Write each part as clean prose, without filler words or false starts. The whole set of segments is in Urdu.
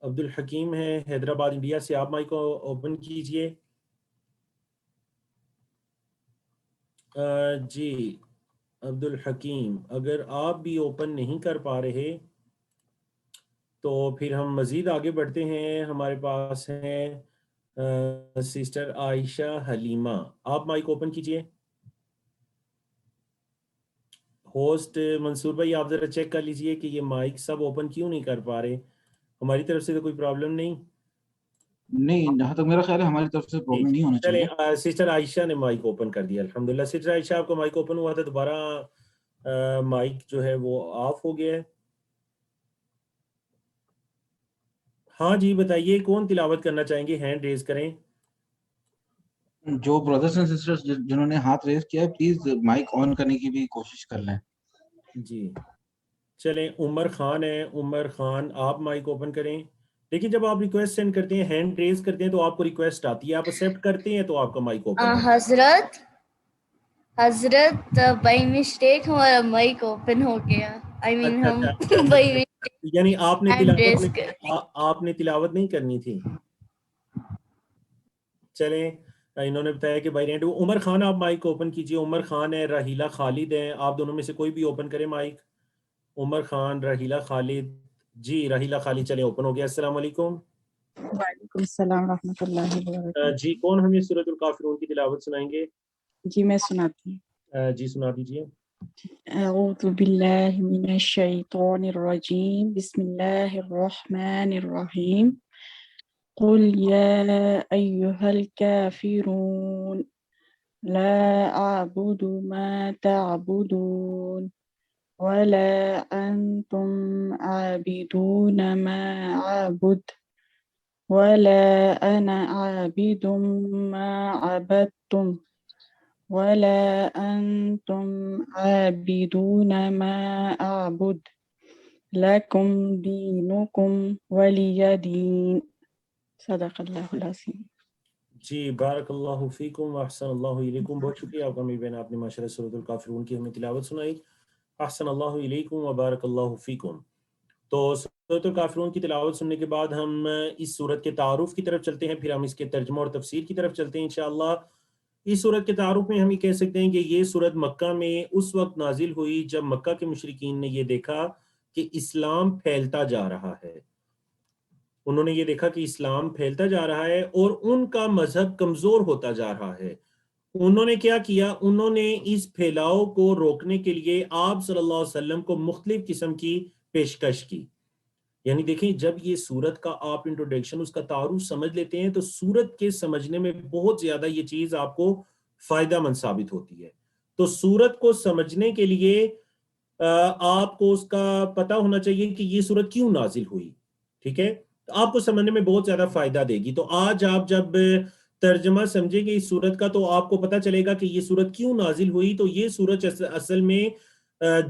عبد الحکیم ہے حیدرآباد انڈیا سے، آپ مائک کو اوپن کیجئے۔ جی عبد الحکیم، اگر آپ بھی اوپن نہیں کر پا رہے تو پھر ہم مزید آگے بڑھتے ہیں۔ ہمارے پاس ہیں سسٹر عائشہ حلیمہ، آپ مائک اوپن کیجئے۔ ہوسٹ منصور بھائی آپ ذرا چیک کر لیجئے کہ یہ مائک سب اوپن کیوں نہیں کر پا رہے، ہماری طرف سے تو کوئی پرابلم نہیں۔ نہیں، جہاں تک میرا خیال ہے ہماری طرف سے پرابلم نہیں ہونا چاہیے۔ چلیں سسٹر عائشہ نے مائک اوپن کر دیا الحمدللہ۔ سسٹر عائشہ آپ کو مائک اوپن ہوا تھا، دوبارہ مائک جو ہے وہ آف ہو گیا ہے۔ ہاں جی بتائیے کون تلاوت کرنا چاہیں گے، ہینڈ ریز کریں۔ جو بردرز اینڈ سسٹرز جنہوں نے ہاتھ ریز کیا ہے پلیز مائک آن کرنے کی بھی کوشش کر لیں۔ جی چلیں عمر خان ہے، عمر خان آپ مائک اوپن کریں۔ لیکن جب آپ ریکویسٹ سینڈ کرتے ہیں، ہینڈ ریز کرتے ہیں تو آپ کو ریکویسٹ آتی ہے، آپ ایکسیپٹ کرتے ہیں تو آپ کا مائک اوپن حضرت بائی مسٹیک ہمارا مائک اوپن ہو گیا۔ ہم اچھا بائی یعنی آپ نے ہینڈ ریز آپ نے تلاوت نہیں کرنی تھی۔ چلیں انہوں نے بتایا کہ بائی رینٹ۔ عمر خان آپ مائک اوپن کیجئے۔ عمر خان ہے، راہیلہ خالد ہیں، آپ دونوں میں سے کوئی بھی اوپن کرے مائک۔ عمر خان، راہیلہ خالد۔ جی راہیلہ خالد چلیں اوپن ہو گیا۔ السلام علیکم۔ وعلیکم السلام ورحمۃ اللہ وبرکاتہ۔ جی کون ہمیں سورۃ الکافرون کی تلاوت سنائیں گے؟ جی میں سناتی ہوں۔ جی سنا دیجئے۔ اعوذ باللہ من الشیطان الرجیم، بسم اللہ الرحمن الرحیم۔ قل یا ایہا الکافرون لا اعبد ما تعبدون ولا انتم عابدون ما اعبد ولا انا عابد ما عبدتم ولا أنتم عابدون ما أعبد لكم دينكم ولي دين۔ صدق اللہ العظیم۔ جی بارک اللہ فیکم واحسن اللہ الیکم، بہت شکریہ آپ کا میری بہن، آپ نے ماشاءاللہ سورۃ الکافرون کی ہمیں تلاوت سنائی۔ احسن اللہ الیکم وبارک اللہ فیکم۔ تو سورۃ الکافرون کی تلاوت سننے کے بعد ہم اس سورت کے تعارف کی طرف چلتے ہیں، پھر ہم اس کے ترجمہ اور تفسیر کی طرف چلتے ہیں انشاءاللہ۔ اس سورت کے تعارف میں ہم یہ کہہ سکتے ہیں کہ یہ سورت مکہ میں اس وقت نازل ہوئی جب مکہ کے مشرکین نے یہ دیکھا کہ اسلام پھیلتا جا رہا ہے۔ انہوں نے یہ دیکھا کہ اسلام پھیلتا جا رہا ہے اور ان کا مذہب کمزور ہوتا جا رہا ہے۔ انہوں نے کیا کیا؟ انہوں نے اس پھیلاؤ کو روکنے کے لیے آپ صلی اللہ علیہ وسلم کو مختلف قسم کی پیشکش کی۔ یعنی دیکھیں جب یہ سورت کا آپ انٹروڈکشن اس کا تعارف سمجھ لیتے ہیں تو سورت کے سمجھنے میں بہت زیادہ یہ چیز آپ کو فائدہ مند ثابت ہوتی ہے۔ تو سورت کو سمجھنے کے لیے آپ کو اس کا پتہ ہونا چاہیے کہ یہ سورت کیوں نازل ہوئی، ٹھیک ہے؟ تو آپ کو سمجھنے میں بہت زیادہ فائدہ دے گی۔ تو آج آپ جب ترجمہ سمجھیں گے اس سورت کا تو آپ کو پتہ چلے گا کہ یہ سورت کیوں نازل ہوئی۔ تو یہ سورت اصل میں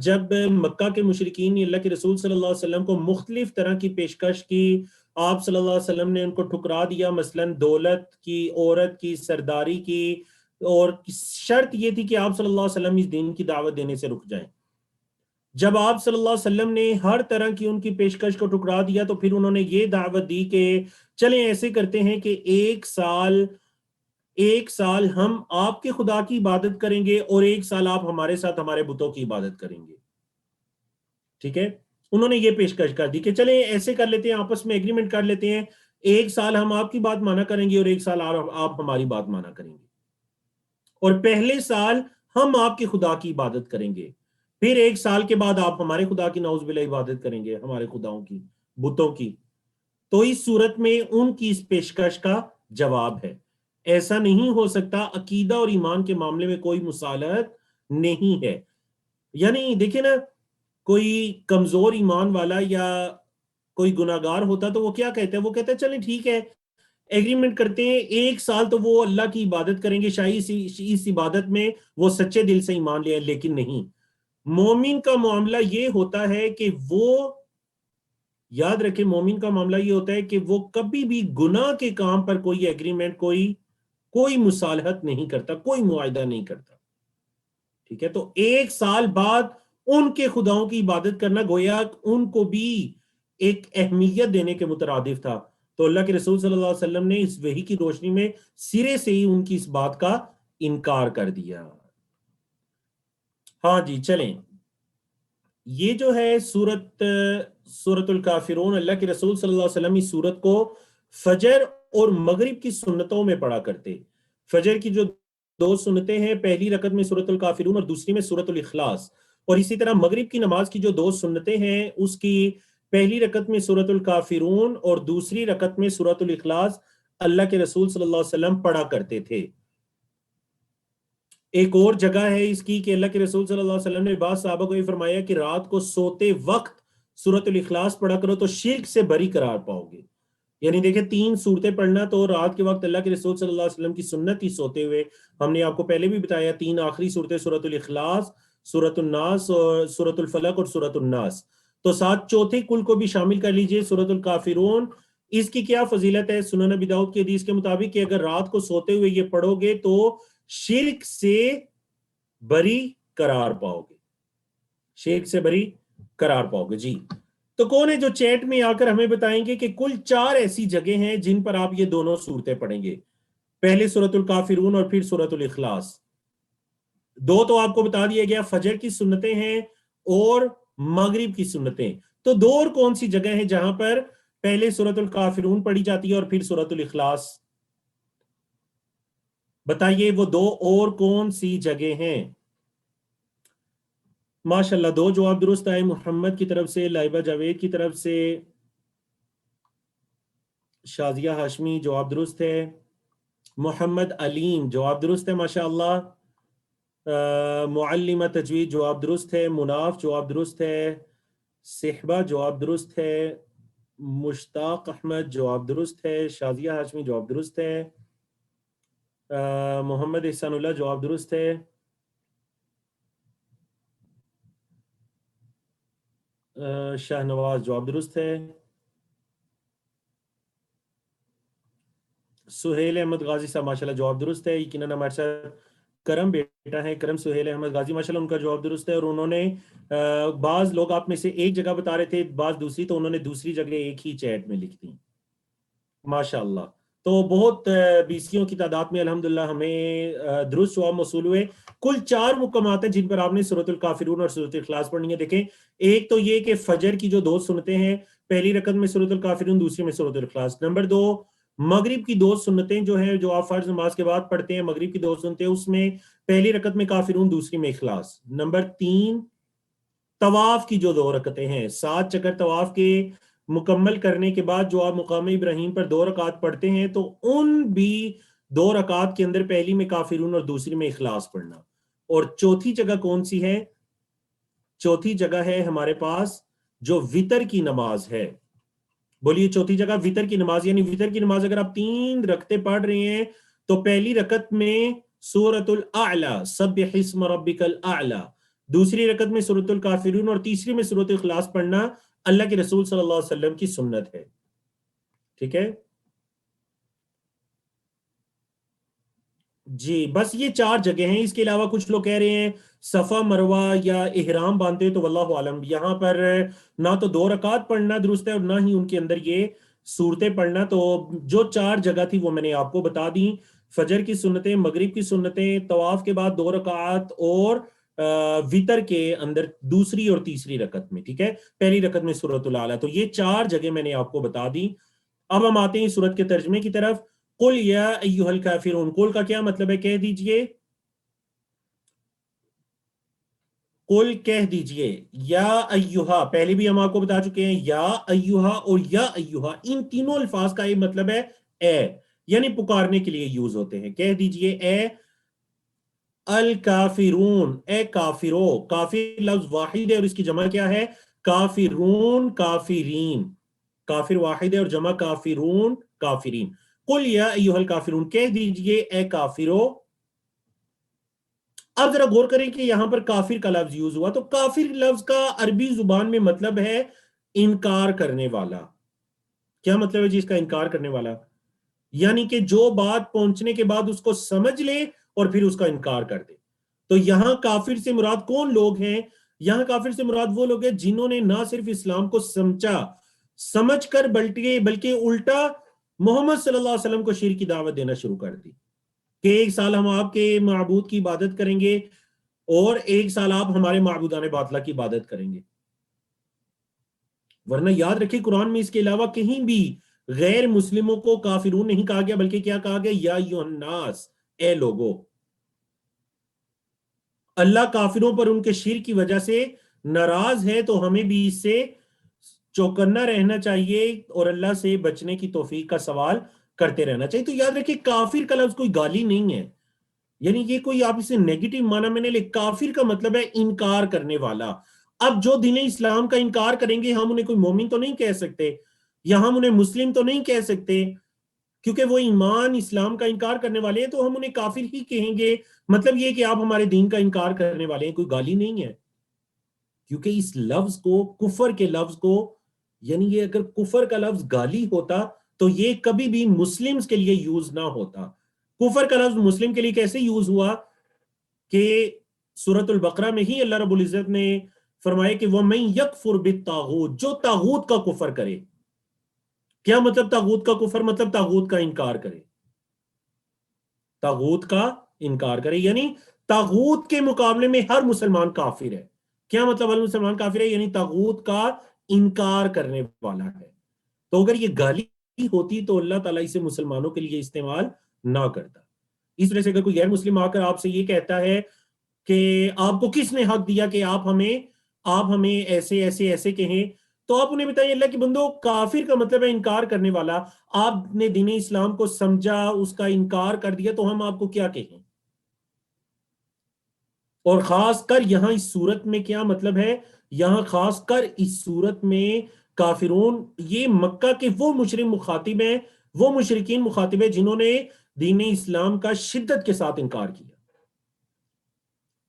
جب مکہ کے مشرکین نے اللہ کے رسول صلی اللہ علیہ وسلم کو مختلف طرح کی پیشکش کی، آپ صلی اللہ علیہ وسلم نے ان کو ٹھکرا دیا، مثلا دولت کی، عورت کی، سرداری کی، اور شرط یہ تھی کہ آپ صلی اللہ علیہ وسلم اس دین کی دعوت دینے سے رک جائیں۔ جب آپ صلی اللہ علیہ وسلم نے ہر طرح کی ان کی پیشکش کو ٹھکرا دیا تو پھر انہوں نے یہ دعوت دی کہ چلیں ایسے کرتے ہیں کہ ایک سال ہم آپ کے خدا کی عبادت کریں گے اور ایک سال آپ ہمارے ساتھ ہمارے بتوں کی عبادت کریں گے، ٹھیک ہے؟ انہوں نے یہ پیشکش کر دی کہ چلیں ایسے کر لیتے ہیں، آپس میں ایگریمنٹ کر لیتے ہیں، ایک سال ہم آپ کی بات مانا کریں گے اور ایک سال آپ ہماری بات مانا کریں گے، اور پہلے سال ہم آپ کے خدا کی عبادت کریں گے، پھر ایک سال کے بعد آپ ہمارے خدا کی نعوذ باللہ عبادت کریں گے، ہمارے خداؤں کی، بتوں کی۔ تو اس صورت میں ان کی اس پیشکش کا جواب ہے۔ ایسا نہیں ہو سکتا، عقیدہ اور ایمان کے معاملے میں کوئی مصالحت نہیں ہے۔ یعنی دیکھیں نا، کوئی کمزور ایمان والا یا کوئی گناہگار ہوتا تو وہ کیا کہتا ہے؟ وہ کہتا ہے چلیں ٹھیک ہے، ایگریمنٹ کرتے ہیں، ایک سال تو وہ اللہ کی عبادت کریں گے، شاید اس عبادت میں وہ سچے دل سے ایمان لے آئے۔ لیکن نہیں، مومن کا معاملہ یہ ہوتا ہے کہ وہ، یاد رکھیں، مومن کا معاملہ یہ ہوتا ہے کہ وہ کبھی بھی گناہ کے کام پر کوئی ایگریمنٹ، کوئی مصالحت نہیں کرتا، کوئی معاہدہ نہیں کرتا، ٹھیک ہے؟ تو ایک سال بعد ان کے خداؤں کی عبادت کرنا گویا ان کو بھی ایک اہمیت دینے کے مترادف تھا، تو اللہ کے رسول صلی اللہ علیہ وسلم نے اس وحی کی روشنی میں سرے سے ہی ان کی اس بات کا انکار کر دیا۔ ہاں جی چلیں، یہ جو ہے سورۃ الکافرون، اللہ کے رسول صلی اللہ علیہ وسلم اس سورت کو فجر اور مغرب کی سنتوں میں پڑھا کرتے۔ فجر کی جو 2 سنتیں ہیں، پہلی رکعت میں سورۃ الکافرون اور دوسری میں سورۃ الاخلاص، اور اسی طرح مغرب کی نماز کی جو 2 سنتیں ہیں، اس کی پہلی رکعت میں سورۃ الکافرون اور دوسری رکعت میں سورۃ الاخلاص اللہ کے رسول صلی اللہ علیہ وسلم پڑھا کرتے تھے۔ ایک اور جگہ ہے اس کی کہ اللہ کے رسول صلی اللہ علیہ وسلم نے بعض صحابہ کو یہ فرمایا کہ رات کو سوتے وقت سورۃ الاخلاص پڑھا کرو تو شرک سے بری قرار پاؤ گے۔ یعنی دیکھیں 3 سورتیں پڑھنا تو رات کے وقت اللہ کے رسول صلی اللہ علیہ وسلم کی سنت ہی سوتے ہوئے، ہم نے آپ کو پہلے بھی بتایا 3 آخری سورتیں سورۃ الاخلاص، سورۃ الناس اور سورۃ الفلق اور سورۃ الناس، تو ساتھ چوتھے کل کو بھی شامل کر لیجئے سورۃ الکافرون۔ اس کی کیا فضیلت ہے؟ سنن ابی داؤد کی حدیث کے مطابق کہ اگر رات کو سوتے ہوئے یہ پڑھو گے تو شرک سے بری قرار پاؤ گے، شرک سے بری قرار پاؤ گے۔ جی تو کون ہے جو چیٹ میں آ کر ہمیں بتائیں گے کہ کل 4 ایسی جگہ ہیں جن پر آپ یہ دونوں صورتیں پڑھیں گے، پہلے سورۃ الکافرون اور پھر سورۃ الاخلاص۔ 2 تو آپ کو بتا دیا گیا، فجر کی سنتیں ہیں اور مغرب کی سنتیں، تو 2 اور کون سی جگہ ہیں جہاں پر پہلے سورۃ الکافرون پڑھی جاتی ہے اور پھر سورۃ الاخلاص؟ بتائیے وہ 2 اور کون سی جگہ ہیں؟ ماشاءاللہ 2 جواب درست آئے، محمد کی طرف سے، لائبہ جاوید کی طرف سے، شازیہ ہاشمی جواب درست ہے، محمد علیم جواب درست ہے ماشاءاللہ، معلمہ تجوید جواب درست ہے، مناف جواب درست ہے، صحبہ جواب درست ہے، مشتاق احمد جواب درست ہے، شازیہ ہاشمی جواب درست ہے، محمد احسان اللہ جواب درست ہے، شاہ نواز جواب درست ہے، سہیل احمد غازی صاحب ماشاءاللہ جواب درست ہے، یقیناً ہمارے ساتھ کرم بیٹا ہے، کرم سہیل احمد غازی ماشاءاللہ ان کا جواب درست ہے، اور انہوں نے بعض لوگ آپ میں سے ایک جگہ بتا رہے تھے، بعض دوسری، تو انہوں نے دوسری جگہ ایک ہی چیٹ میں لکھ دی ماشاءاللہ۔ تو بہت بیسیوں کی تعداد میں الحمدللہ ہمیں درست جواب موصول ہوئے۔ کل 4 مقامات ہیں جن پر آپ نے سورۃ الکافرون اور سورۃ الاخلاص پڑھنی ہے۔ دیکھیں، ایک تو یہ کہ فجر کی جو 2 سنتیں ہیں، پہلی رکعت میں سورۃ الکافرون، دوسری میں سورۃ الاخلاص۔ نمبر 2، مغرب کی 2 سنتیں جو ہیں، جو آپ فرض نماز کے بعد پڑھتے ہیں، مغرب کی 2 سنتیں، اس میں پہلی رکعت میں کافرون، دوسری میں اخلاص۔ نمبر 3، طواف کی جو 2 رکعتیں ہیں، 7 چکر طواف کے مکمل کرنے کے بعد جو آپ مقام ابراہیم پر 2 رکعت پڑھتے ہیں، تو ان بھی 2 رکعت کے اندر پہلی میں کافرون اور دوسری میں اخلاص پڑھنا۔ اور چوتھی جگہ کون سی ہے؟ چوتھی جگہ ہے ہمارے پاس جو وتر کی نماز ہے۔ بولیے چوتھی جگہ وتر کی نماز، یعنی وتر کی نماز اگر آپ 3 رکعتیں پڑھ رہے ہیں تو پہلی رکعت میں سورۃ الاعلی، سبح اسم ربک الاعلی، دوسری رکعت میں سورۃ الکافرون اور تیسری میں سورۃ الاخلاص پڑھنا اللہ کے رسول صلی اللہ علیہ وسلم کی سنت ہے۔ ٹھیک ہے جی، بس یہ 4 جگہ ہیں۔ اس کے علاوہ کچھ لوگ کہہ رہے ہیں صفا مروہ یا احرام باندھتے ہیں، تو واللہ عالم یہاں پر نہ تو 2 رکعت پڑھنا درست ہے اور نہ ہی ان کے اندر یہ صورتیں پڑھنا۔ تو جو 4 جگہ تھی وہ میں نے آپ کو بتا دی، فجر کی سنتیں، مغرب کی سنتیں، طواف کے بعد 2 رکعت، اور وتر کے اندر دوسری اور تیسری رکعت میں، ٹھیک ہے، پہلی رکعت میں سورۃ الاعلیٰ۔ تو یہ 4 جگہ میں نے آپ کو بتا دی۔ اب ہم آتے ہیں سورت کے ترجمے کی طرف۔ قل یا ایھا الکافرون، قل کا کیا مطلب ہے؟ کہہ دیجئے، قل کہہ دیجئے، یا ایھا، پہلے بھی ہم آپ کو بتا چکے ہیں، یا ایھا اور یا ایھا، ان تینوں الفاظ کا ایک مطلب ہے اے، یعنی پکارنے کے لیے یوز ہوتے ہیں۔ کہہ دیجئے اے الکافرون، اے کافرو، کافر لفظ واحد ہے اور اس کی جمع کیا ہے؟ کافرون، کافرین، کافر واحد ہے اور جمع کافرون، کافرین۔ قل یا ایھا الکافرون، کہہ دیجئے اے کافرو۔ اب ذرا غور کریں کہ یہاں پر کافر کا لفظ یوز ہوا، تو کافر لفظ کا عربی زبان میں مطلب ہے انکار کرنے والا۔ کیا مطلب ہے جی اس کا؟ انکار کرنے والا، یعنی کہ جو بات پہنچنے کے بعد اس کو سمجھ لے اور پھر اس کا انکار کر دے۔ تو یہاں کافر سے مراد کون لوگ ہیں؟ یہاں کافر سے مراد وہ لوگ ہیں جنہوں نے نہ صرف اسلام کو سمجھا، سمجھ کر بلکہ الٹا محمد صلی اللہ علیہ وسلم کو شرک کی دعوت دینا شروع کر دی کہ ایک سال ہم آپ کے معبود کی عبادت کریں گے اور ایک سال آپ ہمارے معبودان باطلہ کی عبادت کریں گے. ورنہ یاد رکھیں قرآن میں اس کے علاوہ کہیں بھی غیر مسلموں کو کافرون نہیں کہا گیا، بلکہ کیا کہا گیا؟ یا ایھا الناس، اے لوگو. اللہ کافروں پر ان کے شرک کی وجہ سے ناراض ہے، تو ہمیں بھی اس سے چوکنا رہنا چاہیے اور اللہ سے بچنے کی توفیق کا سوال کرتے رہنا چاہیے. تو یاد رکھیں کافر کا لفظ کوئی گالی نہیں ہے، یعنی یہ کوئی آپ اسے نیگیٹو معنی میں نہیں لے. کافر کا مطلب ہے انکار کرنے والا. اب جو دین اسلام کا انکار کریں گے ہم انہیں کوئی مومن تو نہیں کہہ سکتے یا ہم انہیں مسلم تو نہیں کہہ سکتے، کیونکہ وہ ایمان اسلام کا انکار کرنے والے ہیں، تو ہم انہیں کافر ہی کہیں گے. مطلب یہ کہ آپ ہمارے دین کا انکار کرنے والے ہیں، کوئی گالی نہیں ہے. کیونکہ اس لفظ کو، کفر کے لفظ کو، یعنی یہ اگر کفر کا لفظ گالی ہوتا تو یہ کبھی بھی مسلمز کے لیے یوز نہ ہوتا. کفر کا لفظ مسلم کے لیے کیسے یوز ہوا کہ سورۃ البقرہ میں ہی اللہ رب العزت نے فرمایا کہ وَمَن يَكْفُرْ بِالطَّاغُوتِ، جو طاغوت کا کفر کرے. کیا مطلب طاغوت کا کفر؟ مطلب طاغوت کا انکار کرے. طاغوت کا انکار کرے یعنی طاغوت کے مقابلے میں ہر مسلمان کافر ہے. کیا مطلب ہر مسلمان کافر ہے؟ یعنی طاغوت کا انکار کرنے والا ہے. تو اگر یہ گالی ہوتی تو اللہ تعالیٰ اسے مسلمانوں کے لیے استعمال نہ کرتا. اس وجہ سے اگر کوئی غیر مسلم آ کر آپ سے یہ کہتا ہے کہ آپ کو کس نے حق دیا کہ آپ ہمیں ایسے ایسے ایسے کہیں، تو آپ انہیں بتائیں اللہ کے بندو، کافر کا مطلب ہے انکار کرنے والا. آپ نے دین اسلام کو سمجھا، اس کا انکار کر دیا، تو ہم آپ کو کیا کہیں؟ اور خاص کر یہاں اس صورت میں کیا مطلب ہے؟ یہاں خاص کر اس صورت میں کافرون یہ مکہ کے وہ مشرک مخاطب ہیں، وہ مشرکین مخاطب ہیں جنہوں نے دین اسلام کا شدت کے ساتھ انکار کیا.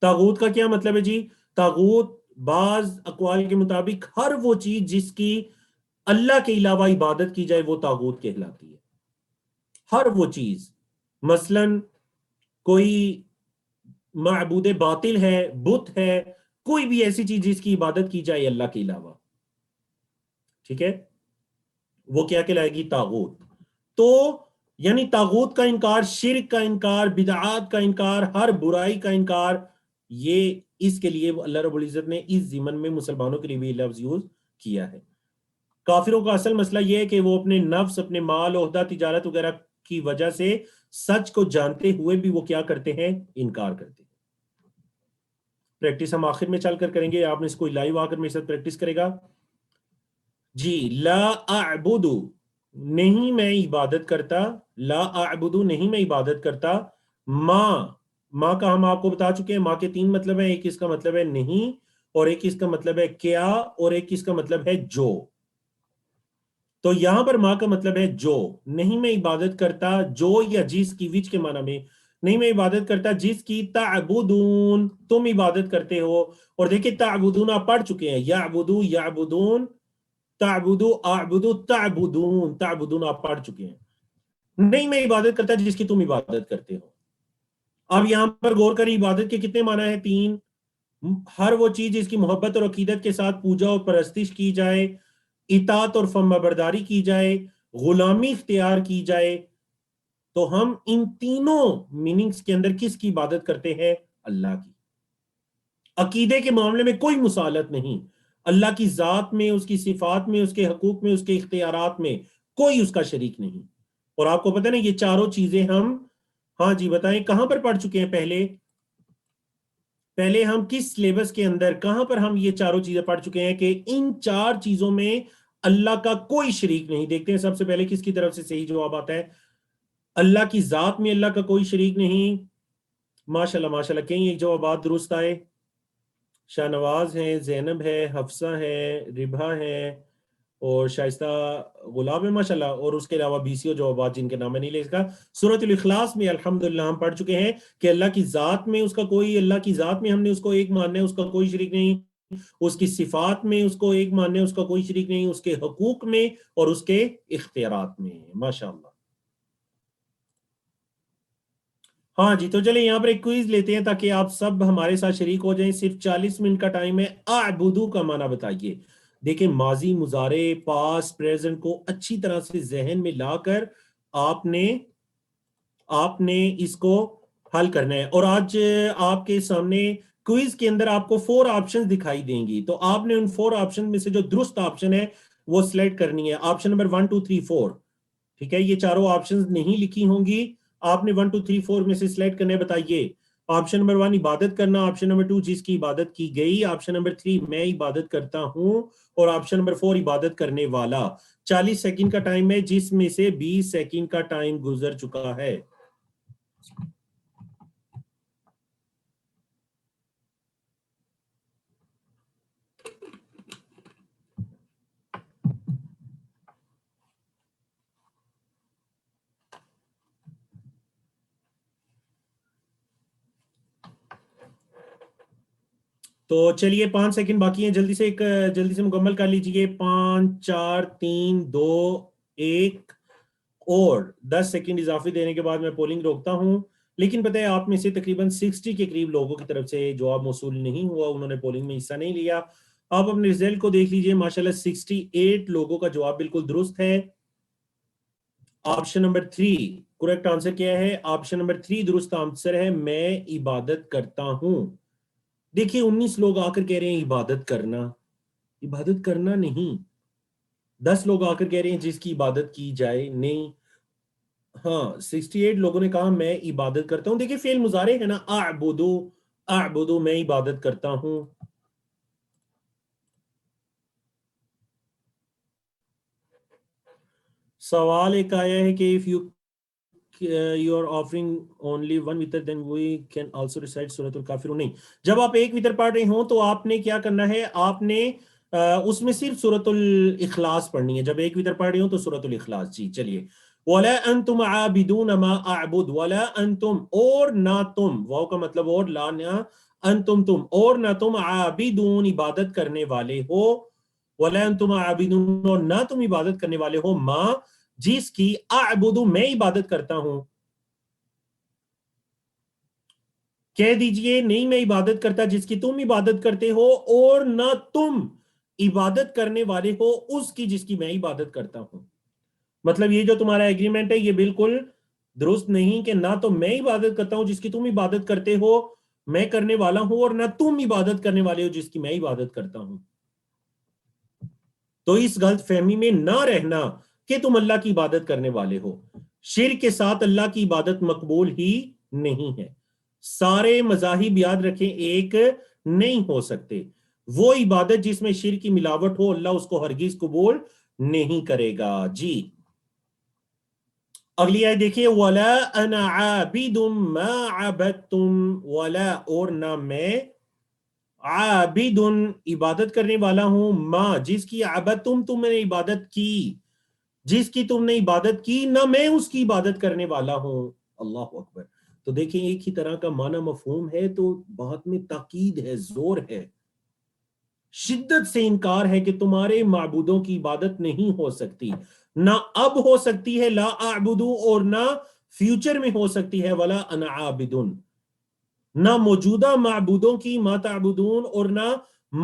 طاغوت کا کیا مطلب ہے جی؟ طاغوت بعض اقوال کے مطابق ہر وہ چیز جس کی اللہ کے علاوہ عبادت کی جائے وہ طاغوت کہلاتی ہے. ہر وہ چیز، مثلا کوئی معبود باطل ہے، بت ہے، کوئی بھی ایسی چیز جس کی عبادت کی جائے اللہ کے علاوہ، ٹھیک ہے، وہ کیا کہلائے گی؟ طاغوت. تو یعنی طاغوت کا انکار، شرک کا انکار، بدعات کا انکار، ہر برائی کا انکار، یہ اس کے لیے اللہ رب العزت نے اس ضمن میں مسلمانوں کے لیے بھی لفظ یوز کیا ہے. کافروں کا اصل مسئلہ یہ ہے کہ وہ اپنے نفس، اپنے مال، عہدہ، تجارت وغیرہ کی وجہ سے سچ کو جانتے ہوئے بھی وہ کیا کرتے ہیں؟ انکار کرتے ہیں. پریکٹس ہم آخر میں چل کر کریں گے، آپ نے اس کو لائیو آ کر میرے ساتھ پریکٹس کرے گا. جی، لا اعبد، نہیں میں عبادت کرتا، لا اعبد نہیں میں عبادت کرتا، ماں کا ہم آپ کو بتا چکے ہیں. ماں کے 3 مطلب ہیں، ایک اس کا مطلب ہے نہیں، اور ایک اس کا مطلب ہے کیا، اور ایک اس کا مطلب ہے جو. تو یہاں پر ماں کا مطلب ہے جو، نہیں میں عبادت کرتا، جو یا جس کی، وچ کے معنی میں، نہیں میں عبادت کرتا جس کی تعبدون تم عبادت کرتے ہو. اور دیکھیں تعبدون آپ پڑھ چکے ہیں، یعبدو، یعبدون، تعبدو، اعبدو، تعبدون، تعبدون آپ پڑھ چکے ہیں. نہیں میں عبادت کرتا جس کی تم عبادت کرتے ہو. اب یہاں پر غور کریں، عبادت کے کتنے معنی ہیں؟ 3. ہر وہ چیز جس کی محبت اور عقیدت کے ساتھ پوجا اور پرستش کی جائے، اطاعت اور فرمانبرداری کی جائے، غلامی اختیار کی جائے. تو ہم ان تینوں میننگز کے اندر کس کی عبادت کرتے ہیں؟ اللہ کی. عقیدے کے معاملے میں کوئی مسالت نہیں، اللہ کی ذات میں، اس کی صفات میں، اس کے حقوق میں، اس کے اختیارات میں کوئی اس کا شریک نہیں. اور آپ کو پتہ نا یہ چاروں چیزیں ہم، ہاں جی بتائیں کہاں پر پڑھ چکے ہیں؟ پہلے ہم کس سلیبس کے اندر، کہاں پر ہم یہ چاروں چیزیں پڑھ چکے ہیں کہ ان 4 چیزوں میں اللہ کا کوئی شریک نہیں. دیکھتے ہیں سب سے پہلے کس کی طرف سے صحیح جواب آتا ہے. اللہ کی ذات میں اللہ کا کوئی شریک نہیں. ماشاءاللہ ماشاءاللہ، کہیں ایک جوابات درست آئے. شاہ نواز ہے، زینب ہے، حفصہ ہے، ربا ہے، اور شائستہ غلام ہے ماشاءاللہ. اور اس کے علاوہ 20 جوابات جن کے نام میں نہیں لے سکا. سورۃ الاخلاص میں الحمدللہ ہم پڑھ چکے ہیں کہ اللہ کی ذات میں اس کا کوئی، اللہ کی ذات میں ہم نے اس کو ایک ماننا ہے، اس کا کوئی شریک نہیں. اس کی صفات میں اس کو ایک ماننا ہے، اس کا کوئی شریک نہیں. اس کے حقوق میں اور اس کے اختیارات میں. ماشاءاللہ. ہاں جی، تو چلیں یہاں پر ایک کوئز لیتے ہیں تاکہ آپ سب ہمارے ساتھ شریک ہو جائیں. صرف 40 منٹ کا ٹائم ہے. اعبدو کا معنی بتائیے. دیکھیں ماضی مضارع پاسٹ پریزنٹ کو اچھی طرح سے ذہن میں لا کر آپ نے اس کو حل کرنا ہے. اور آج آپ کے سامنے کوئز کے اندر آپ کو 4 آپشن دکھائی دیں گی, تو آپ نے ان 4 آپشن میں سے جو درست آپشن ہے وہ سلیکٹ کرنی ہے. آپشن نمبر 1 2 3 4, ٹھیک ہے, یہ چاروں آپشن نہیں لکھی ہوں گی, آپ نے 1 2 3 4 میں سے سلیکٹ کرنے. بتائیے. آپشن نمبر 1 عبادت کرنا, آپشن نمبر 2 جس کی عبادت کی گئی, آپشن نمبر 3 میں عبادت کرتا ہوں, اور آپشن نمبر 4 عبادت کرنے والا. 40 سیکنڈ کا ٹائم ہے جس میں سے 20 سیکنڈ کا ٹائم گزر چکا ہے. تو چلیے 5 سیکنڈ باقی ہیں, جلدی سے مکمل کر لیجئے. 5 4 3 2 1 اور 10 سیکنڈ اضافی دینے کے بعد میں پولنگ روکتا ہوں. لیکن پتہ ہے آپ میں سے تقریباً 60 کے قریب لوگوں کی طرف سے جواب موصول نہیں ہوا, انہوں نے پولنگ میں حصہ نہیں لیا. آپ اپنے رزلٹ کو دیکھ لیجئے, ماشاءاللہ 68 لوگوں کا جواب بالکل درست ہے. آپشن نمبر 3 کریکٹ آنسر کیا ہے؟ آپشن نمبر 3 درست آنسر ہے, میں عبادت کرتا ہوں. دیکھیں 19 لوگ آ کر کہہ رہے ہیں عبادت کرنا نہیں. 10 لوگ آ کر کہہ رہے ہیں جس کی عبادت کی جائے نہیں. ہاں 68 لوگوں نے کہا میں عبادت کرتا ہوں. دیکھیں فعل مضارع ہے نا, اعبدو, میں عبادت کرتا ہوں. سوال ایک آیا ہے کہ if you are offering only one witr then we can also recite سورۃ الکافرون. نہیں, جب آپ ایک وتر پڑھ رہے ہوں تو آپ نے کیا کرنا ہے, آپ نے اس میں صرف سورۃ الاخلاص پڑھنی ہے. جب ایک وتر پڑھ رہے ہوں تو سورۃ الاخلاص. جی چلیے. وَلَا أَنْتُمْ عَابِدُونَ مَا أَعْبُدُ وَلَا أَنْتُمْ, اور نہ تم, واو کا مطلب اور, لا نہ انتم تم, اور نہ تم عابدون عبادت کرنے والے ہو, وَلَا أَنْتُمْ عَابِدُونَ اور نہ تم عبادت کرنے والے ہو, ماں جس کی اعبدو میں عبادت کرتا ہوں. کہہ دیجئے نہیں میں عبادت کرتا جس کی تم عبادت کرتے ہو, اور نہ تم عبادت کرنے والے ہو اس کی جس کی میں عبادت کرتا ہوں. مطلب یہ جو تمہارا ایگریمنٹ ہے یہ بالکل درست نہیں کہ نہ تو میں عبادت کرتا ہوں جس کی تم عبادت کرتے ہو, میں کرنے والا ہوں, اور نہ تم عبادت کرنے والے ہو جس کی میں عبادت کرتا ہوں. تو اس غلط فہمی میں نہ رہنا کہ تم اللہ کی عبادت کرنے والے ہو. شرک کے ساتھ اللہ کی عبادت مقبول ہی نہیں ہے. سارے مذاہب یاد رکھیں ایک نہیں ہو سکتے. وہ عبادت جس میں شرک کی ملاوٹ ہو اللہ اس کو ہرگز قبول نہیں کرے گا. جی اگلی آیت دیکھیے. وَلَا أَنَا عَابِدٌ مَا عَبَدْتُمْ, وَلَا اور نہ میں, عابدن عبادت کرنے والا ہوں, ماں جس کی عبدتم تم نے عبادت کی, جس کی تم نے عبادت کی نہ میں اس کی عبادت کرنے والا ہوں. اللہ اکبر. تو دیکھیں ایک ہی طرح کا معنی مفہوم ہے تو بات میں تاکید ہے, زور ہے, شدت سے انکار ہے کہ تمہارے معبودوں کی عبادت نہیں ہو سکتی, نہ اب ہو سکتی ہے لا اعبدو, اور نہ فیوچر میں ہو سکتی ہے ولا انا عابدن, نہ موجودہ معبودوں کی ما تعبدون, اور نہ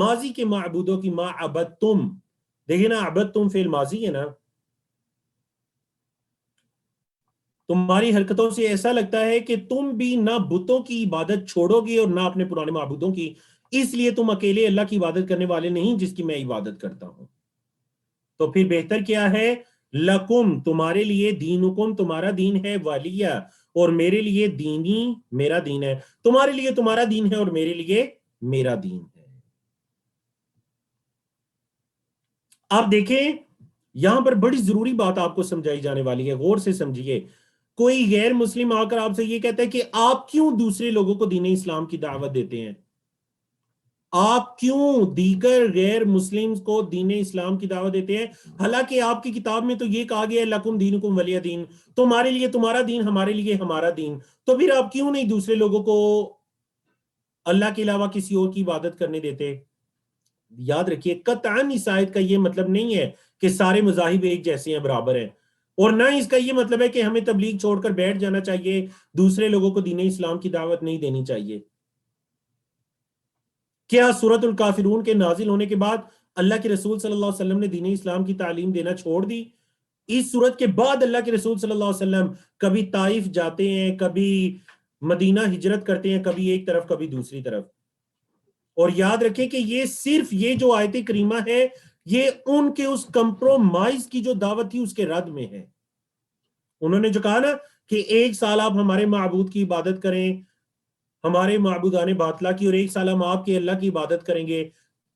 ماضی کے معبودوں کی ما عبدتم. دیکھیں نا عبدتم فعل ماضی ہے نا, تمہاری حرکتوں سے ایسا لگتا ہے کہ تم بھی نہ بتوں کی عبادت چھوڑو گے اور نہ اپنے پرانے معبودوں کی, اس لیے تم اکیلے اللہ کی عبادت کرنے والے نہیں جس کی میں عبادت کرتا ہوں. تو پھر بہتر کیا ہے, لکم تمہارے لیے, دینکم تمہارا دین ہے, ولیہ اور میرے لیے دینی میرا دین ہے. تمہارے لیے تمہارا دین ہے اور میرے لیے میرا دین ہے. آپ دیکھیں یہاں پر بڑی ضروری بات آپ کو سمجھائی جانے والی ہے, غور سے سمجھیے. کوئی غیر مسلم آ کر آپ سے یہ کہتا ہے کہ آپ کیوں دوسرے لوگوں کو دین اسلام کی دعوت دیتے ہیں, آپ کیوں دیگر غیر مسلم کو دین اسلام کی دعوت دیتے ہیں, حالانکہ آپ کی کتاب میں تو یہ کہا گیا ہے لکم دینکم ولیہ دین, تمہارے لیے تمہارا دین, ہمارے لیے ہمارا دین. تو پھر آپ کیوں نہیں دوسرے لوگوں کو اللہ کے علاوہ کسی اور کی عبادت کرنے دیتے؟ یاد رکھیے قطعاً اس آیت کا یہ مطلب نہیں ہے کہ سارے مذاہب ایک جیسے ہیں, برابر ہیں, اور نہ اس کا یہ مطلب ہے کہ ہمیں تبلیغ چھوڑ کر بیٹھ جانا چاہیے, دوسرے لوگوں کو دین اسلام کی دعوت نہیں دینی چاہیے. کیا سورۃ الکافرون کے نازل ہونے کے بعد اللہ کے رسول صلی اللہ علیہ وسلم نے دین اسلام کی تعلیم دینا چھوڑ دی. اس صورت کے بعد اللہ کے رسول صلی اللہ علیہ وسلم کبھی طائف جاتے ہیں, کبھی مدینہ ہجرت کرتے ہیں, کبھی ایک طرف کبھی دوسری طرف. اور یاد رکھیں کہ یہ صرف یہ جو آیت کریمہ ہے یہ ان کے اس کمپرومائز کی جو دعوت تھی اس کے رد میں ہے. انہوں نے جو کہا نا کہ 1 سال آپ ہمارے معبود کی عبادت کریں, ہمارے معبودان باطلہ کی, اور 1 سال ہم آپ کے اللہ کی عبادت کریں گے,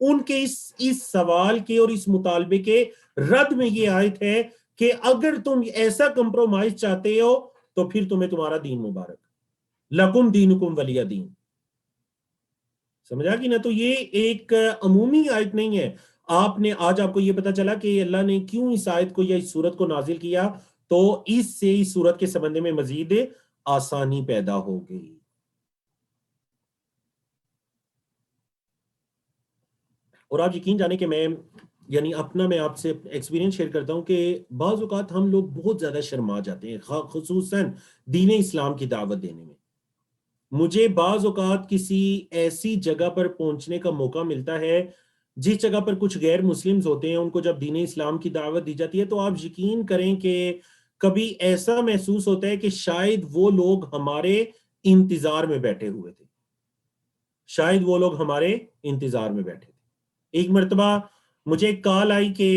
ان کے اس سوال کے اور اس مطالبے کے رد میں یہ آیت ہے کہ اگر تم ایسا کمپرومائز چاہتے ہو تو پھر تمہیں تمہارا دین مبارک, لکم دینکم ولی دین. سمجھا کہ نا؟ تو یہ ایک عمومی آیت نہیں ہے. آپ نے آج آپ کو یہ پتا چلا کہ اللہ نے کیوں اس آیت کو یا اس سورت کو نازل کیا, تو اس سے اس سورت کے سبند میں مزید آسانی پیدا ہو گئی. اور آپ یقین جانے کہ میں میں آپ سے ایکسپیرینس شیئر کرتا ہوں کہ بعض اوقات ہم لوگ بہت زیادہ شرما جاتے ہیں, خصوصاً دین اسلام کی دعوت دینے میں. مجھے بعض اوقات کسی ایسی جگہ پر پہنچنے کا موقع ملتا ہے جس جگہ پر کچھ غیر مسلمز ہوتے ہیں, ان کو جب دین اسلام کی دعوت دی جاتی ہے تو آپ یقین کریں کہ کبھی ایسا محسوس ہوتا ہے کہ شاید وہ لوگ ہمارے انتظار میں بیٹھے ہوئے تھے, شاید وہ لوگ ہمارے انتظار میں بیٹھے تھے. ایک مرتبہ مجھے ایک کال آئی کہ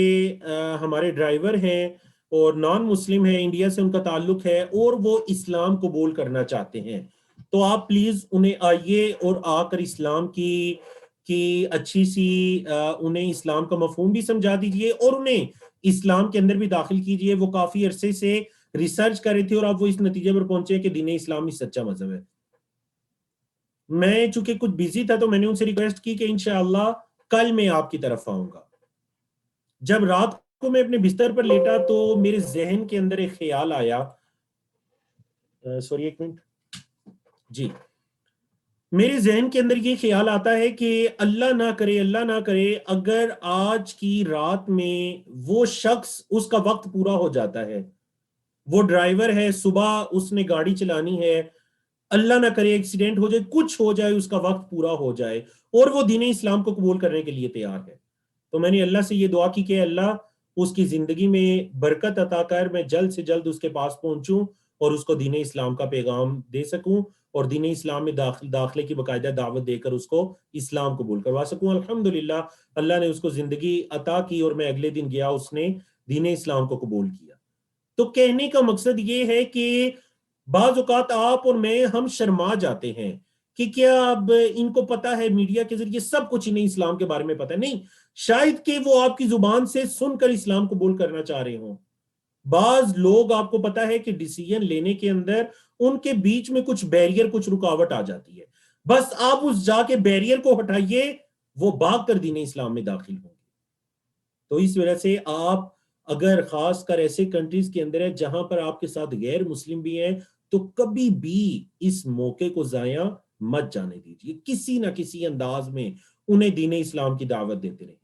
ہمارے ڈرائیور ہیں اور نان مسلم ہیں, انڈیا سے ان کا تعلق ہے اور وہ اسلام قبول کرنا چاہتے ہیں, تو آپ پلیز انہیں آئیے اور آ کر اسلام کی اچھی سی انہیں اسلام کا مفہوم بھی سمجھا دیجئے اور انہیں اسلام کے اندر بھی داخل کیجئے. وہ کافی عرصے سے ریسرچ کر رہے تھے اور اب وہ اس نتیجے پر پہنچے کہ دین اسلام ہی سچا مذہب ہے. میں چونکہ کچھ بیزی تھا تو میں نے ان سے ریکویسٹ کی کہ انشاءاللہ کل میں آپ کی طرف آؤں گا. جب رات کو میں اپنے بستر پر لیٹا تو میرے ذہن کے اندر ایک خیال آیا, سوری ایک منٹ جی, میرے ذہن کے اندر یہ خیال آتا ہے کہ اللہ نہ کرے اگر آج کی رات میں وہ شخص, اس کا وقت پورا ہو جاتا ہے, وہ ڈرائیور ہے, صبح اس نے گاڑی چلانی ہے, اللہ نہ کرے ایکسیڈنٹ ہو جائے, کچھ ہو جائے, اس کا وقت پورا ہو جائے اور وہ دین اسلام کو قبول کرنے کے لیے تیار ہے. تو میں نے اللہ سے یہ دعا کی کہ اللہ اس کی زندگی میں برکت عطا کر, میں جلد سے جلد اس کے پاس پہنچوں اور اس کو دین اسلام کا پیغام دے سکوں اور دین اسلام میں داخلے کی باقاعدہ دعوت دے کر اس کو اسلام قبول کروا سکوں. الحمدللہ اللہ نے اس کو زندگی عطا کی اور میں اگلے دن گیا, اس نے دین اسلام کو قبول کیا. تو کہنے کا مقصد یہ ہے کہ بعض اوقات آپ اور میں ہم شرما جاتے ہیں کہ کیا اب ان کو پتا ہے, میڈیا کے ذریعے سب کچھ انہیں اسلام کے بارے میں پتا ہے. نہیں, شاید کہ وہ آپ کی زبان سے سن کر اسلام قبول کرنا چاہ رہے ہوں. بعض لوگ آپ کو پتا ہے کہ ڈیسیژن لینے کے اندر ان کے بیچ میں کچھ بیریئر, کچھ رکاوٹ آ جاتی ہے, بس آپ اس جا کے بیریئر کو ہٹائیے, وہ بھاگ کر دین اسلام میں داخل ہوں گے. تو اس وجہ سے آپ اگر خاص کر ایسے کنٹریز کے اندر ہے جہاں پر آپ کے ساتھ غیر مسلم بھی ہیں تو کبھی بھی اس موقع کو ضائع مت جانے دیجیے, کسی نہ کسی انداز میں انہیں دین اسلام کی دعوت دیتے رہیں.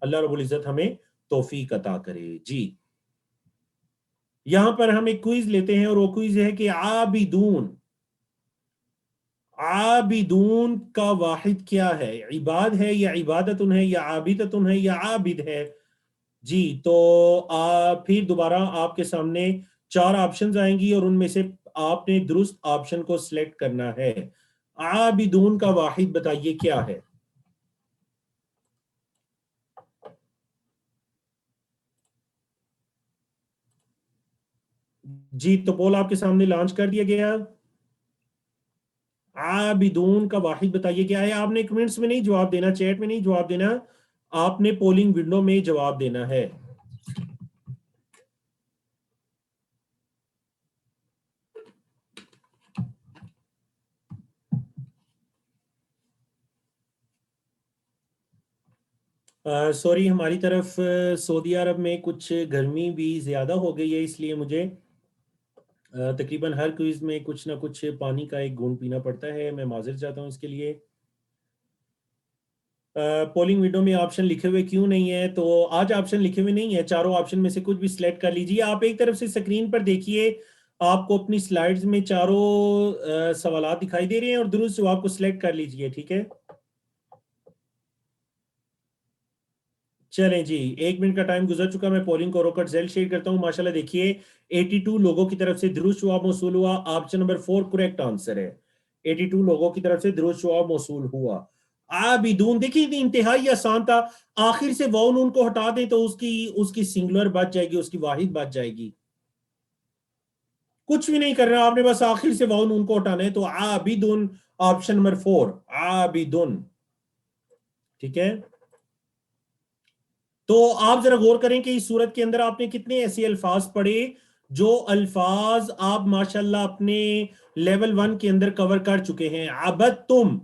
اللہ رب العزت ہمیں توفیق عطا کرے. جی, یہاں پر ہم ایک کوئز لیتے ہیں اور وہ کوئز ہے کہ عابدون کا واحد کیا ہے؟ عباد ہے یا عبادتن ہے یا عابدتن ہے یا عابد ہے؟ جی, تو پھر دوبارہ آپ کے سامنے 4 آپشنز آئیں گی اور ان میں سے آپ نے درست آپشن کو سلیکٹ کرنا ہے. عابدون کا واحد بتائیے کیا ہے؟ جی, تو پول آپ کے سامنے لانچ کر دیا گیا. عابدون کا واحد بتائیے کیا ہے؟ آپ نے کمنٹس میں نہیں جواب دینا, چیٹ میں نہیں جواب دینا, آپ نے پولنگ ونڈو میں جواب دینا ہے. سوری, ہماری طرف سعودی عرب میں کچھ گرمی بھی زیادہ ہو گئی ہے, اس لیے مجھے تقریباً ہر کوئز میں کچھ نہ کچھ پانی کا ایک گھونٹ پینا پڑتا ہے. میں معذرت چاہتا ہوں اس کے لیے. پولنگ ونڈو میں آپشن لکھے ہوئے کیوں نہیں ہے؟ تو آج آپشن لکھے ہوئے نہیں ہے, چاروں آپشن میں سے کچھ بھی سلیکٹ کر لیجیے. آپ ایک طرف سے سکرین پر دیکھیے, آپ کو اپنی سلائیڈز میں چاروں سوالات دکھائی دے رہے ہیں اور درست جواب کو سلیکٹ کر لیجیے. ٹھیک ہے, چلیں جی 1 منٹ کا ٹائم گزر چکا. میں پولنگ کو روکٹ زیل شیئر کرتا ہوں. ماشاءاللہ دیکھیے 82 لوگوں کی طرف سے درود شعاب موصول ہوا. آپشن نمبر 4 کریکٹ آنسر ہے. 82 لوگوں کی طرف سے درود شعاب موصول ہوا. عابدون دیکھیں انتہائی آسان تھا. آخر سے واو نون کو ہٹا دیں تو اس کی سنگولر بچ جائے گی, اس کی واحد بچ جائے گی. کچھ بھی نہیں کر رہا آپ نے, بس آخر سے واو نون کو ہٹانا ہے. تو عابدون آپشن نمبر 4 عابدون. ٹھیک ہے, تو آپ ذرا غور کریں کہ اس صورت کے اندر آپ نے کتنے ایسے الفاظ پڑھے جو الفاظ آپ ماشاءاللہ اپنے لیول 1 کے اندر کور کر چکے ہیں. عبدتم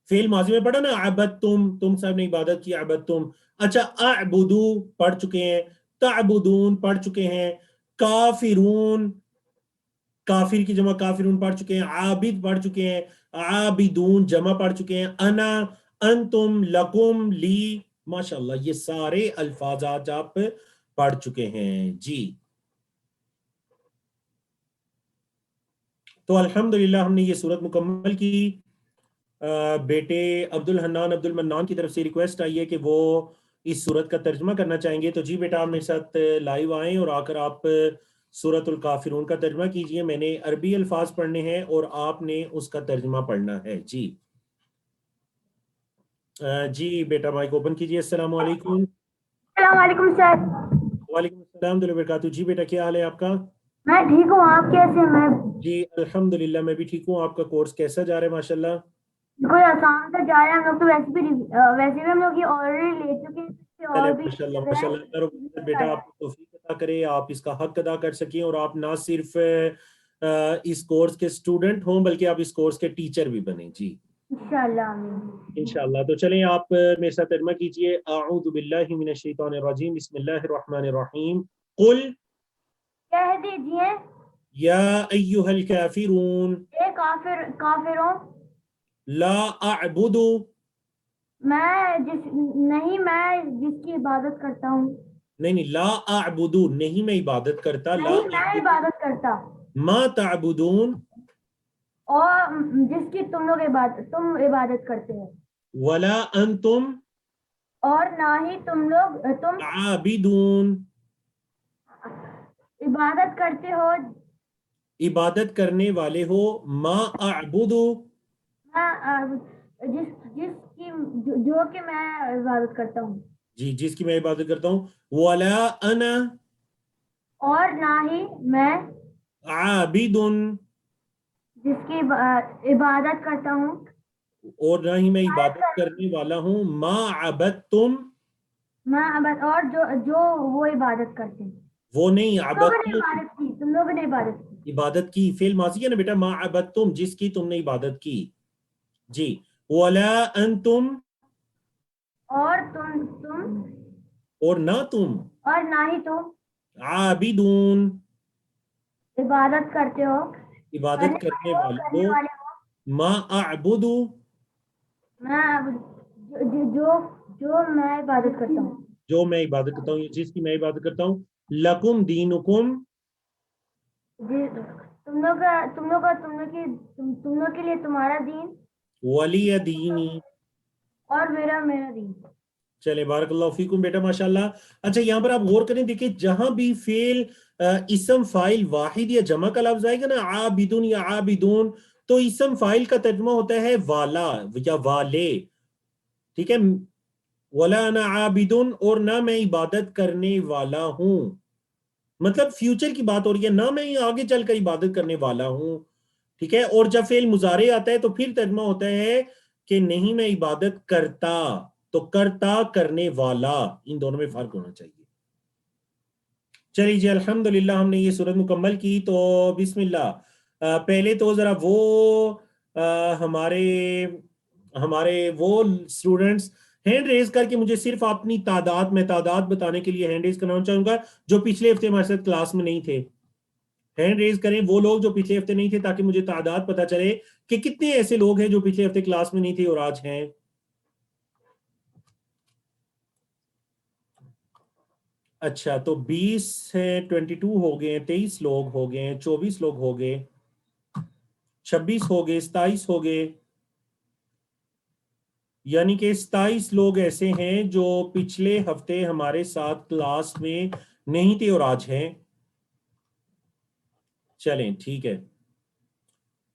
فعل ماضی میں پڑھا نا, عبدتم تم سب نے عبادت کی, عبدتم. اچھا اعبدو پڑھ چکے ہیں, تعبدون پڑھ چکے ہیں, کافرون کافر کی جمع کافرون پڑھ چکے ہیں, عابد پڑھ چکے ہیں, عابدون جمع پڑھ چکے ہیں, انا انتم لکم لی. ماشاءاللہ یہ سارے الفاظات آپ پڑھ چکے ہیں جی. تو الحمدللہ ہم نے یہ صورت مکمل کی. بیٹے عبد الحنان عبد المنان کی طرف سے ریکویسٹ آئی ہے کہ وہ اس صورت کا ترجمہ کرنا چاہیں گے. تو جی بیٹا آپ میرے ساتھ لائیو آئیں اور آ کر آپ سورۃ الکافرون کا ترجمہ کیجئے. میں نے عربی الفاظ پڑھنے ہیں اور آپ نے اس کا ترجمہ پڑھنا ہے جی. جی بیٹا مائک اوپن کیجئے. السلام علیکم. السلام علیکم سر. وعلیکم السلام ورحمۃ اللہ وبرکاتہ. جی بیٹا کیا حال ہے آپ کا؟ میں ٹھیک ہوں, آپ کیسے ہیں؟ میں جی الحمدللہ میں بھی ٹھیک ہوں. آپ کا کورس کیسا جا رہا ہے؟ ماشاءاللہ کوئی آسان سے جا رہا ہے. ہم لوگ تو ویسے بھی ہم لوگ یہ آلریڈی لے چکے ہیں, اس سے چلے اور بھی ماشاءاللہ لگ رہا ماشاءاللہ. ہے. اللہ رب العزت بیٹا آپ کو توفیق عطا کرے, آپ اس کا حق ادا کر سکیں اور آپ نہ صرف اس کورس کے اسٹوڈنٹ ہوں بلکہ آپ اس کورس کے ٹیچر بھی بنیں جی انشاءاللہ. آمین. انشاءاللہ. تو چلیں آپ میرے ساتھ ترجمہ کیجئے. اعوذ باللہ من الشیطان الرجیم بسم اللہ الرحمن الرحیم. قل کہہ دیجئے یا ایھا الکافرون اے کافروں, لا اعبد میں جس کی عبادت کرتا ہوں, نہیں لا اعبد نہیں میں عبادت کرتا, لا نہیں میں اعبد عبادت کرتا, ما تعبدون اور جس کی تم عبادت کرتے ہو, ولا انتم اور نہ ہی تم عابدون عبادت کرتے ہو عبادت کرنے والے ہو. ما اعبد جو کہ میں عبادت کرتا ہوں, جی جس کی میں عبادت کرتا ہوں. ولا انا اور نہ ہی میں عابد جس کی عبادت کرتا ہوں, اور نہ ہی میں عبادت کرنے والا ہوں. ما عبدتم اور جو وہ عبادت کرتے ہیں. وہ نہیں, تم لوگوں نے عبادت کی. عبادت کی فعل ماضی ہے نا بیٹا, ما عبدتم جس کی تم نے عبادت کی جی. ولا انتم اور تم اور نہ تم اور نہ ہی تم عابدون عبادت کرتے ہو, عبادت کرنے والے ہو. ما اعبد جو میں عبادت کرتا ہوں, جو میں عبادت کرتا ہوں, جس کی میں عبادت کرتا ہوں. لکم دینکم تم لوگ کے لیے تمہارا دین, ولی دینی. اور میرا دین. چلے بارک اللہ فیکم بیٹا ماشاءاللہ. اچھا یہاں پر آپ غور کریں, دیکھیں جہاں بھی فعل اسم فاعل واحد یا جمع کا لفظ آئے گا نا, عابدون یا عابدون, تو اسم فاعل کا ترجمہ ہوتا ہے والا یا والے. ٹھیک ہے, ولا انا عابدون اور نہ میں عبادت کرنے والا ہوں, مطلب فیوچر کی بات ہو رہی ہے, نہ میں آگے چل کر عبادت کرنے والا ہوں. ٹھیک ہے, اور جب فعل مضارع آتا ہے تو پھر ترجمہ ہوتا ہے کہ نہیں میں عبادت کرتا, تو کرتا کرنے والا, ان دونوں میں فرق ہونا چاہیے. چلیے جی الحمدللہ ہم نے یہ سورت مکمل کی. تو بسم اللہ. پہلے تو ذرا وہ ہمارے وہ اسٹوڈنٹس ہینڈ ریز کر کے مجھے صرف اپنی تعداد بتانے کے لیے ہینڈ ریز کرنا چاہوں گا جو پچھلے ہفتے ہمارے ساتھ کلاس میں نہیں تھے. ہینڈ ریز کریں وہ لوگ جو پچھلے ہفتے نہیں تھے, تاکہ مجھے تعداد پتا چلے کہ کتنے ایسے لوگ ہیں جو پچھلے ہفتے کلاس میں نہیں تھے اور آج ہیں. اچھا تو 20 ہیں, 22 ہو گئے, 23 لوگ ہو گئے, 24 لوگ ہو گئے, 26 ہو گئے, 27 ہو گئے, یعنی کہ 27 لوگ ایسے ہیں جو پچھلے ہفتے ہمارے ساتھ کلاس میں نہیں تھے اور آج ہیں. چلیں ٹھیک ہے.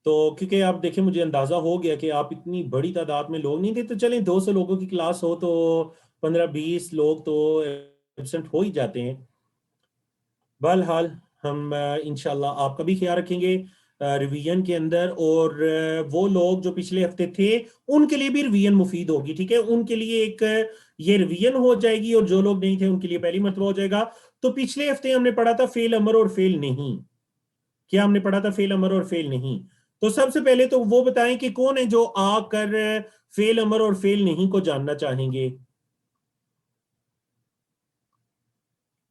تو کیونکہ آپ دیکھیں مجھے اندازہ ہو گیا کہ آپ اتنی بڑی تعداد میں لوگ نہیں تھے، تو چلیں 200 لوگوں کی کلاس ہو تو 15-20 لوگ تو ایبسنٹ ہو ہی جاتے ہیں. بہرحال ہم انشاءاللہ آپ کا بھی خیال رکھیں گے ریویژن کے اندر، اور وہ لوگ جو پچھلے ہفتے تھے ان کے لیے بھی ریویژن مفید ہوگی. ٹھیک ہے، ان کے لیے ایک یہ ریویژن ہو جائے گی، اور جو لوگ نہیں تھے ان کے لیے پہلی مرتبہ ہو جائے گا. تو پچھلے ہفتے ہم نے پڑھا تھا فعل امر اور فعل نہیں. کیا ہم نے پڑھا تھا فعل امر اور فعل نہیں؟ تو سب سے پہلے تو وہ بتائیں کہ کون ہے جو آ کر فعل امر اور فعل نہیں کو جاننا چاہیں گے؟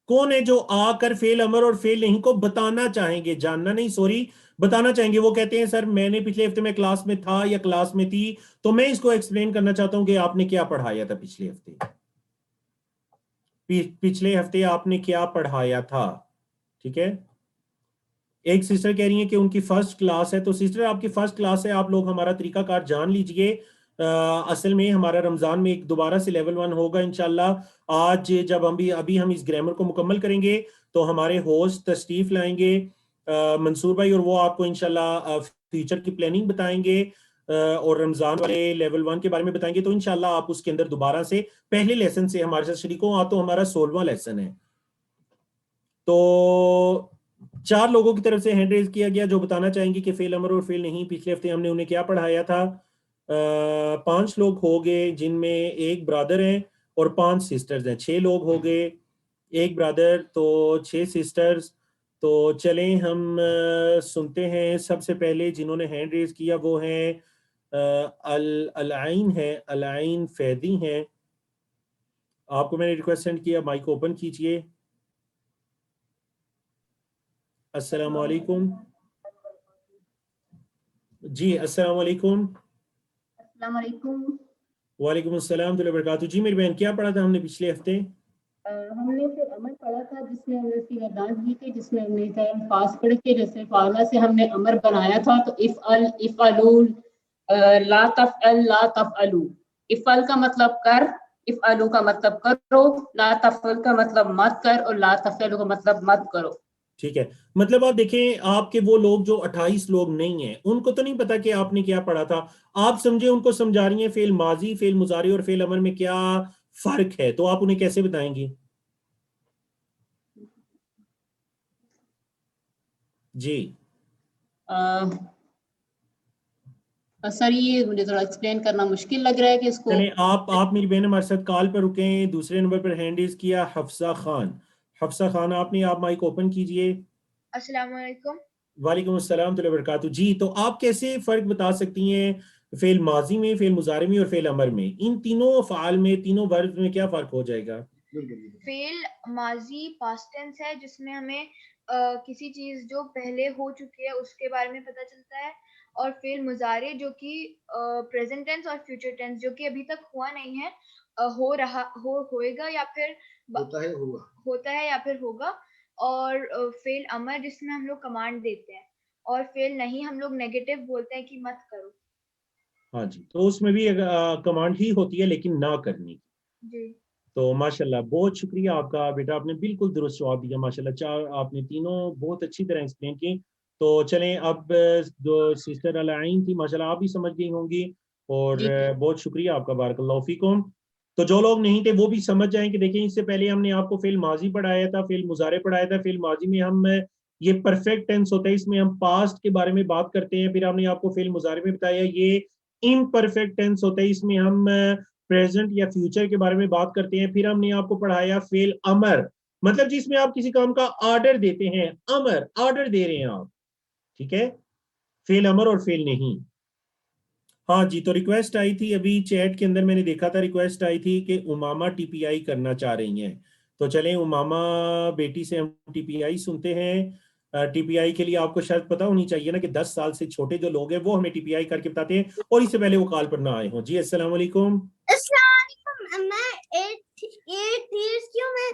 کون ہے جو آ کر فعل امر اور فعل نہیں کو بتانا چاہیں گے؟ جاننا نہیں، سوری، بتانا چاہیں گے. وہ کہتے ہیں سر میں نے پچھلے ہفتے میں کلاس میں تھا یا کلاس میں تھی، تو میں اس کو ایکسپلین کرنا چاہتا ہوں کہ آپ نے کیا پڑھایا تھا پچھلے ہفتے. پچھلے ہفتے آپ نے کیا پڑھایا تھا؟ ٹھیک ہے. ایک سسٹر کہہ رہی ہیں کہ ان کی فرسٹ کلاس ہے. تو سسٹر آپ کی فرسٹ کلاس ہے، آپ لوگ ہمارا طریقہ کار جان لیجئے. اصل میں ہمارا رمضان میں ایک دوبارہ سے لیول 1 ہوگا انشاءاللہ. آج جب ابھی ہم اس گرامر کو مکمل کریں گے تو ہمارے ہوسٹ تشریف لائیں گے منصور بھائی، اور وہ آپ کو انشاءاللہ فیوچر کی پلاننگ بتائیں گے اور رمضان والے لیول 1 کے بارے میں بتائیں گے. تو انشاءاللہ آپ اس کے اندر دوبارہ سے پہلے لیسن سے ہمارے ساتھ شریک ہوں. تو ہمارا 16واں لیسن ہے. تو 4 لوگوں کی طرف سے ہینڈ ریز کیا گیا جو بتانا چاہیں گے کہ فعل امر اور فعل نہیں پچھلے ہفتے ہم نے انہیں کیا پڑھایا تھا. 5 لوگ ہو گئے جن میں ایک برادر ہیں اور 5 سسٹرز ہیں. 6 لوگ ہو گئے، ایک برادر تو 6 سسٹرز. تو چلیں ہم سنتے ہیں. سب سے پہلے جنہوں نے ہینڈ ریز کیا وہ ہیں العین ہے، العین فیضی ہیں. آپ کو میں نے ریکویسٹ سینڈ کیا، مائک اوپن کیجئے. السلام علیکم. جی السلام علیکم. السلام علیکم. وعلیکم السلام ورحمۃ اللہ وبرکاتہ. جی میری بہن کیا پڑھا تھا ہم نے پچھلے ہفتے؟ ہم نے پھر امر پڑھا تھا جس میں ہم نے سیغات دی تھی، جس میں ہم نے الفاظ پڑھ کے جیسے فارمولا سے ہم نے امر بنایا تھا. تو افعل، افعلوا، لا تفعل، لا تفعلوا. افعل کا مطلب کر، افعلوا کا مطلب کرو، لا تفعل کا مطلب مت کر، اور لا تفعلوا کا مطلب مت کرو. ٹھیک ہے. مطلب آپ دیکھیں آپ کے وہ لوگ جو 28 لوگ نہیں ہیں ان کو تو نہیں پتا کہ آپ نے کیا پڑھا تھا. آپ سمجھے ان کو سمجھا رہی ہیں فعل ماضی، فعل مضارع اور فعل امر میں کیا فرق ہے. تو آپ انہیں کیسے بتائیں گی؟ جی سر یہ مجھے تھوڑا ایکسپلین کرنا مشکل لگ رہا ہے کہ اس کو. چلیں آپ میری بہن ہمارے ساتھ کال پر رکیں. دوسرے نمبر پر ہینڈ ریز کیا حفصہ خان. حفصہ خان آپ مائک اوپن کیجئے. السلام علیکم. وعلیکم السلام ورحمۃ اللہ وبرکاتہ. جی تو آپ کیسے فرق بتا سکتی ہیں فعل ماضی میں، فعل مضارع میں اور فعل امر میں؟ ان تینوں افعال میں، تینوں ورب میں کیا فرق ہو جائے گا؟ فعل ماضی پاسٹ ٹینس ہے جس میں ہمیں کسی چیز جو پہلے ہو چکی ہے اس کے بارے میں پتہ چلتا ہے، اور فعل مضارع جو کہ پریزنٹ ٹینس اور فیوچر ٹینس جو کہ ابھی تک ہوا نہیں ہے، ہو رہا ہوئے گا یا پھر ہوتا ہے یا پھر ہوگا. اور فعل امر جس میں ہم لوگ کمانڈ دیتے ہیں، اور فعل نہیں ہم لوگ نیگیٹو بولتے ہیں کہ مت کرو. ہاں جی، تو اس میں بھی کمانڈ ہی ہوتی ہے لیکن نہ کرنی. جی تو ماشاءاللہ بہت شکریہ آپ کا بیٹا، آپ نے بالکل درست جواب دیا ماشاءاللہ. آپ نے تینوں بہت اچھی طرح ایکسپلین کی. تو چلیں اب جو سسٹر العین تھی ماشاءاللہ آپ بھی سمجھ گئی ہوں گی، اور بہت شکریہ آپ کا، بارک اللہ فیکم. تو جو لوگ نہیں تھے وہ بھی سمجھ جائیں کہ دیکھیں اس سے پہلے ہم نے آپ کو فعل ماضی پڑھایا تھا، فعل مضارع پڑھایا تھا. فعل ماضی میں ہم یہ پرفیکٹ ٹینس ہوتا ہے، اس میں ہم پاسٹ کے بارے میں بات کرتے ہیں. پھر ہم نے آپ کو فعل مضارع میں بتایا یہ امپرفیکٹ ٹینس ہوتا ہے، اس میں ہم پریزنٹ یا فیوچر کے بارے میں بات کرتے ہیں. پھر ہم نے آپ کو پڑھایا فعل امر، مطلب جس میں آپ کسی کام کا آرڈر دیتے ہیں. امر آرڈر دے رہے ہیں آپ، ٹھیک ہے، فعل امر اور فعل نہیں. ہاں جی، تو ریکویسٹ آئی تھی ابھی چیٹ کے اندر، میں نے دیکھا تھا ریکویسٹ آئی تھی کہ امامہ ٹی پی آئی کرنا چاہ رہی ہیں. تو چلیں امامہ بیٹی سے ہم ٹی پی آئی سنتے ہیں. ٹی پی آئی کے لیے آپ کو شاید پتا ہونی چاہیے نا کہ 10 سال سے چھوٹے جو لوگ ہیں وہ ہمیں ٹی پی آئی کر کے بتاتے ہیں، اور اس سے پہلے وہ کال پر نہ آئے ہوں. جی السلام علیکم. السلام علیکم. میں 8 ایئرس کی ہوں. میں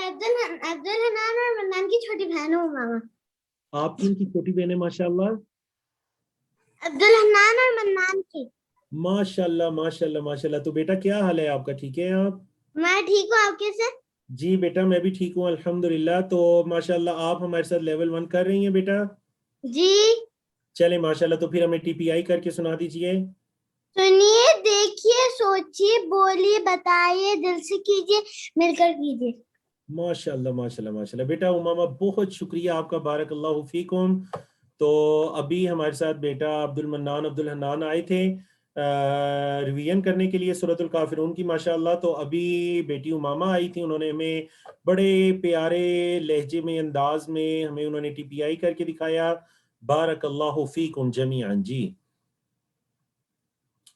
عبد الحنان اور منان کی چھوٹی بہن ہوں. ماما آپ کی ان کی چھوٹی بہن ہے ماشاء اللہ؟ عبد الحنان اور منان کی. ماشاءاللہ ماشاءاللہ ماشاءاللہ. تو بیٹا کیا حال ہے آپ کا, ٹھیک ہے آپ؟ میں ٹھیک ہوں, آپ کیسے؟ جی بیٹا میں بھی ٹھیک ہوں الحمدللہ. تو ماشاءاللہ آپ ہمارے ساتھ لیول 1 کر رہی ہیں بیٹا؟ جی. چلیں ماشاءاللہ, تو پھر ہمیں ٹی پی آئی کر کے سنا دیجئے. سنیے, دیکھیے, سوچیے, بولیے, بتائیے, دل سے کیجیے, مل کر کیجیے. ماشاءاللہ ماشاءاللہ ماشاءاللہ. بیٹا امامہ بہت شکریہ آپ کا, بارک اللہ فیکم. تو ابھی ہمارے ساتھ بیٹا عبد الحنان آئے تھے ریویژن کرنے کے لیے سورۃ الکافرون کی ماشاءاللہ. تو ابھی بیٹی امامہ آئی تھی, انہوں نے ہمیں بڑے پیارے لہجے میں, انداز میں ہمیں انہوں نے ٹی پی آئی کر کے دکھایا. بارک اللہ فیکم جمیعا. جی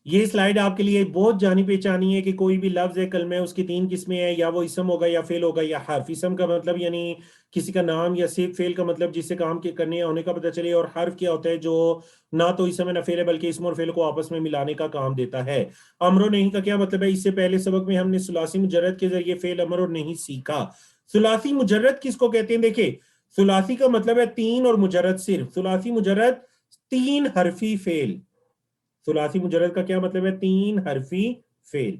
یہ سلائیڈ آپ کے لیے بہت جانی پہچانی ہے کہ کوئی بھی لفظ ہے, کلمہ, اس کی 3 قسمیں ہیں, یا وہ اسم ہوگا یا فعل ہوگا یا حرف. اسم کا مطلب یعنی کسی کا نام, یا صرف فعل کا مطلب جس سے کام کے کرنے ہونے کا پتہ چلے, اور حرف کیا ہوتا ہے جو نہ تو اسم ہے نہ فعل ہے بلکہ اسم اور فعل کو آپس میں ملانے کا کام دیتا ہے. امر و نہیں کا کیا مطلب ہے؟ اس سے پہلے سبق میں ہم نے ثلاثی مجرد کے ذریعے فعل امر اور نہیں سیکھا. ثلاثی مجرد کس کو کہتے ہیں؟ دیکھیں ثلاثی کا مطلب ہے 3 اور مجرد صرف. ثلاثی مجرد 3 حرفی فعل. ثلاثی مجرد کا کیا مطلب ہے؟ 3 حرفی فعل.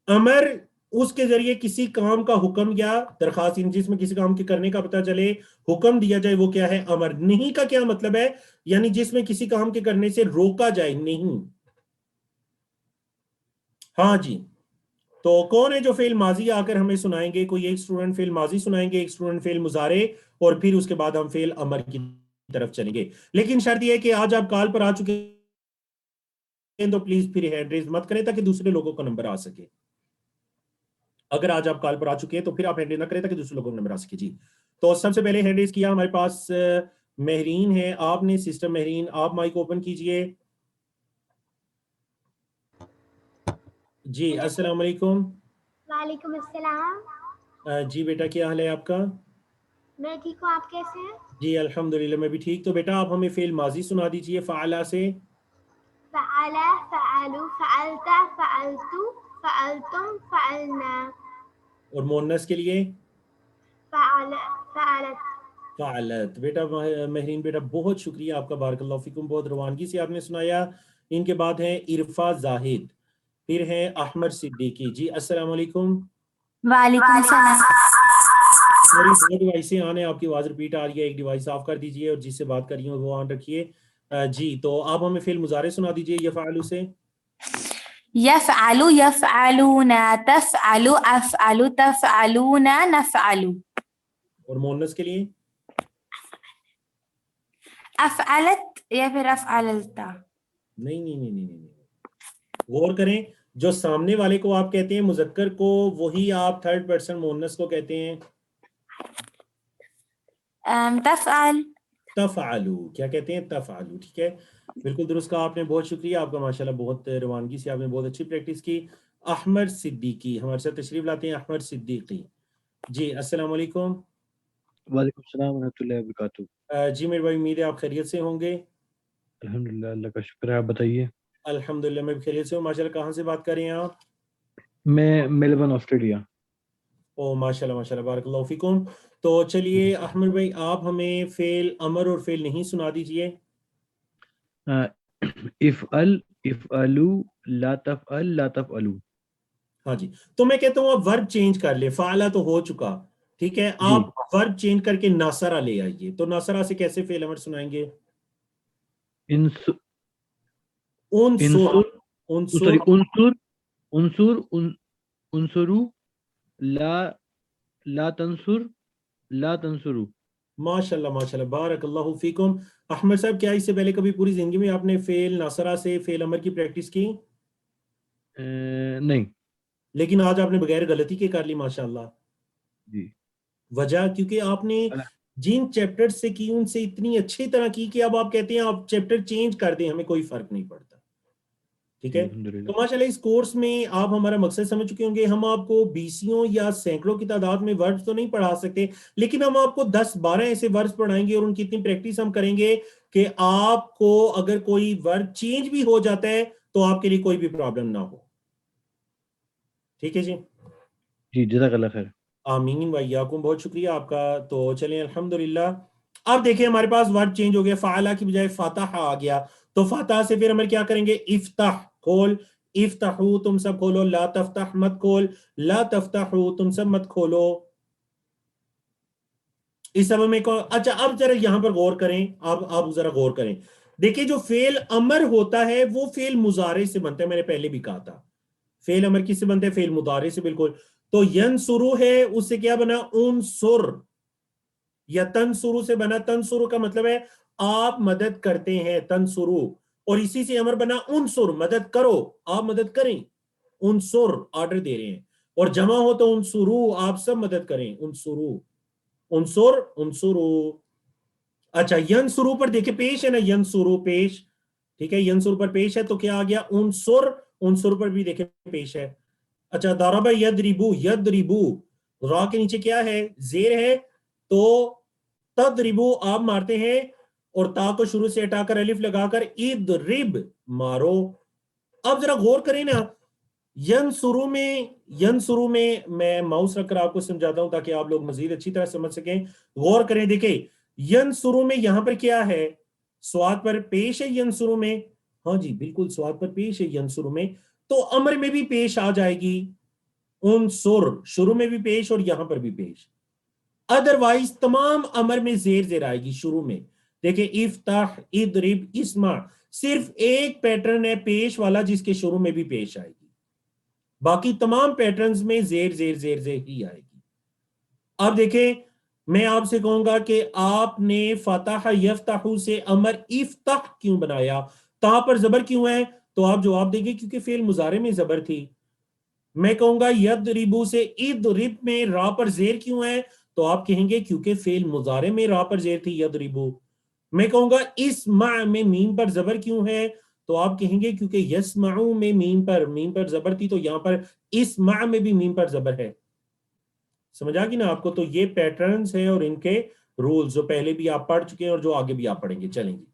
امر اس کے ذریعے کسی کام کا حکم یا درخواست, جس میں کسی کام کے کرنے کا پتہ چلے, حکم دیا جائے, وہ کیا ہے؟ امر. نہیں کا کیا مطلب ہے؟ یعنی جس میں کسی کام کے کرنے سے روکا جائے. نہیں. ہاں جی. تو کون ہے جو فعل ماضی آ کر ہمیں سنائیں گے؟ کوئی ایک اسٹوڈنٹ فعل ماضی سنائیں گے, ایک اسٹوڈنٹ فعل مضارع, اور پھر اس کے بعد ہم فعل امر کی طرف چلیں گے. لیکن شرط یہ ہے کہ آج آپ کال پر آ چکے ہیں تو پلیز پھر ہینڈ ریز مت کریں تاکہ دوسرے لوگوں کو نمبر آ سکے. اگر آج آپ کال پر آ چکے ہیں تو پھر آپ ہینڈ ریز نہ کریں تاکہ دوسرے لوگوں کو نمبر آ سکے. جی تو سب سے پہلے ہینڈ ریز کیا ہمارے پاس مہرین ہے. آپ نے سسٹر مہرین, آپ مائک اوپن کیجئے. جی السلام علیکم. وعلیکم السلام. جی بیٹا کیا حال ہے آپ کا؟ میں ٹھیک ہوں, آپ کیسے ہیں؟ جی الحمدللہ میں بھی ٹھیک. تو بیٹا آپ ہمیں فعل ماضی سنا دیجئے فعلا سے. فعل, فعلوا, فعلت, فعلتو, فعلتم, فعلنا. اور مؤنث کے لیے فعل, فعلت. فعلت. بیٹا مہرین بیٹا بہت شکریہ آپ کا, بارک اللہ فیکم. بہت روانگی سے آپ نے سنایا. ان کے بعد ہیں عرفہ زاہد, پھر ہیں احمد صدیقی. جی السلام علیکم. وعلیکم السلام. میری 2 ڈیوائسیں آن ہیں, آپ کی آواز ریپیٹ آ رہی ہے, ایک ڈیوائس آف کر دیجئے اور جس سے بات کر رہی ہوں وہ آن رکھیے. جی تو آپ ہمیں فعل مضارع سنا دیجئے یفعلوا سے. یفعلو, یفعلون, تفعلو, افعلو, تفعلون, نفعلو. اور مؤنث کے لیے افعلت یا پھر افعلتا. نہیں. غور کریں, جو سامنے والے کو آپ کہتے ہیں مذکر کو, وہی آپ 3rd پرسن مؤنث کو کہتے ہیں تفعل. تفعلو. کیا کہتے ہیں؟ تفعلو. ٹھیک ہے, بالکل درست کہا آپ نے. بہت شکریہ آپ کا, ماشاءاللہ بہت روانگی سے آپ نے بہت اچھی پریکٹس کی. احمد صدیقی ہمارے ساتھ تشریف لاتے ہیں. احمد صدیقی. جی السلام علیکم. وعلیکم السلام ورحمۃ اللہ وبرکاتہ. جی میرے بھائی, امید ہے آپ خیریت سے ہوں گے. الحمدللہ, اللہ کا شکر ہے. آپ بتائیے. الحمدللہ میں بھی خیریت سے ہوں ماشاءاللہ. کہاں سے بات کر رہے ہیں آپ؟ میں میلبورن, آسٹریلیا. او ماشاءاللہ ماشاءاللہ, بارک اللہ فیکم. تو چلیے احمد بھائی آپ ہمیں فعل امر اور فعل نہیں سنا دیجئے. افعل, افعلو, لا تفعل, لا تفعلو. ہاں جی, تو میں کہتا ہوں آپ ورب چینج کر لیں. فعلا تو ہو چکا, ٹھیک ہے, آپ ورب چینج کر کے ناصرہ لے آئیے. تو ناصرہ سے کیسے فعل امر سنائیں گے؟ انصر, انصر, انصر, انصر, انصرو, لا تنصر, لا تنصرو. ماشاءاللہ ماشاءاللہ, بارک اللہ فیکم. احمد صاحب کیا اس سے پہلے کبھی پوری زندگی میں آپ نے فعل ناصرہ سے فعل امر کی پریکٹس کی؟ نہیں. لیکن آج آپ نے بغیر غلطی کے کر لی ماشاءاللہ. جی. وجہ کیونکہ آپ نے جن چیپٹر سے کی ان سے اتنی اچھی طرح کی کہ اب آپ کہتے ہیں آپ چیپٹر چینج کر دیں, ہمیں کوئی فرق نہیں پڑتا. ٹھیک ہے, تو ماشاءاللہ اس کورس میں آپ ہمارا مقصد سمجھ چکے ہوں گے. ہم آپ کو بیسیوں یا سینکڑوں کی تعداد میں ورڈز تو نہیں پڑھا سکتے, لیکن ہم آپ کو 10-12 ایسے ورڈز پڑھائیں گے اور ان کی اتنی پریکٹس ہم کریں گے کہ آپ کو اگر کوئی ورڈ چینج بھی ہو جاتا ہے تو آپ کے لیے کوئی بھی پرابلم نہ ہو. ٹھیک ہے جی. جی جزاک اللہ خیر. آمین وإیاکم, بہت شکریہ آپ کا. تو چلیں الحمدللہ. اب دیکھیں ہمارے پاس ورڈ چینج ہو گیا, فعلا کی بجائے فاتحہ آ گیا. تو فتح سے پھر امر کیا کریں گے, افتح کھول, افتحو تم سب کھولو, لا تفتح مت کھول, لا تفتحو تم سب مت کھولو. اس سب میں اچھا اب ذرا یہاں پر غور کریں, آپ ذرا غور کریں. دیکھیں جو فعل امر ہوتا ہے وہ فعل مضارع سے بنتا ہے, میں نے پہلے بھی کہا تھا. فعل امر کس سے بنتا ہے؟ فعل مضارع سے. بالکل. تو ینصرو ہے, اس سے کیا بنا؟ انصر. یا تنصرو سے بنا, تنصرو کا مطلب ہے آپ مدد کرتے ہیں, تنصرو. اور اسی سے امر بنا انصر, مدد کرو, آپ مدد کریں. انصر آرڈر دے رہے ہیں, اور جمع ہو تو انصرو, آپ سب مدد کریں. انصرو, انصر, انصرو. اچھا ینصرو پر دیکھیں پیش ہے نا, ینصرو پیش, ٹھیک ہے, ینصر پر پیش ہے تو کیا آ گیا؟ انصر. انصر پر بھی دیکھیں پیش ہے. اچھا ضرب یضربو, یضربو را کے نیچے کیا ہے؟ زیر ہے, تو تضربو آپ مارتے ہیں, اور تا کو شروع سے ہٹا کر الف لگا کر اضرب مارو. اب ذرا غور کریں نا, ینصرو میں میں ماؤس رکھ کر آپ کو سمجھاتا ہوں تاکہ آپ لوگ مزید اچھی طرح سمجھ سکیں. غور کریں, دیکھیں ینصرو میں یہاں پر کیا ہے؟ سواد پر پیش ہے ینصرو میں. ہاں جی بالکل سواد پر پیش ہے ینصرو میں, تو امر میں بھی پیش آ جائے گی انصر, شروع میں بھی پیش اور یہاں پر بھی پیش. ادروائز تمام امر میں زیر زیر آئے گی شروع میں. دیکھیں افتح, اضرب, اسمع, صرف ایک پیٹرن ہے پیش والا جس کے شروع میں بھی پیش آئے گی, باقی تمام پیٹرنز میں زیر زیر زیر زیر ہی آئے گی. اب دیکھیں میں آپ سے کہوں گا کہ آپ نے فتح یفتح سے امر افتح کیوں بنایا, تا پر زبر کیوں ہے؟ تو آپ جواب دیں گے کیونکہ فعل مضارع میں زبر تھی. میں کہوں گا یضربو سے اضرب میں را پر زیر کیوں ہے؟ تو آپ کہیں گے کیونکہ فعل مضارع میں را پر زیر تھی یضربو. میں کہوں گا اسمع میں میم پر زبر کیوں ہے؟ تو آپ کہیں گے کیونکہ یسمعو میں میم پر زبر تھی, تو یہاں پر اسمع میں بھی میم پر زبر ہے. سمجھ آ گئی نا آپ کو؟ تو یہ پیٹرنز ہیں اور ان کے رولز جو پہلے بھی آپ پڑھ چکے ہیں اور جو آگے بھی آپ پڑھیں گے. چلیں جی,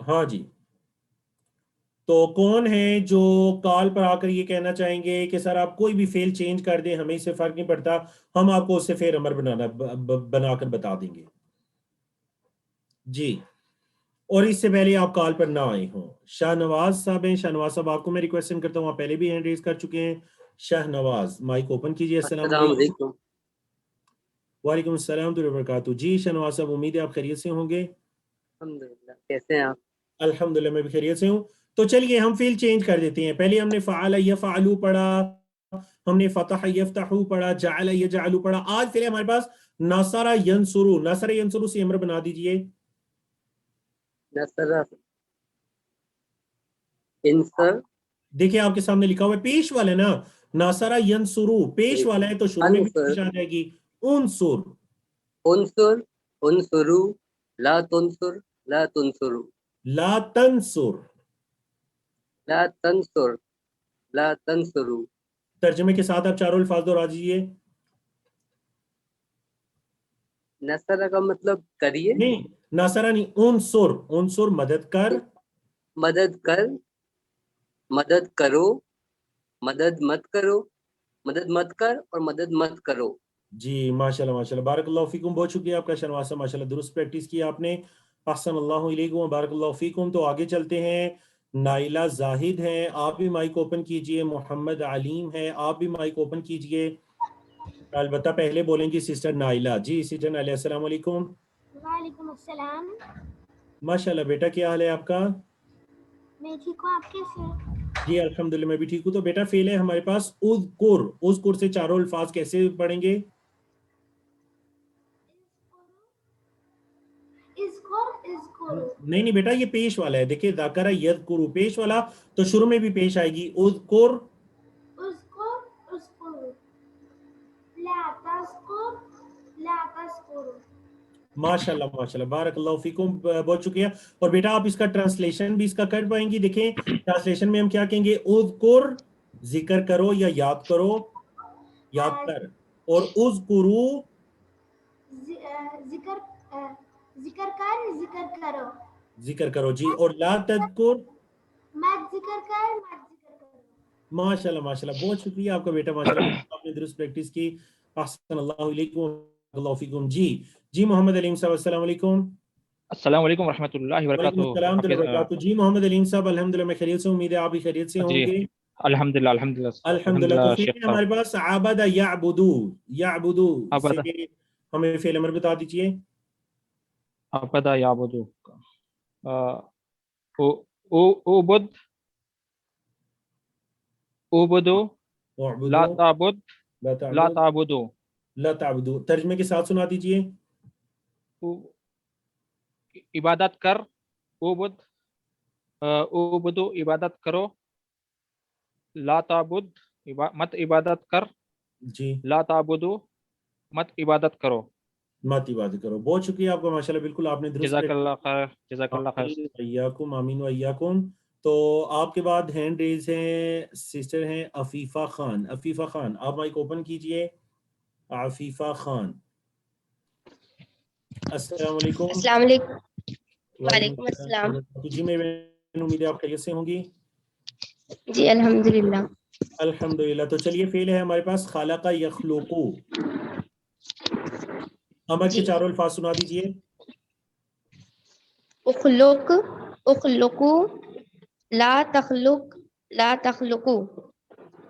ہاں جی, تو کون ہے جو کال پر آ کر یہ کہنا چاہیں گے کہ سر آپ کوئی بھی فعل چینج کر دیں, ہمیں اس سے فرق نہیں پڑتا, ہم آپ کو اس سے فعل امر بنا کر بتا دیں گے. جی, اور اس سے پہلے آپ کال پر نہ آئے ہوں. شاہ نواز صاحب ہیں, شاہ نواز صاحب آپ کو میں ریکویسٹ کرتا ہوں, آپ پہلے بھی ہینڈ ریز کر چکے ہیں. شاہ نواز مائک اوپن کیجئے. السلام علیکم. وعلیکم السلام ورحمۃ اللہ وبرکاتہ. جی شاہ نواز صاحب, امید ہے آپ خیریت سے ہوں گے. الحمدللہ, کیسے ہیں آپ؟ الحمدللہ میں بھی خیریت سے ہوں. تو چلیے ہم فعل چینج کر دیتے ہیں. پہلے ہم نے فعل یفعلو پڑھا, ہم نے فتح یفتحو پڑھا, جعل یجعلو پڑھا. آج پھر ہمارے پاس نصر ینصرو. نصر ینصرو سے امر بنا دیجئے. نصر, انصر, دیکھیں آپ کے سامنے لکھا ہوا ہے پیش والا ہے نا, نصر ینصرو پیش والا ہے تو شروع میں بھی پیش آ جائے گی انصر. انصر, انصرو, لا تنصر, لا تنصرو, لا تنصر, لا تنصر, لا تنصرو. ترجمے کے ساتھ آپ چاروں الفاظ دہرا دیجئے. نصر کا مطلب کریے, نہیں نصرہ نہیں, انصر, انصر مدد کر, مدد کر, مدد کرو, مدد مت کرو, مدد مت کر اور مدد مت کرو. جی ماشاءاللہ ماشاءاللہ, بارک اللہ فیکم. بہت شکریہ آپ کا شنواسہ, ماشاءاللہ درست پریکٹس کی آپ نے. احسن اللہ علیکم, بارک اللہ فیکم. تو آگے چلتے ہیں. نائلہ زاہد ہیں, آپ بھی مائک اوپن کیجئے. محمد علیم ہے, آپ بھی مائک اوپن کیجئے. البتہ پہلے بولیں گی سسٹر نائلہ. جی سسٹر نائلہ, السلام علیکم. وعلیکم السلام. ماشاءاللہ بیٹا, کیا حال ہے آپ کا؟ میں ٹھیک ہوں, آپ کیسے ہیں؟ جی الحمدللہ میں بھی ٹھیک ہوں. تو بیٹا فعل ہے ہمارے پاس اذکر. اذکر سے چاروں الفاظ کیسے پڑھیں گے؟ نہیں بیٹا, یہ پیش والا ہے. دیکھیں ذکر یذکر پیش والا, تو شروع میں بھی پیش آئے گی اذکر. اذکر, اذکر, لا تذکر, لا تذکر. ماشاءاللہ ماشاءاللہ, بارک اللہ فیکم, بہت شکریہ. اور بیٹا آپ اس کا ٹرانسلیشن بھی اس کا کر پائیں گی. دیکھیں ٹرانسلیشن میں ہم کیا کہیں گے؟ اذکر ذکر کرو یا یاد کرو, یاد کر. اور اذکرو ذکر, ذکر کر, ذکر کرو. ذکر کرو. جی, اور لا تذکر, مت ذکر کر, مت ذکر کرو. ماشاءاللہ ماشاءاللہ, بہت شکریہ آپ کا بیٹا, ماشاءاللہ آپ نے درست پریکٹس کی. احسن اللہ علیکم, اللہ فیکم. جی محمد علیم صاحب, السلام علیکم. السلام علیکم ورحمۃ اللہ وعلیکم السلام ورحمۃ اللہ وبرکاتہ. جی محمد علیم صاحب الحمدللہ میں خیریت سے ہوں، امید ہے آپ بھی خیریت سے ہوں گے. الحمدللہ الحمدللہ الحمدللہ. تو فعل ہے ہمارے پاس عبد یعبدو، یعبدو عبد سے ہمیں فعل امر بتا دیجئے. عبد یعبدو، عبد، عبدو، لا تعبد، لا تعبدو، لا تعبدو. ترجمے کے ساتھ سنا دیجئے. عبادت کر، عبد، عبدو عبادت کرو، لا تعبد مت عبادت کر، جی لا تعبدو مت عبادت کرو. مت عبادت کرو. بہت شکریہ آپ کا ماشاءاللہ، بالکل آپ نے درست. جزاک اللہ خیر، جزاک اللہ خیر. ایاکم آمین و ایاکم. تو آپ کے بعد ہینڈ ریز ہیں، سسٹر ہیں عفیفہ خان. عفیفہ خان آپ مائک اوپن کیجئے. عفیفہ خان السلام علیکم. السلام علیکم. وعلیکم وعلیکم السلام. جی میرے بہن امید ہے آپ خیریت سے ہوں گی. جی الحمدللہ. الحمدللہ. تو چلیے فعل ہے ہمارے پاس خلق یخلقو. امر کے چاروں الفاظ سنا دیجئے. اخلق، اخلقو، لا تخلق، لا تخلقو.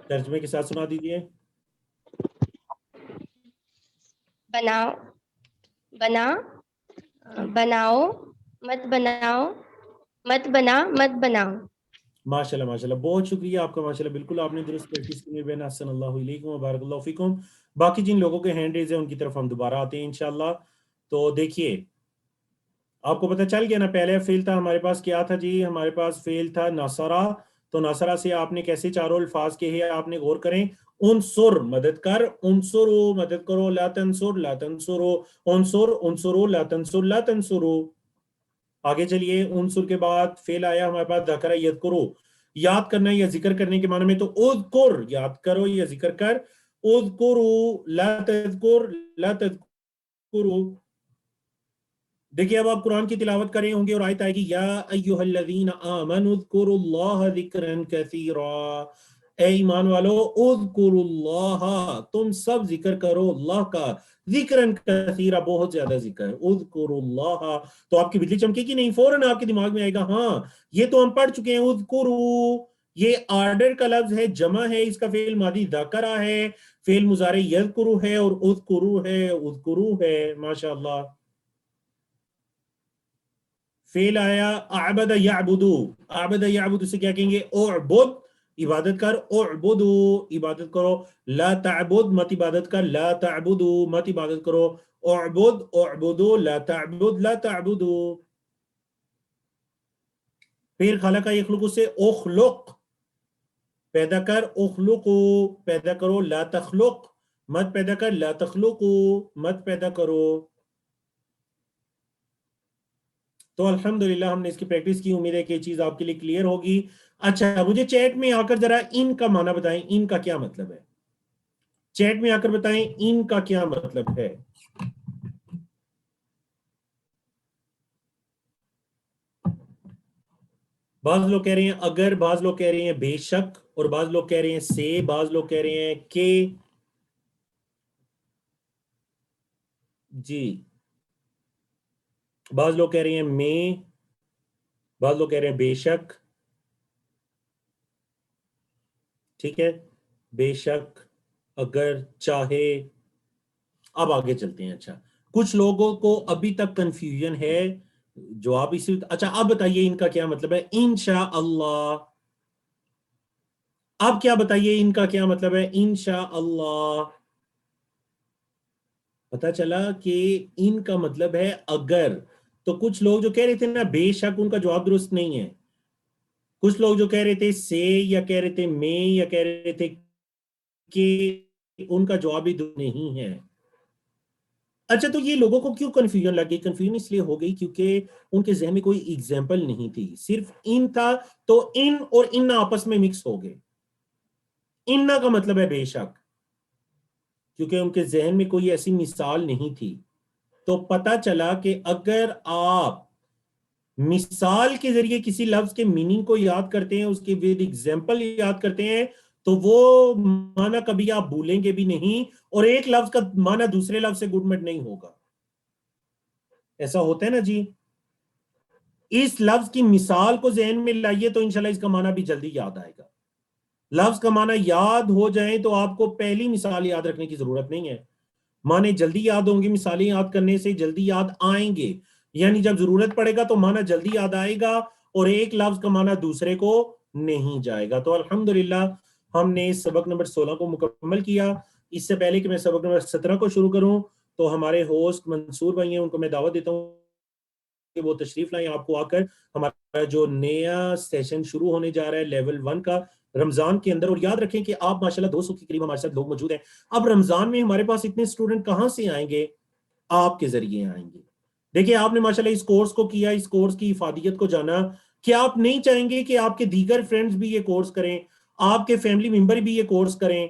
ترجمے کے ساتھ سنا دیجئے. بناؤ، بنا، بناؤ، مت بناؤ، مت بنا، مت بناؤ. ماشاءاللہ ماشاءاللہ. بہت شکریہ آپ کا ماشاءاللہ، بالکل آپ نے درست پریکٹس کی. میرے بہن احسن اللہ علیکم و بارک اللہ فیکم. باقی جن لوگوں کے ہینڈ ریز ہیں ان کی طرف ہم دوبارہ آتے ہیں انشاءاللہ. تو دیکھیے آپ کو پتہ چل گیا نا، پہلے فعل تھا ہمارے پاس کیا تھا جی؟ ہمارے پاس فعل تھا نصرہ. تو نصرہ سے آپ نے کیسے چاروں الفاظ کے ہیں آپ نے غور کریں. انصر مدد کر، انصرو مدد کرو، لا تنصر لا تنصرو، انصر انصرو لا تنصر لا تنصرو. آگے چلیے. انصر کے بعد فعل آیا ہمارے پاس ذکر یذکرو، یاد کرنا یا ذکر کرنے کے معنی میں. تو اذکر یاد کرو یا ذکر کر، اذکرو لا تذکر لا تذکرو. دیکھیے اب آپ قرآن کی تلاوت کرے ہوں گے اور آیت آئے گی یا ایھا الذین آمنوا اذکروا اللہ ذکرا کثیرا. اے ایمان والو اذکروا اللہ، تم سب ذکر کرو اللہ کا، ذکرن کثیرا بہت زیادہ ذکر. اذکروا اللہ. تو آپ کی بجلی چمکے گی نہیں، فوراً آپ کے دماغ میں آئے گا ہاں یہ تو ہم پڑھ چکے ہیں. اذکروا یہ آرڈر کا لفظ ہے، جمع ہے، اس کا فعل ماضی ذکرہ ہے، فعل مضارع یذکروا ہے اور اذکروا ہے، اذکروا ہے. ماشاءاللہ. فعل آیا اعبد یعبدو. اعبد یعبدو سے کیا کہیں گے؟ اعبد عبادت کر، اعبدو عبادت کرو، لا تعبد مت عبادت کر، لا تعبدو مت عبادت کرو، اعبد اعبدو لا تعبد لا تعبدو. پھر خلق یخلق سے اخلق پیدا کر، اخلقو پیدا کرو، لا تخلق مت پیدا کر، لا تخلقو مت پیدا کرو. تو الحمدللہ ہم نے اس کی پریکٹس کی. امید ہے کہ یہ چیز آپ کے لیے کلیئر ہوگی. اچھا مجھے چیٹ میں آ کر ذرا ان کا معنی بتائیں، ان کا کیا مطلب ہے. چیٹ میں آ کر بتائیں ان کا کیا مطلب ہے. بعض لوگ کہہ رہے ہیں اگر، بعض لوگ کہہ رہے ہیں بے شک، اور بعض لوگ کہہ رہے ہیں سے، بعض لوگ کہہ رہے ہیں کہ. جی بعض لوگ کہہ رہے ہیں میں، بعض لوگ کہہ رہے ہیں بے شک. ٹھیک ہے، بے شک، اگر، چاہے. اب آگے چلتے ہیں. اچھا کچھ لوگوں کو ابھی تک کنفیوژن ہے، جواب اسی. اچھا اب بتائیے ان کا کیا مطلب ہے. انشاءاللہ. اب کیا بتائیے ان کا کیا مطلب ہے. انشاءاللہ. پتا چلا کہ ان کا مطلب ہے اگر. تو کچھ لوگ جو کہہ رہے تھے نا بے شک، ان کا جواب درست نہیں ہے. کچھ لوگ جو کہہ رہے تھے سے، یا کہہ رہے تھے میں، یا کہہ رہے تھے کہ، ان کا جواب بھی درست نہیں ہے. اچھا تو یہ لوگوں کو کیوں کنفیوژن لگ گئی؟ کنفیوژن اس لیے ہو گئی کیونکہ ان کے ذہن میں کوئی ایگزامپل نہیں تھی، صرف ان تھا. تو ان اور ان آپس میں مکس ہو گئے. ان کا مطلب ہے بے شک، کیونکہ ان کے ذہن میں کوئی ایسی مثال نہیں تھی. تو پتا چلا کہ اگر آپ مثال کے ذریعے کسی لفظ کے میننگ کو یاد کرتے ہیں، اس کے ود ایگزامپل یاد کرتے ہیں، تو وہ معنی کبھی آپ بھولیں گے بھی نہیں، اور ایک لفظ کا معنی دوسرے لفظ سے گڈ مٹ نہیں ہوگا. ایسا ہوتا ہے نا جی. اس لفظ کی مثال کو ذہن میں لائیے تو انشاءاللہ اس کا معنی بھی جلدی یاد آئے گا. لفظ کا معنی یاد ہو جائیں تو آپ کو پہلی مثال یاد رکھنے کی ضرورت نہیں ہے. معنی جلدی یاد ہوں گے, مثالیں یاد کرنے سے جلدی یاد آئیں گے. یعنی جب ضرورت پڑے گا تو معنی جلدی یاد آئے گا اور ایک لفظ کا معنی دوسرے کو نہیں جائے گا. تو الحمدللہ ہم نے سبق نمبر 16 کو مکمل کیا. اس سے پہلے کہ میں سبق نمبر 17 کو شروع کروں تو ہمارے ہوسٹ منصور بھائی ہیں, ان کو میں دعوت دیتا ہوں کہ وہ تشریف لائیں. آپ کو آ کر ہمارا جو نیا سیشن شروع ہونے جا رہا ہے لیول 1 کا رمضان کے اندر, اور یاد رکھیں کہ آپ ماشاءاللہ 200 کے قریب ہمارے ساتھ لوگ موجود ہیں. اب رمضان میں ہمارے پاس اتنے اسٹوڈنٹ کہاں سے آئیں گے؟ آپ کے ذریعے آئیں گے. دیکھیں آپ نے ماشاءاللہ اس کورس کو کیا, اس کورس کی افادیت کو جانا. کیا آپ نہیں چاہیں گے کہ آپ کے دیگر فرینڈز بھی یہ کورس کریں, آپ کے فیملی ممبر بھی یہ کورس کریں؟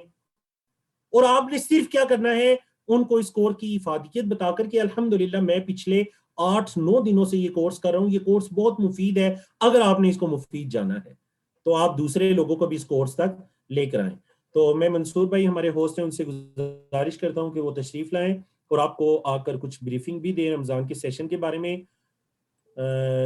اور آپ نے صرف کیا کرنا ہے, ان کو اس کورس کی افادیت بتا کر کہ الحمدللہ میں پچھلے 8-9 دنوں سے یہ کورس کر رہا ہوں, یہ کورس بہت مفید ہے. اگر آپ نے اس کو مفید جانا ہے تو آپ دوسرے لوگوں کو بھی اس کورس تک لے کر آئیں. تو میں منصور بھائی ہمارے ہوسٹ ہیں, ان سے گزارش کرتا ہوں کہ وہ تشریف لائیں اور آپ کو آ کر کچھ بریفنگ بھی دیں رمضان کے سیشن کے بارے میں.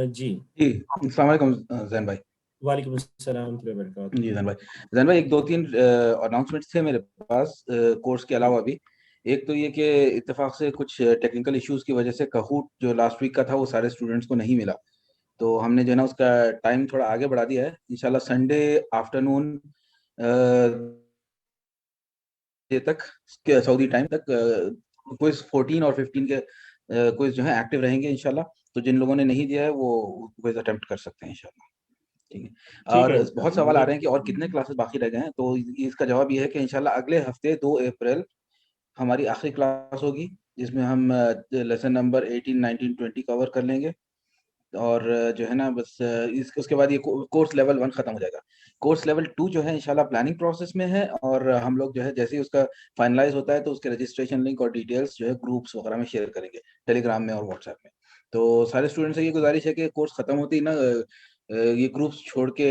جی السلام علیکم زین بھائی. وعلیکم السلام ورحمۃ اللہ وبرکاتہ. جی زین بھائی 1-2-3 اناؤنسمنٹس تھے میرے پاس کورس کے علاوہ بھی. ایک تو یہ کہ اتفاق سے کچھ ٹیکنیکل ایشوز کی وجہ سے کہوٹ جو لاسٹ ویک کا تھا وہ سارے اسٹوڈنٹس کو نہیں ملا, تو ہم نے جو ہے نا اس کا ٹائم تھوڑا آگے بڑھا دیا ہے. انشاءاللہ سنڈے آفٹرنون تک سعودی ٹائم تک کوئز 14 اور 15 کے کوئز جو ہے ایکٹیو رہیں گے انشاءاللہ. تو جن لوگوں نے نہیں دیا ہے وہ کوئز اٹیمپٹ کر سکتے ہیں انشاءاللہ. ٹھیک ہے. اور بہت سوال آ رہے ہیں کہ اور کتنے کلاسز باقی رہ گئے ہیں, تو اس کا جواب یہ ہے کہ انشاءاللہ اگلے ہفتے 2 اپریل ہماری آخری کلاس ہوگی, جس میں ہم لیسن نمبر 18, 19, 20 کور کر لیں گے. اور جو ہے نا بس اس کے بعد یہ کورس لیول 1 ختم ہو جائے گا. کورس لیول 2 جو ہے انشاءاللہ پلاننگ پروسیس میں ہے, اور ہم لوگ جو ہے جیسے ہی اس کا فائنلائز ہوتا ہے تو اس کے رجسٹریشن لنک اور ڈیٹیلز جو ہے گروپس وغیرہ میں شیئر کریں گے, ٹیلی گرام میں اور واٹس ایپ میں. تو سارے اسٹوڈنٹ سے یہ گزارش ہے کہ کورس ختم ہوتی نا یہ گروپس چھوڑ کے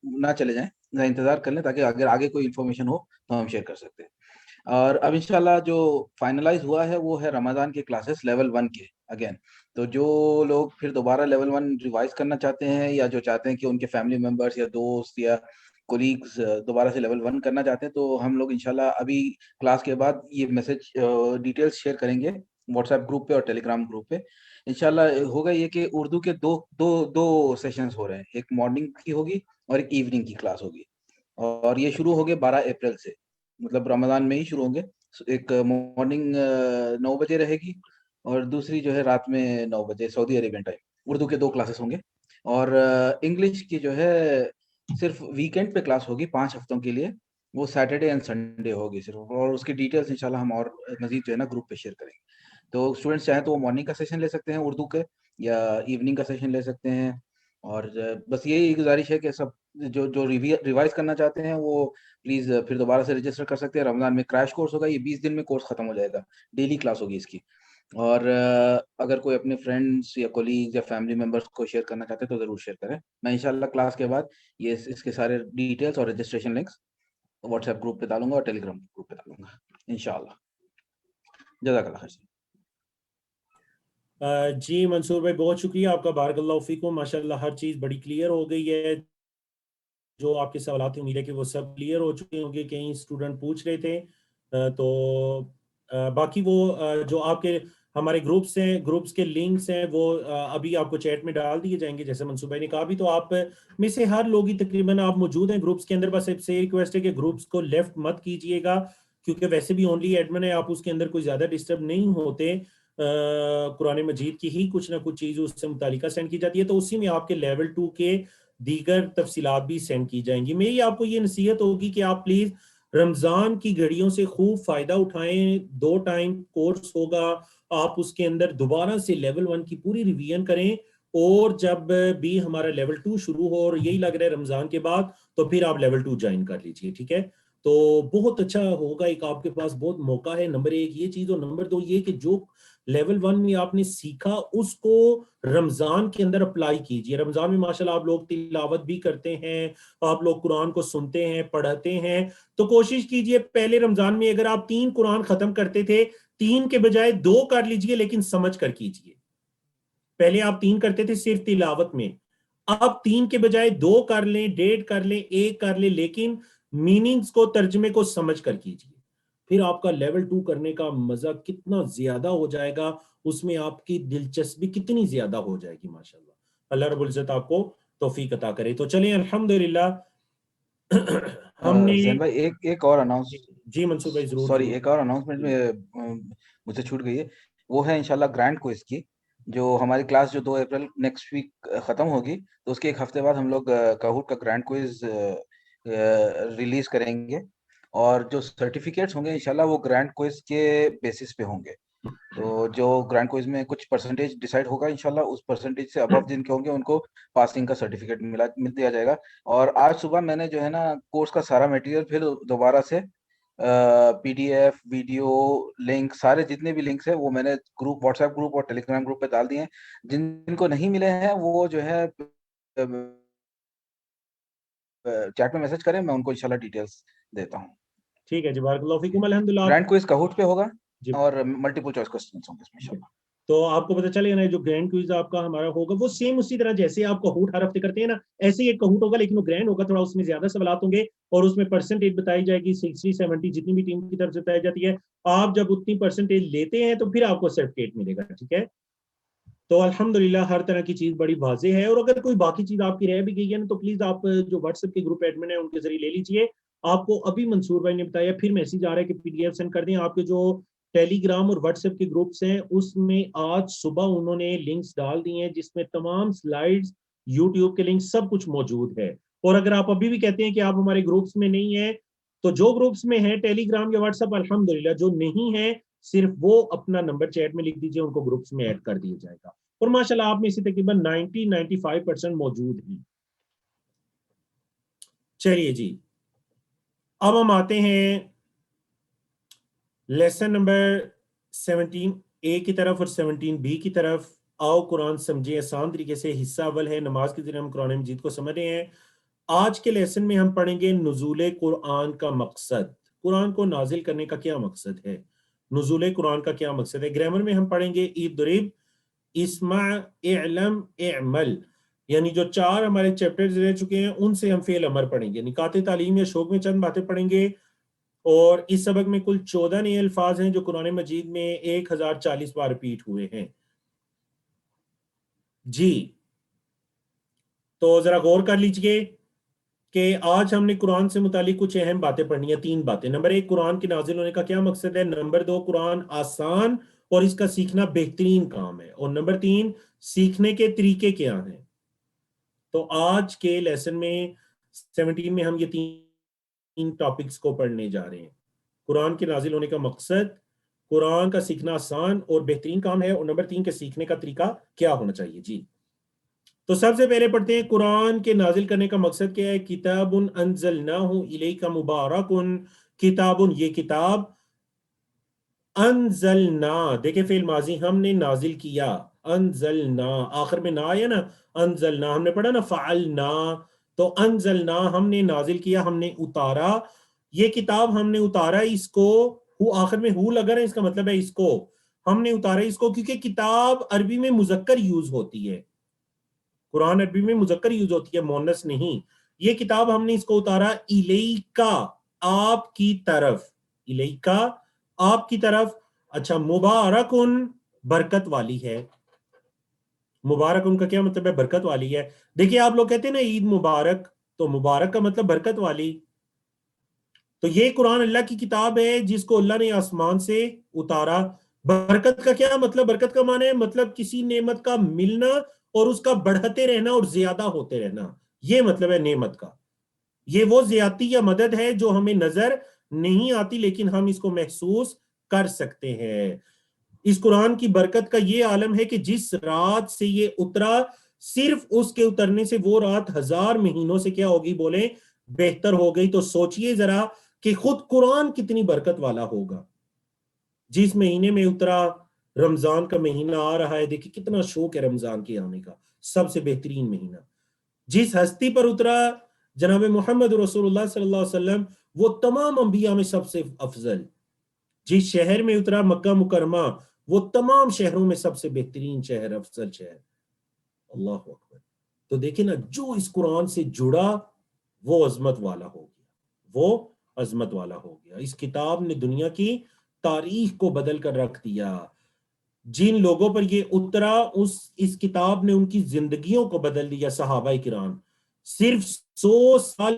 نہ چلے جائیں, انتظار کر لیں تاکہ اگر آگے کوئی انفارمیشن ہو تو ہم شیئر کر سکتے ہیں. اور اب انشاءاللہ جو فائنلائز ہوا ہے وہ ہے رمضان کے کلاسز لیول 1 کے اگین. تو جو لوگ پھر دوبارہ لیول 1 ریوائز کرنا چاہتے ہیں, یا جو چاہتے ہیں کہ ان کے فیملی ممبرس یا دوست یا کولیگز دوبارہ سے لیول 1 کرنا چاہتے ہیں, تو ہم لوگ انشاءاللہ ابھی کلاس کے بعد یہ میسج ڈیٹیلز شیئر کریں گے واٹس ایپ گروپ پہ اور ٹیلی گرام گروپ پہ. انشاءاللہ ہوگا یہ کہ اردو کے دو سیشنز ہو رہے ہیں, ایک مارننگ کی ہوگی اور ایک ایوننگ کی کلاس ہوگی, اور یہ شروع ہوگے 12 اپریل سے, مطلب رمضان میں ہی شروع ہوں گے. ایک مارننگ 9 بجے رہے گی اور دوسری جو ہے رات میں 9 بجے سعودی عربین ٹائم. اردو کے 2 کلاسز ہوں گے, اور انگلش کی جو ہے صرف ویکینڈ پہ کلاس ہوگی 5 ہفتوں کے لیے, وہ سیٹرڈے اینڈ سنڈے ہوگی صرف, اور اس کی ڈیٹیلز انشاءاللہ ہم اور مزید جو ہے نا گروپ پہ شیئر کریں گے. تو اسٹوڈنٹس چاہیں تو وہ مارننگ کا سیشن لے سکتے ہیں اردو کے, یا ایوننگ کا سیشن لے سکتے ہیں. اور بس یہی گزارش ہے کہ سب جو ریوائز کرنا چاہتے ہیں وہ پلیز پھر دوبارہ سے رجسٹر کر سکتے ہیں. رمضان میں کریش کورس ہوگا, یہ 20 دن میں کورس ختم ہو جائے گا, ڈیلی کلاس ہوگی اس کی. اور اگر کوئی اپنے فرینڈس یا کولیگز یا فیملی ممبرس کو شیئر کرنا چاہتے ہیں تو ضرور شیئر کریں. میں انشاءاللہ کلاس کے بعد یہ اس کے سارے ڈیٹیلز اور registration links what's app group پہ ڈالوں گا اور ٹیلی گرام گروپ پہ ڈالوں گا انشاءاللہ. جزاک اللہ خیر. جی منصور بھائی بہت شکریہ آپ کا, بارک اللہ فیکم. ماشاءاللہ ہر چیز بڑی کلیئر ہو گئی ہے. جو آپ کے سوالات امید ہے کہ وہ سب کلیئر ہو چکے ہوں گے. کئی اسٹوڈنٹ پوچھ رہے تھے, تو باقی وہ جو آپ کے ہمارے گروپس ہیں, گروپس کے لنکس ہیں, وہ ابھی آپ کو چیٹ میں ڈال دیے جائیں گے جیسے منصور بھائی نے کہا بھی. تو آپ میں سے ہر لوگ ہی تقریباً آپ موجود ہیں گروپس کے اندر. بس ایک سے ریکویسٹ ہے کہ گروپس کو لیفٹ مت کیجئے گا, کیونکہ ویسے بھی اونلی ایڈمن ہے, آپ اس کے اندر کوئی زیادہ ڈسٹرب نہیں ہوتے. قرآن مجید کی ہی کچھ نہ کچھ چیز اس سے متعلقہ سینڈ کی جاتی ہے, تو اسی میں آپ کے لیول 2 کے دیگر تفصیلات بھی سینڈ کی جائیں گی. میری آپ کو یہ نصیحت ہوگی کہ آپ پلیز رمضان کی گھڑیوں سے خوب فائدہ اٹھائیں. 2 ٹائم کورس ہوگا, آپ اس کے اندر دوبارہ سے لیول 1 کی پوری ریویژن کریں, اور جب بھی ہمارا لیول 2 شروع ہو, اور یہی لگ رہا ہے رمضان کے بعد, تو پھر آپ لیول 2 جوائن کر لیجئے. ٹھیک ہے, تو بہت اچھا ہوگا. ایک آپ کے پاس بہت موقع ہے, نمبر 1 یہ چیز, اور نمبر 2 یہ کہ جو لیول 1 میں آپ نے سیکھا اس کو رمضان کے اندر اپلائی کیجئے. رمضان میں ماشاءاللہ آپ لوگ تلاوت بھی کرتے ہیں, آپ لوگ قرآن کو سنتے ہیں, پڑھتے ہیں, تو کوشش کیجئے پہلے رمضان میں اگر آپ 3 قرآن ختم کرتے تھے, 3 کے بجائے 2 کر لیجئے, لیکن سمجھ کر کیجئے. پہلے آپ 3 کرتے تھے صرف تلاوت میں، اب 3 کے بجائے 2 کر لیں، 1.5 کر لیں، 1 کر لیں، لیکن میننگز کو، ترجمے کو سمجھ کر کیجیے. پھر آپ کا لیول 2 کرنے کا مزہ کتنا زیادہ ہو جائے گا، اس میں آپ کی دلچسپی کتنی زیادہ ہو جائے گی. ماشاءاللہ اللہ رب العزت آپ کو توفیق عطا کرے. تو چلیں الحمدللہ ہم نے زین بھائی ایک اور اناؤنس، جی منصور بھائی ضرور. سوری ایک اور اناؤنسمنٹ میں مجھ سے چھوٹ گئی ہے، وہ ہے انشاءاللہ گرینڈ کوئز کی، جو ہماری کلاس جو 2 اپریل نیکسٹ ویک ختم ہوگی، تو اس کے ایک ہفتے بعد ہم لوگ کاہوٹ کا گرینڈ کوئز ریلیز کریں گے، اور جو سرٹیفکیٹس ہوں گے انشاءاللہ وہ گرینڈ کوئز کے بیسس پہ ہوں گے. تو جو گرینڈ کوئز میں کچھ پرسنٹیج ڈیسائیڈ ہوگا انشاءاللہ، اس پرسنٹیج سے ابو جن کے ہوں گے ان کو پاسنگ کا سرٹیفکیٹ مل دیا جائے گا. اور آج صبح میں نے جو ہے نا کورس کا سارا میٹیریل پھر دوبارہ سے P D F, video link, سارے جتنے بھی لنکس ہیں وہ میں نے گروپ، واٹس ایپ گروپ اور ٹیلی گرام گروپ پہ ڈال دیے ہیں. جن کو نہیں ملے ہیں وہ جو ہے چیٹ میں میسج کریں، میں ان کو انشاءاللہ ڈیٹیلز دیتا ہوں. ٹھیک ہے جی، بارک اللہ فیکم. الحمدللہ گرینڈ کوئز کاہوٹ پہ ہوگا اور ملٹیپل چوائس کوسچنز ہوں گے اس میں انشاءاللہ. تو آپ کو پتہ چلے نا جو گرینڈ کوئز آپ کا ہمارا ہوگا وہ سیم اسی طرح جیسے آپ کاہوٹ ہر ہفتے کرتے ہیں نا، ایسے ہی ایک کاہوٹ ہوگا، لیکن وہ گرینڈ ہوگا، تھوڑا اس میں زیادہ سوالات ہوں گے اور اس میں پرسنٹیج بتائی جائے گی 60 70 جتنی بھی ٹیم کی طرف سے بتائی جاتی ہے. آپ جب اتنی پرسنٹیج لیتے ہیں تو پھر آپ کو سرٹیفکیٹ ملے گا. ٹھیک ہے، تو الحمدللہ ہر طرح کی چیز بڑی واضح ہے. اور اگر کوئی باقی چیز آپ کی رہ بھی گئی ہے نا تو پلیز آپ جو واٹس ایپ کے گروپ ایڈمن ہیں ان کے ذریعے لے لیجئے. آپ کو ابھی منصور بھائی نے بتایا، پھر میسج آ رہا ہے کہ پی ڈی ایف سینڈ کر دیں. آپ کے جو ٹیلی گرام اور واٹس ایپ کے گروپس ہیں اس میں آج صبح انہوں نے لنکس ڈال دی ہیں جس میں تمام سلائیڈز، یوٹیوب کے لنکس، سب کچھ موجود ہے. اور اگر آپ ابھی بھی کہتے ہیں کہ آپ ہمارے گروپس میں نہیں ہیں تو جو گروپس میں ہیں ٹیلی گرام یا واٹس ایپ، الحمدللہ جو نہیں ہیں صرف وہ اپنا نمبر چیٹ میں لکھ دیجئے، ان کو گروپس میں ایڈ کر دیا جائے گا. اور ماشاءاللہ آپ میں سے تقریباً 90-95% موجود ہیں. چلیے جی، اب ہم آتے ہیں لیسن نمبر 17A کی طرف اور 17B کی طرف. آؤ قرآن سمجھیں آسان طریقے سے. حصہ اول ہے نماز کے ذریعے ہم قرآن مجید کو سمجھ رہے ہیں. آج کے لیسن میں ہم پڑھیں گے نزول قرآن کا مقصد. قرآن کو نازل کرنے کا کیا مقصد ہے، نزول قرآن کا کیا مقصد ہے. گرامر میں ہم پڑھیں گے اضرب، اسمع، اعلم، اعمل، یعنی جو 4 ہمارے چیپٹرز رہ چکے ہیں ان سے ہم فعل امر پڑھیں گے. نکات تعلیم یا شوق میں چند باتیں پڑھیں گے. اور اس سبق میں کل 14 نئے الفاظ ہیں جو قرآن مجید میں 1040 بار ریپیٹ ہوئے ہیں. جی تو ذرا غور کر لیجئے کہ آج ہم نے قرآن سے متعلق کچھ اہم باتیں پڑھنی ہیں. 3 باتیں. نمبر 1 قرآن کے نازل ہونے کا کیا مقصد ہے. نمبر 2 قرآن آسان اور اس کا سیکھنا بہترین کام ہے. اور نمبر 3 سیکھنے کے طریقے کیا ہیں. تو آج کے لیسن میں 17 میں ہم یہ 3 ٹاپکس کو پڑھنے جا رہے ہیں. قرآن کے نازل ہونے کا مقصد، قرآن کا سیکھنا آسان اور بہترین کام ہے، اور نمبر 3 کے سیکھنے کا طریقہ کیا ہونا چاہیے. جی تو سب سے پہلے پڑھتے ہیں قرآن کے نازل کرنے کا مقصد کیا ہے. کتاب انزلناہ الیک مبارک، کتاب یہ کتاب، انزلنا دیکھیں فعل ماضی ہم نے نازل کیا، انزلنا آخر میں نا ہے نا، انزلنا ہم نے پڑھا نا فعلنا، تو انزلنا ہم نے نازل کیا، ہم نے اتارا. یہ کتاب ہم نے اتارا، اس کو آخر میں ہو لگا رہا ہے، اس کا مطلب ہے اس کو ہم نے اتارا، اس کو کیونکہ کتاب عربی میں مذکر یوز ہوتی ہے، قرآن عربی میں مذکر یوز ہوتی ہے، مؤنث نہیں. یہ کتاب ہم نے اس کو اتارا الیکا آپ کی طرف، الیکا آپ کی طرف. اچھا مبارکن برکت والی ہے. مبارکن کا کیا مطلب ہے؟ برکت والی ہے. دیکھیں آپ لوگ کہتے ہیں نا عید مبارک، تو مبارک کا مطلب برکت والی. تو یہ قرآن اللہ کی کتاب ہے جس کو اللہ نے آسمان سے اتارا. برکت کا کیا مطلب؟ برکت کا معنی ہے مطلب کسی نعمت کا ملنا اور اس کا بڑھتے رہنا اور زیادہ ہوتے رہنا، یہ مطلب ہے نعمت کا. یہ وہ زیادتی یا مدد ہے جو ہمیں نظر نہیں آتی لیکن ہم اس کو محسوس کر سکتے ہیں. اس قرآن کی برکت کا یہ عالم ہے کہ جس رات سے یہ اترا، صرف اس کے اترنے سے وہ رات 1000 مہینوں سے کیا ہوگی بولیں؟ بہتر ہو گئی. تو سوچئے ذرا کہ خود قرآن کتنی برکت والا ہوگا. جس مہینے میں اترا، رمضان کا مہینہ آ رہا ہے، دیکھیں کتنا شوق ہے رمضان کے آنے کا، سب سے بہترین مہینہ. جس ہستی پر اترا جناب محمد رسول اللہ صلی اللہ علیہ وسلم، وہ تمام انبیاء میں سب سے افضل. جس شہر میں اترا مکہ مکرمہ، وہ تمام شہروں میں سب سے بہترین شہر، افضل شہر. اللہ اکبر. تو دیکھیں نا، جو اس قرآن سے جڑا وہ عظمت والا ہو گیا، وہ عظمت والا ہو گیا. اس کتاب نے دنیا کی تاریخ کو بدل کر رکھ دیا. جن لوگوں پر یہ اترا اس کتاب نے ان کی زندگیوں کو بدل دیا. صحابہ کرام صرف 100 سال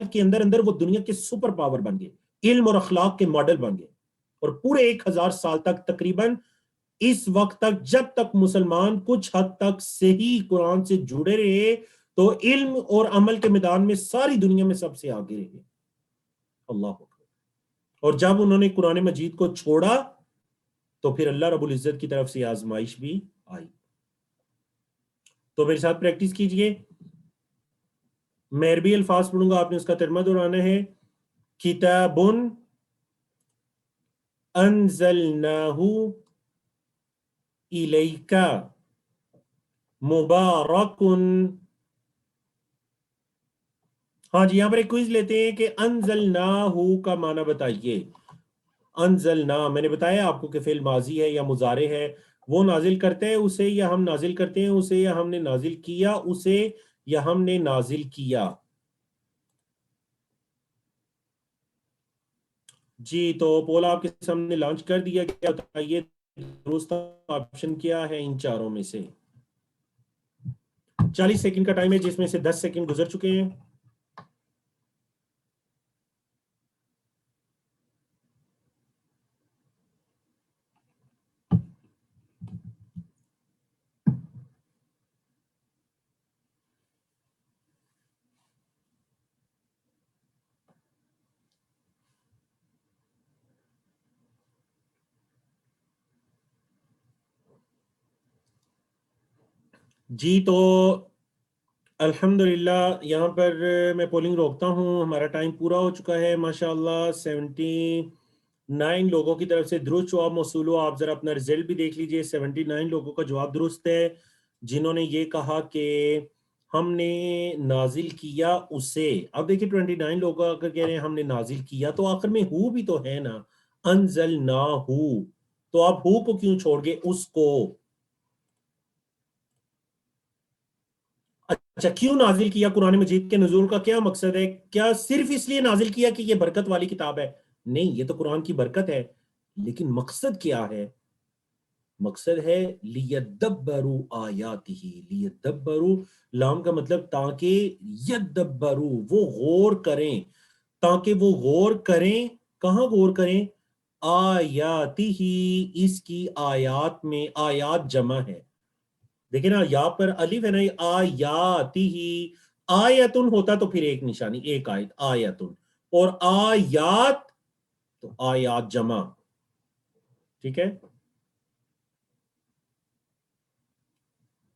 کے اندر اندر وہ دنیا کے سپر پاور بن گئے، علم اور اخلاق کے ماڈل بن گئے. اور پورے 1000 سال تک تقریباً اس وقت تک جب تک مسلمان کچھ حد تک صحیح قرآن سے جڑے رہے تو علم اور عمل کے میدان میں ساری دنیا میں سب سے آگے رہے. اللہ اکبر. اور جب انہوں نے قرآن مجید کو چھوڑا تو پھر اللہ رب العزت کی طرف سے آزمائش بھی آئی. تو میرے ساتھ پریکٹس کیجئے. میں عربی الفاظ پڑھوں گا، آپ نے اس کا ترجمہ دہرانا ہے. کتاب انزلناہ الیک مبارک. ہاں جی، یہاں پر ایک کوئز لیتے ہیں کہ انزلناہ کا معنی بتائیے. انزلنا میں نے بتایا آپ کو کہ فعل ماضی ہے یا مضارع ہے. وہ نازل کرتے ہیں اسے یا ہم نازل کرتے ہیں اسے، یا ہم نے نازل کیا اسے یا ہم نے نازل کیا. جی تو پول آپ کے سامنے لانچ کر دیا گیا. بتائیے درست آپشن کیا ہے ان چاروں میں سے. 40 سیکنڈ کا ٹائم ہے جس میں سے 10 سیکنڈ گزر چکے ہیں. جی تو الحمدللہ یہاں پر میں پولنگ روکتا ہوں. ہمارا ٹائم پورا ہو چکا ہے. ماشاءاللہ 79 لوگوں کی طرف سے درست جواب موصول ہوا. آپ ذرا اپنا رزلٹ بھی دیکھ لیجئے. 79 لوگوں کا جواب درست ہے جنہوں نے یہ کہا کہ ہم نے نازل کیا اسے. اب دیکھیں 29 لوگ اگر کہہ رہے ہیں ہم نے نازل کیا تو آخر میں ہو بھی تو ہے نا، انزلناہو. تو آپ ہو کو کیوں چھوڑ گئے، اس کو. اچھا، کیوں نازل کیا؟ قرآن مجید کے نزول کا کیا مقصد ہے؟ کیا صرف اس لیے نازل کیا کہ یہ برکت والی کتاب ہے؟ نہیں، یہ تو قرآن کی برکت ہے، لیکن مقصد کیا ہے؟ مقصد ہے لیدبروا آیاتہ. لیدبروا لام کا مطلب تاکہ، یدبروا وہ غور کریں، تاکہ وہ غور کریں. کہاں غور کریں؟ آیاتہ اس کی آیات میں. آیات جمع ہے، دیکھیں نا یہاں پر الف ہے نا، آیاتی ہی. آیتن ہوتا تو پھر ایک نشانی، ایک آیت آیتن، اور آیات تو آیات جمع. ٹھیک ہے،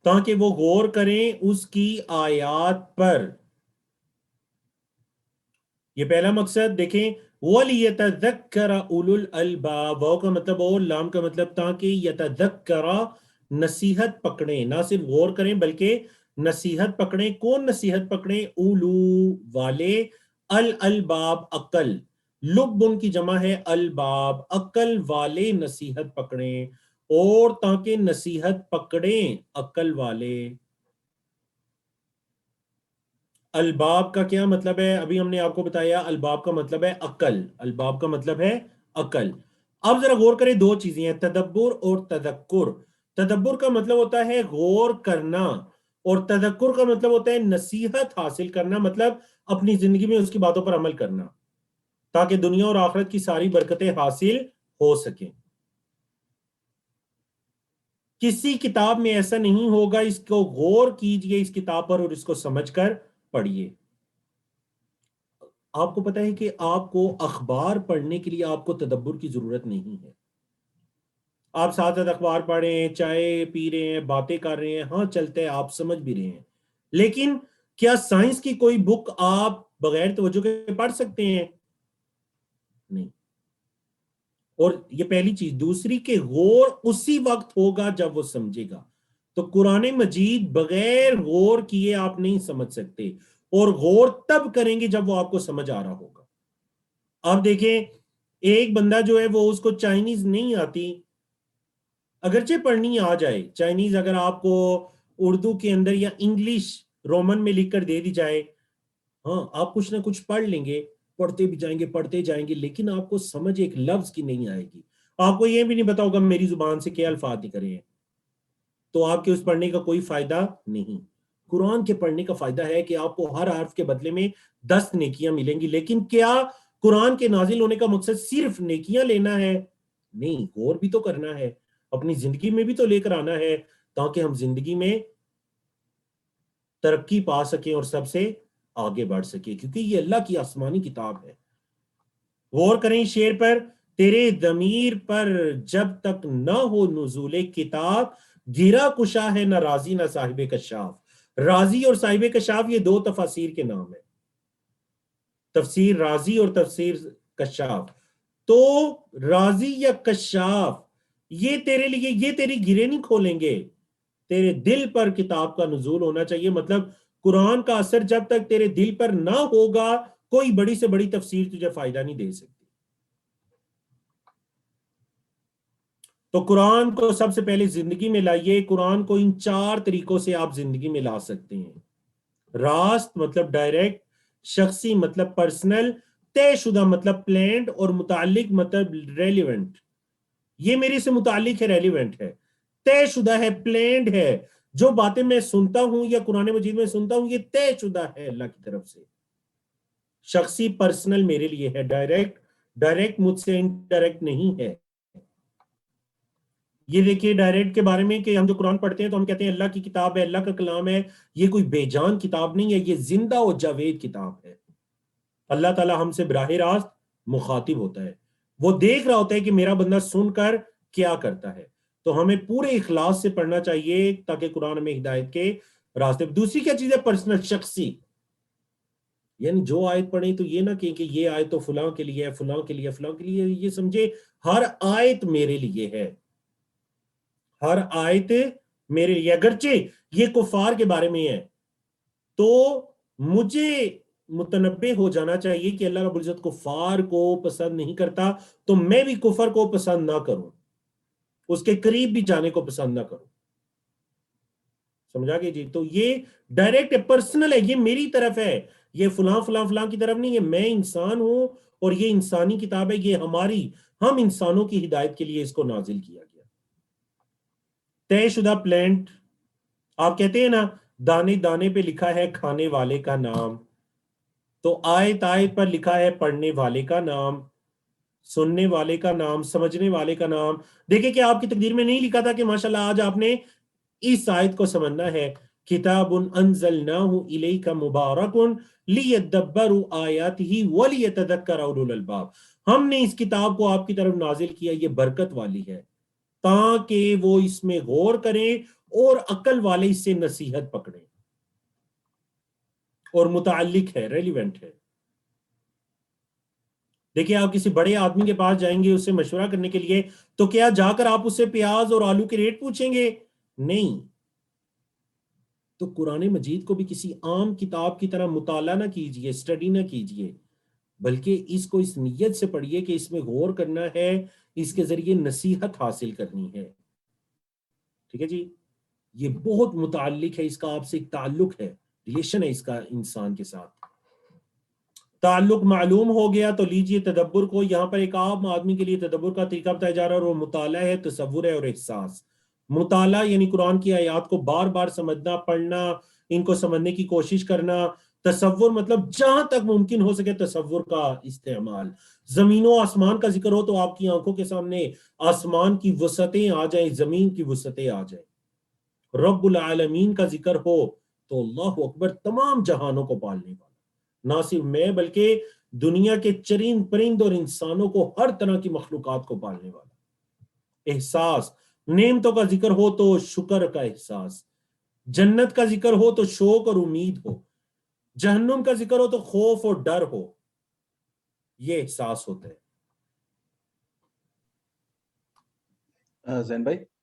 تاکہ وہ غور کریں اس کی آیات پر. یہ پہلا مقصد. دیکھیں وَلِيَتَذَكَّرَ أُولُو الْأَلْبَابِ، واو کا مطلب اور لام کا مطلب تاکہ یتذکر نصیحت پکڑیں. نہ صرف غور کریں بلکہ نصیحت پکڑیں. کون نصیحت پکڑیں؟ اولو والے، الالباب عقل. لب ان کی جمع ہے الباب، عقل والے نصیحت پکڑیں. اور تاکہ نصیحت پکڑیں عقل والے. الباب کا کیا مطلب ہے؟ ابھی ہم نے آپ کو بتایا الباب کا مطلب ہے عقل. الباب کا مطلب ہے عقل. اب ذرا غور کریں، دو چیزیں ہیں، تدبر اور تذکر. تدبر کا مطلب ہوتا ہے غور کرنا، اور تذکر کا مطلب ہوتا ہے نصیحت حاصل کرنا، مطلب اپنی زندگی میں اس کی باتوں پر عمل کرنا تاکہ دنیا اور آخرت کی ساری برکتیں حاصل ہو سکیں. کسی کتاب میں ایسا نہیں ہوگا. اس کو غور کیجئے اس کتاب پر اور اس کو سمجھ کر پڑھیے. آپ کو پتہ ہے کہ آپ کو اخبار پڑھنے کے لیے آپ کو تدبر کی ضرورت نہیں ہے. آپ ساتھ ساتھ اخبار پڑھ رہے ہیں، چائے پی رہے ہیں، باتیں کر رہے ہیں، ہاں چلتے ہیں، آپ سمجھ بھی رہے ہیں. لیکن کیا سائنس کی کوئی بک آپ بغیر توجہ کے پڑھ سکتے ہیں؟ نہیں. اور یہ پہلی چیز. دوسری کہ غور اسی وقت ہوگا جب وہ سمجھے گا. تو قرآن مجید بغیر غور کیے آپ نہیں سمجھ سکتے، اور غور تب کریں گے جب وہ آپ کو سمجھ آ رہا ہوگا. آپ دیکھیں ایک بندہ جو ہے وہ اس کو چائنیز نہیں آتی، اگرچہ پڑھنی آ جائے چائنیز، اگر آپ کو اردو کے اندر یا انگلش رومن میں لکھ کر دے دی جائے، ہاں آپ کچھ نہ کچھ پڑھ لیں گے، پڑھتے بھی جائیں گے پڑھتے جائیں گے، لیکن آپ کو سمجھ ایک لفظ کی نہیں آئے گی، آپ کو یہ بھی نہیں پتا ہوگا میری زبان سے کیا الفاظ نکلے ہیں، تو آپ کے اس پڑھنے کا کوئی فائدہ نہیں۔ قرآن کے پڑھنے کا فائدہ ہے کہ آپ کو ہر حرف کے بدلے میں 10 نیکیاں ملیں گی۔ لیکن کیا قرآن کے نازل ہونے کا مقصد صرف نیکیاں لینا ہے؟ نہیں، غور بھی تو کرنا ہے، اپنی زندگی میں بھی تو لے کر آنا ہے، تاکہ ہم زندگی میں ترقی پا سکیں اور سب سے آگے بڑھ سکیں، کیونکہ یہ اللہ کی آسمانی کتاب ہے۔ غور کریں شعر پر، تیرے ضمیر پر جب تک نہ ہو نزول کتاب، گرا کشا ہے نہ رازی نہ صاحب کشاف۔ رازی اور صاحب کشاف یہ دو تفاسیر کے نام ہیں، تفسیر رازی اور تفسیر کشاف۔ تو رازی یا کشاف یہ تیرے لیے، یہ تیری گرے نہیں کھولیں گے، تیرے دل پر کتاب کا نزول ہونا چاہیے۔ مطلب قرآن کا اثر جب تک تیرے دل پر نہ ہوگا، کوئی بڑی سے بڑی تفسیر تجھے فائدہ نہیں دے سکتی۔ تو قرآن کو سب سے پہلے زندگی میں لائیے۔ قرآن کو ان 4 طریقوں سے آپ زندگی میں لا سکتے ہیں۔ راست مطلب ڈائریکٹ، شخصی مطلب پرسنل، طے شدہ مطلب پلانڈ، اور متعلق مطلب ریلیونٹ۔ یہ میرے سے متعلق ہے، ریلیونٹ ہے، طے شدہ ہے، پلانڈ ہے۔ جو باتیں میں سنتا ہوں یا قرآن مجید میں سنتا ہوں، یہ طے شدہ ہے اللہ کی طرف سے۔ شخصی پرسنل میرے لیے ہے، ڈائریکٹ مجھ سے انڈائریکٹ نہیں ہے۔ یہ دیکھیے ڈائریکٹ کے بارے میں کہ ہم جو قرآن پڑھتے ہیں تو ہم کہتے ہیں اللہ کی کتاب ہے، اللہ کا کلام ہے، یہ کوئی بے جان کتاب نہیں ہے، یہ زندہ و جاوید کتاب ہے۔ اللہ تعالیٰ ہم سے براہ راست مخاطب ہوتا ہے، وہ دیکھ رہا ہوتا ہے کہ میرا بندہ سن کر کیا کرتا ہے۔ تو ہمیں پورے اخلاص سے پڑھنا چاہیے تاکہ قرآن ہمیں ہدایت کے راستے۔ دوسری کیا چیز ہے؟ پرسنل، شخصی، یعنی جو آیت پڑھیں تو یہ نہ کہیں کہ یہ آیت تو فلاں کے لیے ہے، فلاں کے لیے، فلاں کے لیے، یہ سمجھے ہر آیت میرے لیے ہے، ہر آیت میرے لیے۔ اگرچہ یہ کفار کے بارے میں ہے تو مجھے متنبہ ہو جانا چاہیے کہ اللہ رب العزت کفار کو پسند نہیں کرتا، تو میں بھی کفر کو پسند نہ کروں، اس کے قریب بھی جانے کو پسند نہ کروں۔ سمجھا گے جی؟ تو یہ ڈائریکٹ ہے، پرسنل ہے، یہ میری طرف ہے، یہ فلاں فلاں فلاں کی طرف نہیں ہے۔ میں انسان ہوں اور یہ انسانی کتاب ہے، یہ ہم انسانوں کی ہدایت کے لیے اس کو نازل کیا گیا۔ طے شدہ پلانٹ، آپ کہتے ہیں نا دانے دانے پہ لکھا ہے کھانے والے کا نام، تو آیت آیت پر لکھا ہے پڑھنے والے کا نام، سننے والے کا نام، سمجھنے والے کا نام۔ دیکھیں کہ آپ کی تقدیر میں نہیں لکھا تھا کہ ماشاءاللہ آج آپ نے اس آیت کو سمجھنا ہے، کتاب انزلناہ الیک مبارک لیدبروا آیاتہ ولیتذکر اولو الالباب۔ ہم نے اس کتاب کو آپ کی طرف نازل کیا، یہ برکت والی ہے تاکہ وہ اس میں غور کریں اور عقل والے اس سے نصیحت پکڑیں، اور متعلق ہے، ریلیونٹ ہے۔ دیکھیں آپ کسی بڑے آدمی کے پاس جائیں گے اس سے مشورہ کرنے کے لیے، تو کیا جا کر آپ اس سے پیاز اور آلو کے ریٹ پوچھیں گے؟ نہیں۔ تو قرآن مجید کو بھی کسی عام کتاب کی طرح مطالعہ نہ کیجئے، اسٹڈی نہ کیجئے، بلکہ اس کو اس نیت سے پڑھیے کہ اس میں غور کرنا ہے، اس کے ذریعے نصیحت حاصل کرنی ہے۔ ٹھیک ہے جی؟ یہ بہت متعلق ہے، اس کا آپ سے ایک تعلق ہے، ریلیشن ہے اس کا انسان کے ساتھ۔ تعلق معلوم ہو گیا تو لیجئے تدبر کو۔ یہاں پر ایک عام آدمی کے لیے تدبر کا طریقہ بتایا جا رہا ہے، اور وہ مطالعہ ہے، تصور ہے اور احساس۔ مطالعہ یعنی قرآن کی آیات کو بار بار سمجھنا، پڑھنا، ان کو سمجھنے کی کوشش کرنا۔ تصور مطلب جہاں تک ممکن ہو سکے تصور کا استعمال۔ زمین و آسمان کا ذکر ہو تو آپ کی آنکھوں کے سامنے آسمان کی وسعتیں آ جائیں، زمین کی وسعتیں آ جائیں۔ رب العالمین کا ذکر ہو تو اللہ اکبر، تمام جہانوں کو پالنے والا، نہ صرف میں بلکہ دنیا کے چرند پرند اور انسانوں کو، ہر طرح کی مخلوقات کو پالنے والا۔ احساس، نعمتوں کا ذکر ہو تو شکر کا احساس، جنت کا ذکر ہو تو شوق اور امید ہو، جہنم کا ذکر ہو تو خوف اور ڈر ہو، یہ احساس ہوتا ہے۔ زین بھائی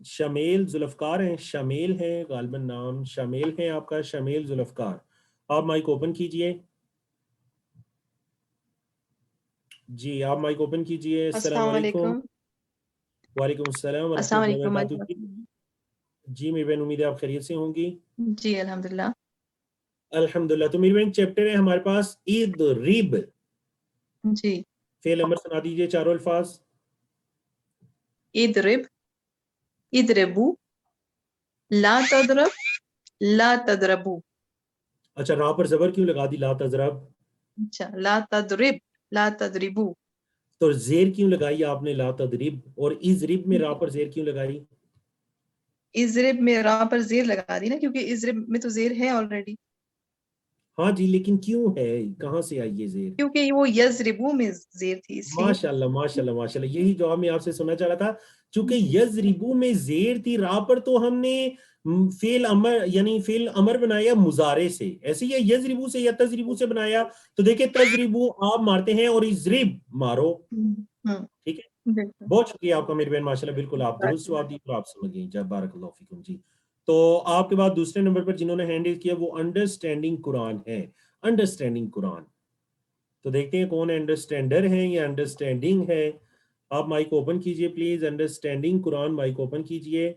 شمیل ذوالفقار ہیں، شمیل ہیں غالباً نام شمیل ہے آپ کا، شمیل ذوالفقار، آپ مائک اوپن کیجئے. جی آپ مائک اوپن کیجئے. السلام علیکم. وعلیکم السلام ورحمۃ اللہ وبرکاتہ. جی میری بہن امید ہے آپ خیریت سے ہوں گی. جی الحمدللہ. الحمدللہ. تو میری بہن چیپٹر ہے ہمارے پاس اضرب. جی فعل امر سنا دیجئے چاروں الفاظ. اضرب، اضربو، لا تضرب، لا تضربو. اچھا راہ پر زبر کیوں لگا دی لا تضرب؟ اچھا لا تضرب، لا تضربو. تو زیر کیوں لگائی آپ نے لا تضرب، اور اضرب میں راہ پر زیر کیوں لگائی؟ اضرب میں راہ پر زیر لگا دی نا، کیونکہ اضرب میں تو زیر ہے آلریڈی. ہاں جی لیکن کیوں ہے، کہاں سے آئی یہ زیر؟ کیونکہ وہ یضربو میں زیر تھی اس لیے. ماشاءاللہ ماشاءاللہ ماشاءاللہ، یہی جواب میں آپ سے سننا چاہ رہا تھا. چونکہ یضربو میں زیر تھی راہ پر، تو ہم نے فعل امر یعنی فعل امر بنایا مضارع سے. ایسے ہی یضربو سے یا تضربو سے بنایا، تو دیکھیں تضربو آپ مارتے ہیں اور اضرب مارو. ٹھیک ہے، بہت شکریہ آپ کا میری بہن، ماشاءاللہ بالکل آپ درست جواب دی اور آپ سمجھ گئی. جب بارک اللہ فیکم. جی تو آپ کے بعد دوسرے نمبر پر جنہوں نے ہینڈ ریز کیا وہ انڈرسٹینڈنگ قرآن ہے. انڈرسٹینڈنگ قرآن، تو دیکھتے ہیں کون انڈرسٹینڈر ہے یا انڈرسٹینڈنگ ہے. آپ مائک اوپن کیجئے please. Understanding Quran mic open کیجئے.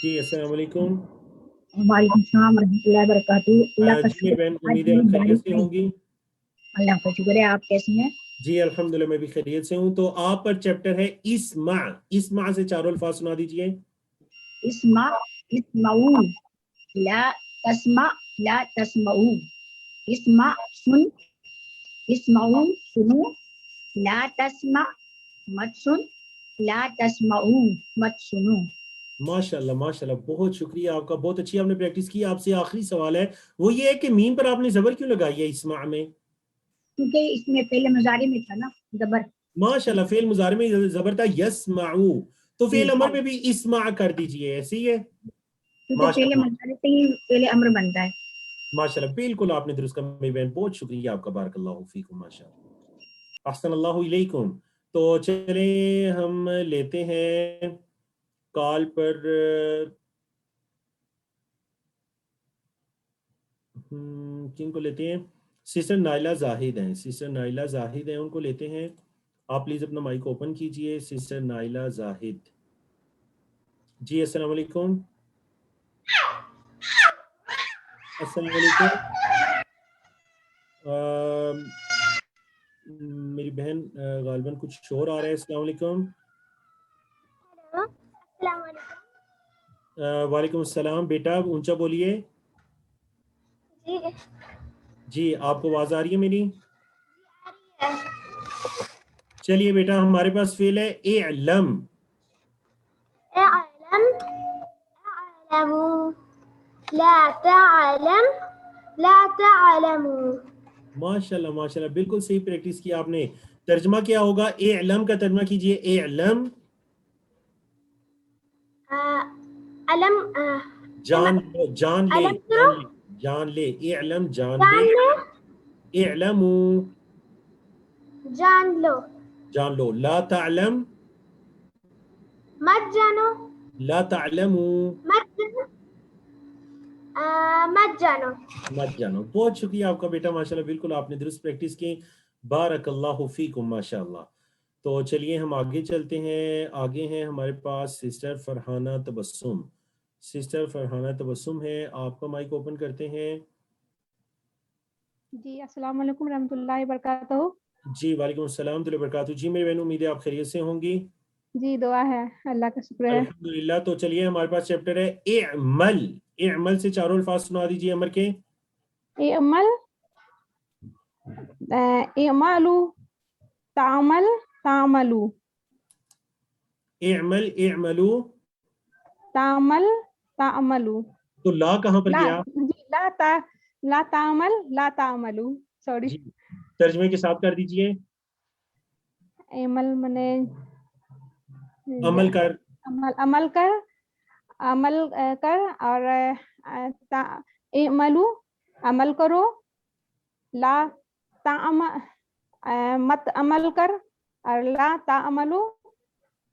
جی السلام علیکم. وعلیکم السلام ورحمۃ اللہ وبرکاتہ. اللہ کا جی میری بہن امید ہے آپ خیریت سے ہوں گی. اللہ کا شکر ہے. آپ کیسی ہیں؟ جی الحمدللہ میں بھی خیریت سے ہوں. تو آپ پر چیپٹر ہے اسمع. اسمع سے چاروں الفاظ سنا دیجئے. اسمع، اسمعو، لا تسمع، لا تسمعو. اسمع سن، اسمعو سنو، لا تسمع مت سن، لا تسمعو مت سنو. ماشاءاللہ ماشاءاللہ بہت شکریہ آپ کا، بہت اچھی آپ نے پریکٹس کی. آپ سے آخری سوال ہے وہ یہ ہے کہ میم پر آپ نے زبر کیوں لگائی ہے اسمع میں؟ کیونکہ اس میں پہلے مضارع میں تھا نا زبر. ماشاءاللہ فعل مضارع میں زبر تھا یسمعو، تو فعل امر میں بھی اسمع کر دیجئے. ایسے ہی ہے کیونکہ پہلے مضارع سے ہی پہلے امر بنتا ہے. ماشاءاللہ بالکل آپ نے درست کہا میری بہن، بہت شکریہ آپ کا. بارک اللہ فیکم. ماشاءاللہ احسن اللہ علیکم. تو چلیں ہم لیتے ہیں کال پر کن کو لیتے ہیں؟ سسٹر نائلہ زاہد ہیں. سسٹر نائلہ زاہد ہیں، ان کو لیتے ہیں. آپ پلیز اپنا مائک اوپن کیجئے. سسٹر نائلہ زاہد. جی السلام علیکم. السلام علیکم. میری بہن غالباً کچھ شور آ رہا ہے. السلام علیکم. السلام علیکم. وعلیکم السلام. بیٹا اونچا بولیے. جی جی آپ کو آواز آ رہی ہے میری؟ چلیے بیٹا ہمارے پاس فعل ہے اعلم. اعلم، اعلمو، لا تعلم، لا تعلمو. ماشاءاللہ ماشاءاللہ بالکل صحیح پریکٹس کی آپ نے. ترجمہ کیا ہوگا؟ اعلم کا ترجمہ کیجئے. اعلم علم، جان لے، جان لے، علم جان لے، جان لے. اعلم جان لے. اعلمو جان لو. جان لو. لا تعلم مت جانو، لا تعلمو مت جانو، مت جانو. مت جانو. بہت شکریہ آپ کا بیٹا، ماشاءاللہ بالکل آپ نے درست پریکٹس کی. بارک اللہ فیکم. ماشاءاللہ. تو چلیے ہم آگے چلتے ہیں. آگے ہیں ہمارے پاس سسٹر فرحانہ تبسم. سسٹر فرحانہ تبسم ہے، آپ کا مائک اوپن کرتے ہیں. جی السلام علیکم رحمۃ اللہ وبرکاتہ. جی وعلیکم السلام ورحمۃ اللہ وبرکاتہ. جی میری بہن امید ہے آپ خیریت سے ہوں گی. جی دعا ہے، اللہ کا شکر ہے. الحمدللہ. تو چلیے ہمارے پاس چیپٹر ہے اعمل. اعمل سے چاروں الفاظ سنا دیجیے امر کے. اعمل، اعملو، تعمل، تعملو. اعمل، اعملو، تعمل، تعملو. تو لا کہاں پر گیا؟ لا تعمل، لا تعملو. سوری. جی ترجمے کے ساتھ کر دیجئے. عمل منے عمل کر، عمل کر، عمل کر. اور اعملو عمل کرو. لا تعمل مت عمل کر. اور لا تعملو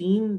3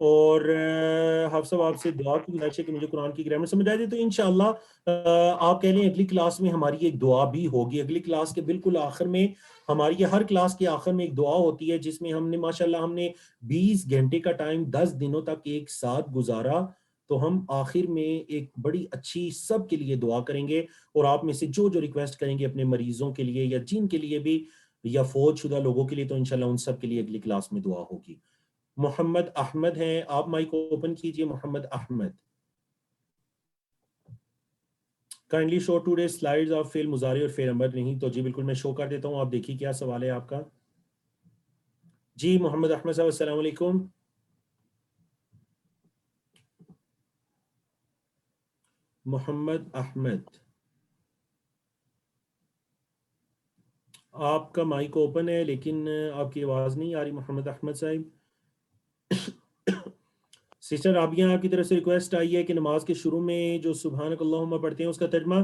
اور حافظ صاحب آپ سے دعا کی گزارش ہے کہ مجھے قرآن کی گرامر سمجھ آ جائے. تو انشاءاللہ آپ کہہ لیں اگلی کلاس میں ہماری ایک دعا بھی ہوگی. اگلی کلاس کے بالکل آخر میں ہماری ہر کلاس کے آخر میں ایک دعا ہوتی ہے جس میں ہم نے ماشاءاللہ ہم نے 20 گھنٹے کا ٹائم 10 دنوں تک ایک ساتھ گزارا. تو ہم آخر میں ایک بڑی اچھی سب کے لیے دعا کریں گے, اور آپ میں سے جو جو ریکویسٹ کریں گے اپنے مریضوں کے لیے یا جن کے لیے بھی یا فوت شدہ لوگوں کے لیے, تو انشاءاللہ ان سب کے لیے اگلی کلاس میں دعا ہوگی. محمد احمد ہیں, آپ مائک کو اوپن کیجئے. Mohammad Ahmed, kindly show today slides of فعل مضارع اور فعل امر. نہیں تو جی بالکل میں شو کر دیتا ہوں, آپ دیکھیے کیا سوال ہے آپ کا. جی محمد احمد صاحب السلام علیکم. محمد احمد, آپ کا مائک اوپن ہے لیکن آپ کی آواز نہیں آ رہی. محمد احمد صاحب, سسٹر رابعہ آپ کی طرف سے ریکویسٹ آئی ہے کہ نماز کے شروع میں جو سبحانک اللہم پڑھتے ہیں اس کا ترجمہ,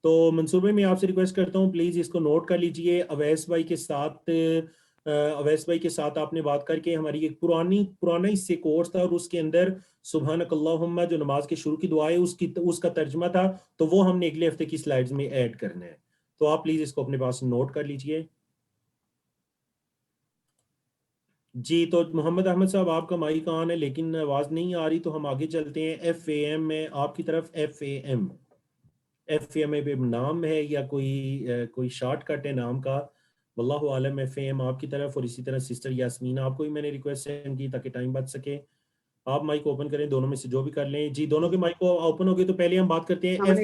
تو منصوبے میں آپ سے ریکویسٹ کرتا ہوں پلیز اس کو نوٹ کر لیجئے. اویس بھائی کے ساتھ آپ نے بات کر کے ہماری ایک پرانا اس سے کورس تھا, اور اس کے اندر سبحانک اللہم جو نماز کے شروع کی دعا ہے اس کا ترجمہ تھا, تو وہ ہم نے اگلے ہفتے کی سلائیڈز میں ایڈ کرنا ہے. تو آپ پلیز اس کو اپنے پاس نوٹ کر لیجئے. جی تو محمد احمد صاحب آپ کا مائک آن ہے لیکن آواز نہیں آ رہی, تو ہم آگے چلتے ہیں. ایف اے ایم میں آپ کی طرف ایف اے ایم پہ نام ہے یا کوئی شارٹ کٹ ہے نام کا, واللہ عالم. ایف اے ایم آپ کی طرف, اور اسی طرح سسٹر یاسمین آپ کو بھی میں نے ریکویسٹ سینڈ کی تاکہ ٹائم بچ سکے. آپ مائک اوپن کریں, دونوں میں سے جو بھی کر لیں. جی دونوں کے مائک اوپن ہو گئے, تو پہلے ہم بات کرتے ہیں ایف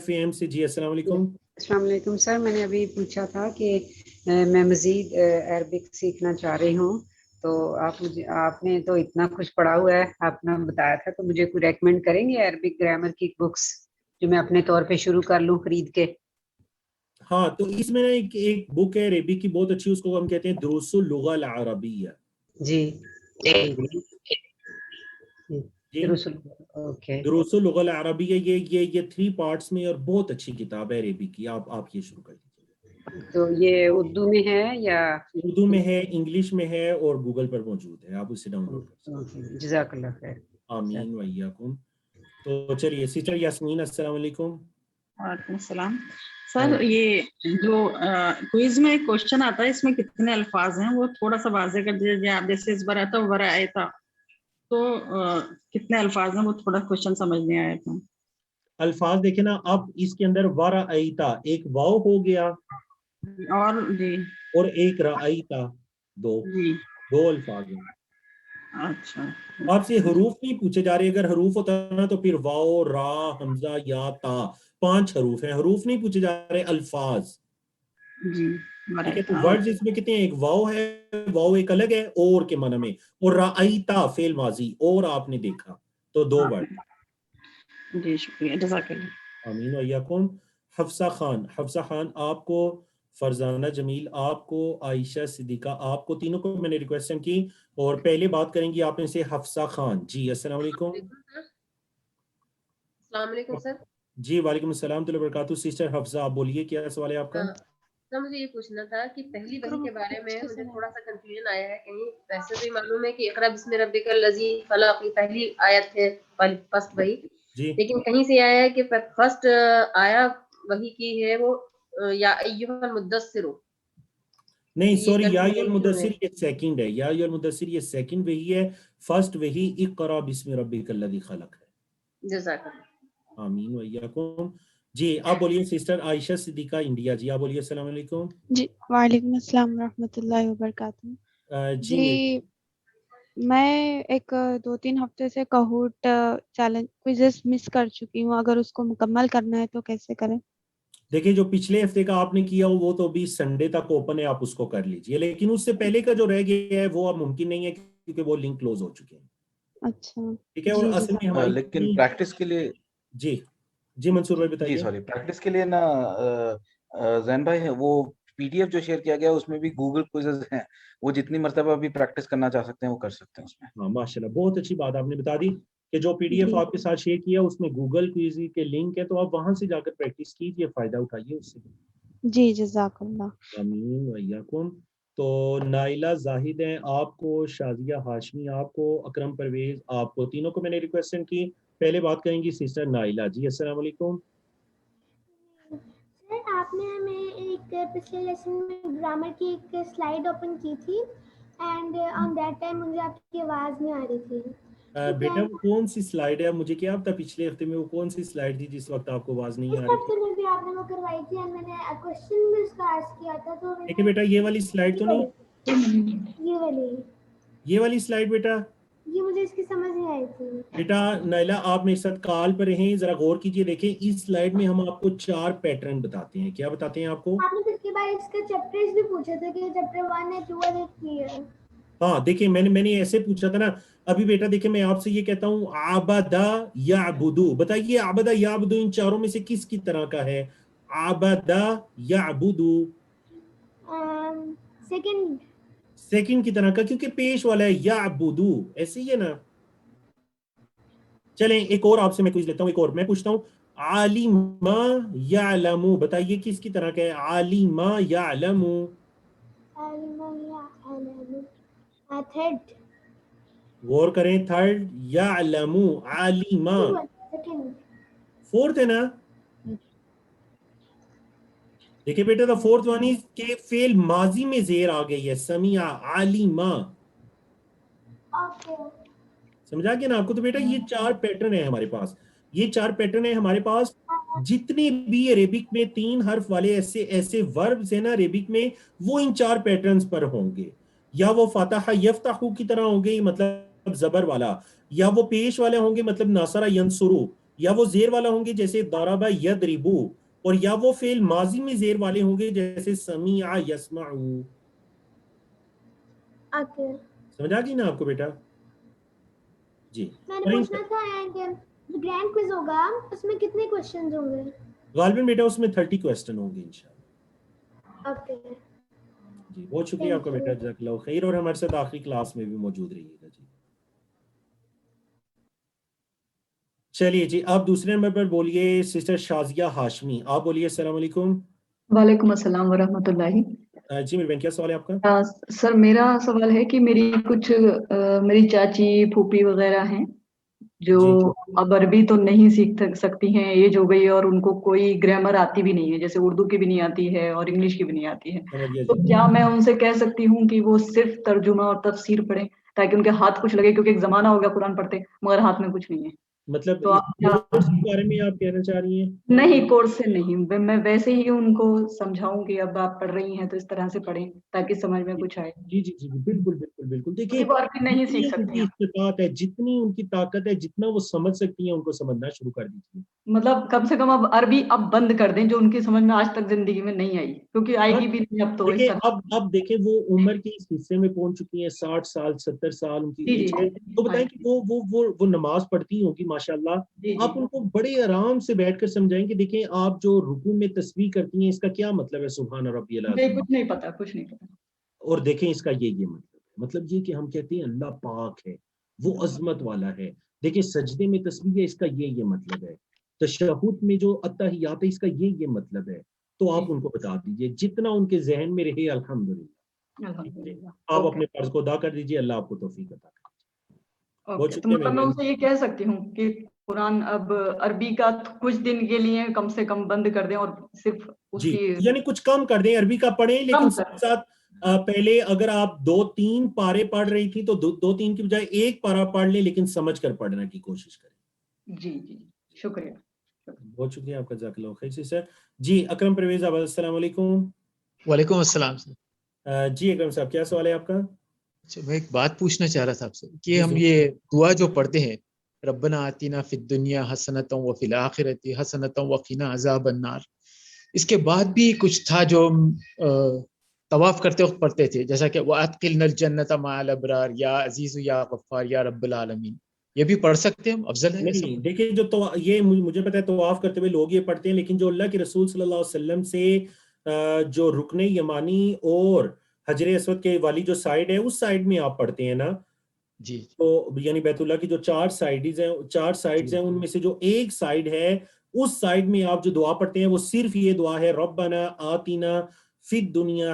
اے ایم سے. جی السلام علیکم. السلام علیکم سر, میں نے ابھی پوچھا تھا کہ میں مزید عربک سیکھنا چاہ رہی ہوں, تو آپ نے تو اتنا کچھ پڑھا ہوا ہے, آپ نے بتایا تھا, تو مجھے کوئی ریکمینڈ کریں گے عربک گرامر کی بکس جو میں اپنے طور پہ شروع کر لوں خرید کے؟ ہاں تو اس میں ایک بک ہے عربی کی بہت اچھی, اس کو ہم کہتے ہیں دروس اللغہ العربیہ. جی دروس اللغہ العربیہ, یہ 3 پارٹس میں, اور بہت اچھی کتاب ہے عربی کی. آپ یہ شروع کر دیجیے. تو یہ اردو میں ہے یا اردو میں ہے, انگلش میں ہے, اور گوگل پر موجود ہے, آپ اسے ڈاؤن لوڈ کر سکتے ہیں. جزاک اللہ خیر. آمین و ایاکم. تو چلیے سسٹر یاسمین السلام علیکم. وعلیکم السلام. سر یہ جو کوئز میں کوشچن آتا ہے اس میں کتنے الفاظ ہیں وہ تھوڑا سا واضح کر دیجیے. آپ جیسے اس بار آتا ورا آیا تھا, تو کتنے الفاظ ہیں وہ تھوڑا کوشچن سمجھ نہیں آیا تھا. الفاظ دیکھیں نا, اب اس کے اندر ورأیتا ایک واو ہو گیا, اور جی اور ایک رأیتا, دو الفاظ ہیں. اچھا, آپ سے حروف نہیں پوچھے جا رہے. اگر حروف ہوتا نا تو پھر واو, را, حمزہ, یا, تا, 5 حروف ہیں. حروف نہیں پوچھے جا رہے, الفاظ. جی ٹھیک ہے, تو ورڈز اس میں کتنے ہیں؟ ایک واو ہے, واو ایک الگ ہے اور کے معنی میں, اور رأیتا فعل ماضی, اور آپ نے دیکھا, تو 2 ورڈ. جی شکریہ, جزاک اللہ. آمین و ایاکم. حفصہ خان آپ کو, فرزانہ جمیل آپ کو, عائشہ صدیقہ آپ کو, تینوں کو میں نے ریکویسٹ کی, اور پہلے بات کریں گی آپ میں سے حفصہ خان. جی السلام علیکم. السلام علیکم سر. جی وعلیکم السلام تو وبرکاتہ. سسٹر حفصہ آپ بولیے, کیا سوال ہے آپ کا؟ سر مجھے یہ پوچھنا تھا کہ پہلی وحی کے بارے میں مجھے تھوڑا سا کنفیوژن آیا ہے. کہیں ویسے بھی معلوم ہے کہ اقرا بسم ربک الذی خلق کی پہلی آیت ہے, فرسٹ وحی, لیکن کہیں سے آیا ہے کہ فرسٹ آیا وحی کی ہے وہ یا ایھا المدثر. نہیں سوری, یا ایھا المدثر یہ سیکنڈ ہے. یا ایھا المدثر یہ سیکنڈ وحی ہے. فرسٹ وحی اقرا بسم ربک الذی خلق ہے. جزاک اللہ. آمین و ایاکم. جی آپ بولیے سسٹر عائشہ صدیقہ انڈیا. جی آپ بولیے. السلام علیکم. جی وعلیکم السلام ورحمۃ اللہ وبرکاتہ. جی میں ایک 2-3 ہفتے سے کہوٹ چیلنج کوئزز مس کر چکی ہوں. اگر اس کو مکمل کرنا ہے تو کیسے کریں؟ دیکھیں جو پچھلے ہفتے کا آپ نے کیا وہ تو ابھی سنڈے تک اوپن ہے, آپ اس کو کر لیجئے, لیکن اس سے پہلے کا جو رہ گیا ہے وہ اب ممکن نہیں ہے کیونکہ وہ لنک کلوز ہو چکے ہیں. اچھا ٹھیک ہے, اور اصل میں ہماری لیکن پریکٹس کے لیے جی منصور بھائی بتائیے. جی سوری, پریکٹس کے لیے نا زین بھائی وہ پی ڈی ایف جو شیئر کیا گیا اس میں بھی گوگل کوئزز ہیں, وہ جتنی مرتبہ بھی پریکٹس کرنا چاہ سکتے ہیں وہ کر سکتے ہیں اس میں. ہاں ماشاءاللہ, بہت اچھی بات آپ نے بتا دی کہ جو پی ڈی ایف آپ کے ساتھ شیئر کیا اس میں گوگل کوئز کے لنک ہے, تو آپ وہاں سے جا کر پریکٹس کیجیے, فائدہ اٹھائیے اس سے. جی جزاک اللہ. آمین و ایاکم. تو نائلہ زاہد ہیں آپ کو, شازیہ ہاشمی آپ کو, اکرم پرویز آپ کو, تینوں کو میں نے ریکویسٹ سینڈ کی. پہلے بات کریں گی سسٹر نائلہ. جی السلام علیکم. سر آپ نے ہمیں ایک پچھلے لیسن میں گرامر کی ایک سلائیڈ اوپن کی تھی اینڈ آن دیٹ ٹائم مجھے آپ کی آواز نہیں آ رہی تھی. بیٹا وہ کون سی سلائیڈ ہے, مجھے کیا پتا پچھلے ہفتے میں وہ کون سی سلائیڈ تھی جس وقت آپ کو آواز نہیں اس آ رہی ہفتے میں بھی آپ نے وہ کروائی تھی اور میں نے کوشچن بھی اس کا آسک کیا تھا. تو دیکھیں بیٹا یہ والی سلائیڈ تو نہیں, یہ والی سلائیڈ بیٹا, یہ مجھے اس کی سمجھ نہیں آئی تھی. بیٹا نائلہ آپ میرے ساتھ کال پر رہیں, ذرا غور کیجئے. دیکھیں اس سلائیڈ میں ہم آپ کو 4 پیٹرن بتاتے ہیں. کیا بتاتے ہیں آپ کو؟ آپ نے پھر کے بعد اس کا چیپٹرز بھی پوچھے تھے کہ چیپٹر 1 ہے 2 ہے 3 ہے. ہاں دیکھیں میں نے ایسے پوچھا تھا نا. ابھی بیٹا دیکھیں میں آپ سے یہ کہتا ہوں عبدا یعبدو, بتائیے عبدا یعبدو ان چاروں میں سے کس کی طرح کا ہے؟ عبدا یعبدو سیکنڈ کی طرح کا, کیونکہ پیش والا ہے یعبدو, ایسے ہی ہے نا. چلیں ایک اور آپ سے میں کچھ لیتا ہوں, ایک اور میں پوچھتا ہوں عالم یعلم, بتائیے کس کی طرح کا ہے؟ عالم یعلم, غور کریں. تھرڈ یعلم, عالم, فورتھ ہے نا. دیکھیں بیٹا دا فورتھ ون از کہ فعل ماضی میں زیر آ گئی ہے, سمیع عالم. سمجھا گیا نا آپ کو؟ تو بیٹا یہ 4 پیٹرن ہیں ہمارے پاس, یہ 4 پیٹرن ہیں ہمارے پاس. جتنے بھی عربک میں 3 حرف والے ایسے وربز ہیں نا عربک میں, وہ ان 4 پیٹرنز پر ہوں گے. یا وہ فتح یفتح کی طرح ہوں گے مطلب زبر والا, یا وہ پیش والے ہوں گے مطلب ناصر ینصرو, یا وہ زیر والا ہوں گے جیسے ضرب یضربو, اور یا وہ فعل ماضی میں زیر والے ہوں گے جیسے سمیع یسمعو. سمجھا گی نا آپ کو بیٹا؟ جی میں نے پوچھنا تھا اینڈ گرینڈ کوئز ہوگا, اس میں کتنے کوسچنز ہوں گے؟ غالباً بیٹا اس میں 30 کوسچن ہوں گے انشاءاللہ. اوکے جی بہت شکریہ آپ کا بیٹا, جزاک اللہ خیر, اور ہمارے ساتھ آخری کلاس میں بھی موجود رہیے گا. جی چلیے جی, آپ دوسرے نمبر پر بولیے سسٹر شازیہ ہاشمی, آپ بولیے. السلام علیکم. وعلیکم السلام ورحمۃ اللہ. جی میری بہن کیا سوال ہے آپ کا؟ سر میرا سوال ہے کہ میری چاچی پھوپھی وغیرہ ہیں جو اب عربی تو نہیں سیکھ سکتی ہیں, ایج ہو گئی, اور ان کو کوئی گرامر آتی بھی نہیں ہے, جیسے اردو کی بھی نہیں آتی ہے اور انگلش کی بھی نہیں آتی ہے. تو کیا میں ان سے کہہ سکتی ہوں کہ وہ صرف ترجمہ اور تفسیر پڑھیں تاکہ ان کے ہاتھ کچھ لگے, کیونکہ ایک زمانہ ہو گیا قرآن پڑھتے مگر ہاتھ میں کچھ نہیں ہے. مطلب تو کورس کے بارے میں آپ کہنا چاہ رہی ہیں؟ نہیں کورس سے نہیں, میں ویسے ہی ان کو سمجھاؤں کہ اب آپ پڑھ رہی ہیں تو اس طرح سے پڑھیں تاکہ سمجھ میں کچھ آئے. جی جی جی بالکل بالکل بالکل. دیکھیے نہیں سیکھ ان کی استطاعت ہے, جتنی ان کی طاقت ہے, جتنا وہ سمجھ سکتی ہیں ان کو سمجھنا شروع کر دیجیے. مطلب کم سے کم اب عربی اب بند کر دیں جو ان کی سمجھ میں آج تک زندگی میں نہیں آئی, کیونکہ آئے گی بھی نہیں اب تو. اب دیکھیں وہ عمر کے اس حصے میں پہنچ چکی ہیں, 60 سال 70 سال ان کی ایج ہے, تو بتائیں کہ وہ نماز پڑھتی ہوں گی ماشاءاللہ. آپ ان کو بڑے آرام سے بیٹھ کر سمجھائیں کہ دیکھیں آپ جو رکوع میں تسبیح کرتی ہیں اس کا کیا مطلب ہے, سبحان ربی العظیم. کچھ نہیں پتا, کچھ نہیں پتا. اور دیکھیں اس کا یہ مطلب یہ کہ ہم کہتے ہیں اللہ پاک ہے, وہ عظمت والا ہے. دیکھیں سجدے میں تسبیح ہے, اس کا یہ مطلب ہے. تشہد میں جو اتحیات ہے اس کا یہ مطلب ہے. تو آپ ان کو بتا دیجئے جتنا ان کے ذہن میں رہے. الحمدللہ آپ اپنے فرض کو ادا کر دیجئے, اللہ آپ کو توفیق عطا کرے. تو میں ان سے یہ کہہ سکتی ہوں کہ قرآن اب عربی کا کچھ دن کے لیے کم سے کم بند کر دیں اور صرف اس کی یعنی کچھ کم کر دیں, عربی کا پڑھیں, لیکن ساتھ ساتھ پہلے اگر آپ 2-3 پارے پڑھ رہی تھی تو 2-3 کی بجائے 1 پارا پڑھ لیں, لیکن سمجھ کر پڑھنے کی کوشش کریں. جی جی شکریہ. بہت شکریہ آپ کا, جزاک اللہ خیر سر. جی اکرم پرویز آباد, السلام علیکم. وعلیکم السلام سر. جی اکرم صاحب کیا سوال ہے آپ کا؟ اچھا میں ایک بات پوچھنا چاہ رہا تھا آپ سے کہ ہم یہ دعا جو پڑھتے ہیں ربنا آتینا فی الدنیا حسنۃ وفی الآخرۃ حسنۃ وقنا عذاب النار, اس کے بعد بھی کچھ تھا جو طواف کرتے وقت پڑھتے تھے, جیسا کہ وَأَدْخِلْنَا الْجَنَّةَ مَعَ الْأَبْرَارِ یا عزیز یا غفار یا رب العالمین, یہ بھی پڑھ سکتے ہیں ہم, افضل ہے؟ نہیں دیکھیں جو یہ مجھے پتا ہے طواف کرتے ہوئے لوگ یہ پڑھتے ہیں, لیکن جو اللہ کے رسول صلی اللہ علیہ وسلم سے جو رکن یمانی اور حجر اسود کے والی جو سائیڈ ہے اس سائیڈ میں آپ پڑھتے ہیں نا, جی تو یعنی بیت اللہ کی جو 4 سائیڈز ہیں ان میں سے جو ایک سائیڈ ہے اس سائیڈ میں آپ جو دعا پڑھتے ہیں وہ صرف یہ دعا ہے ربنا آتینا فی الدنیا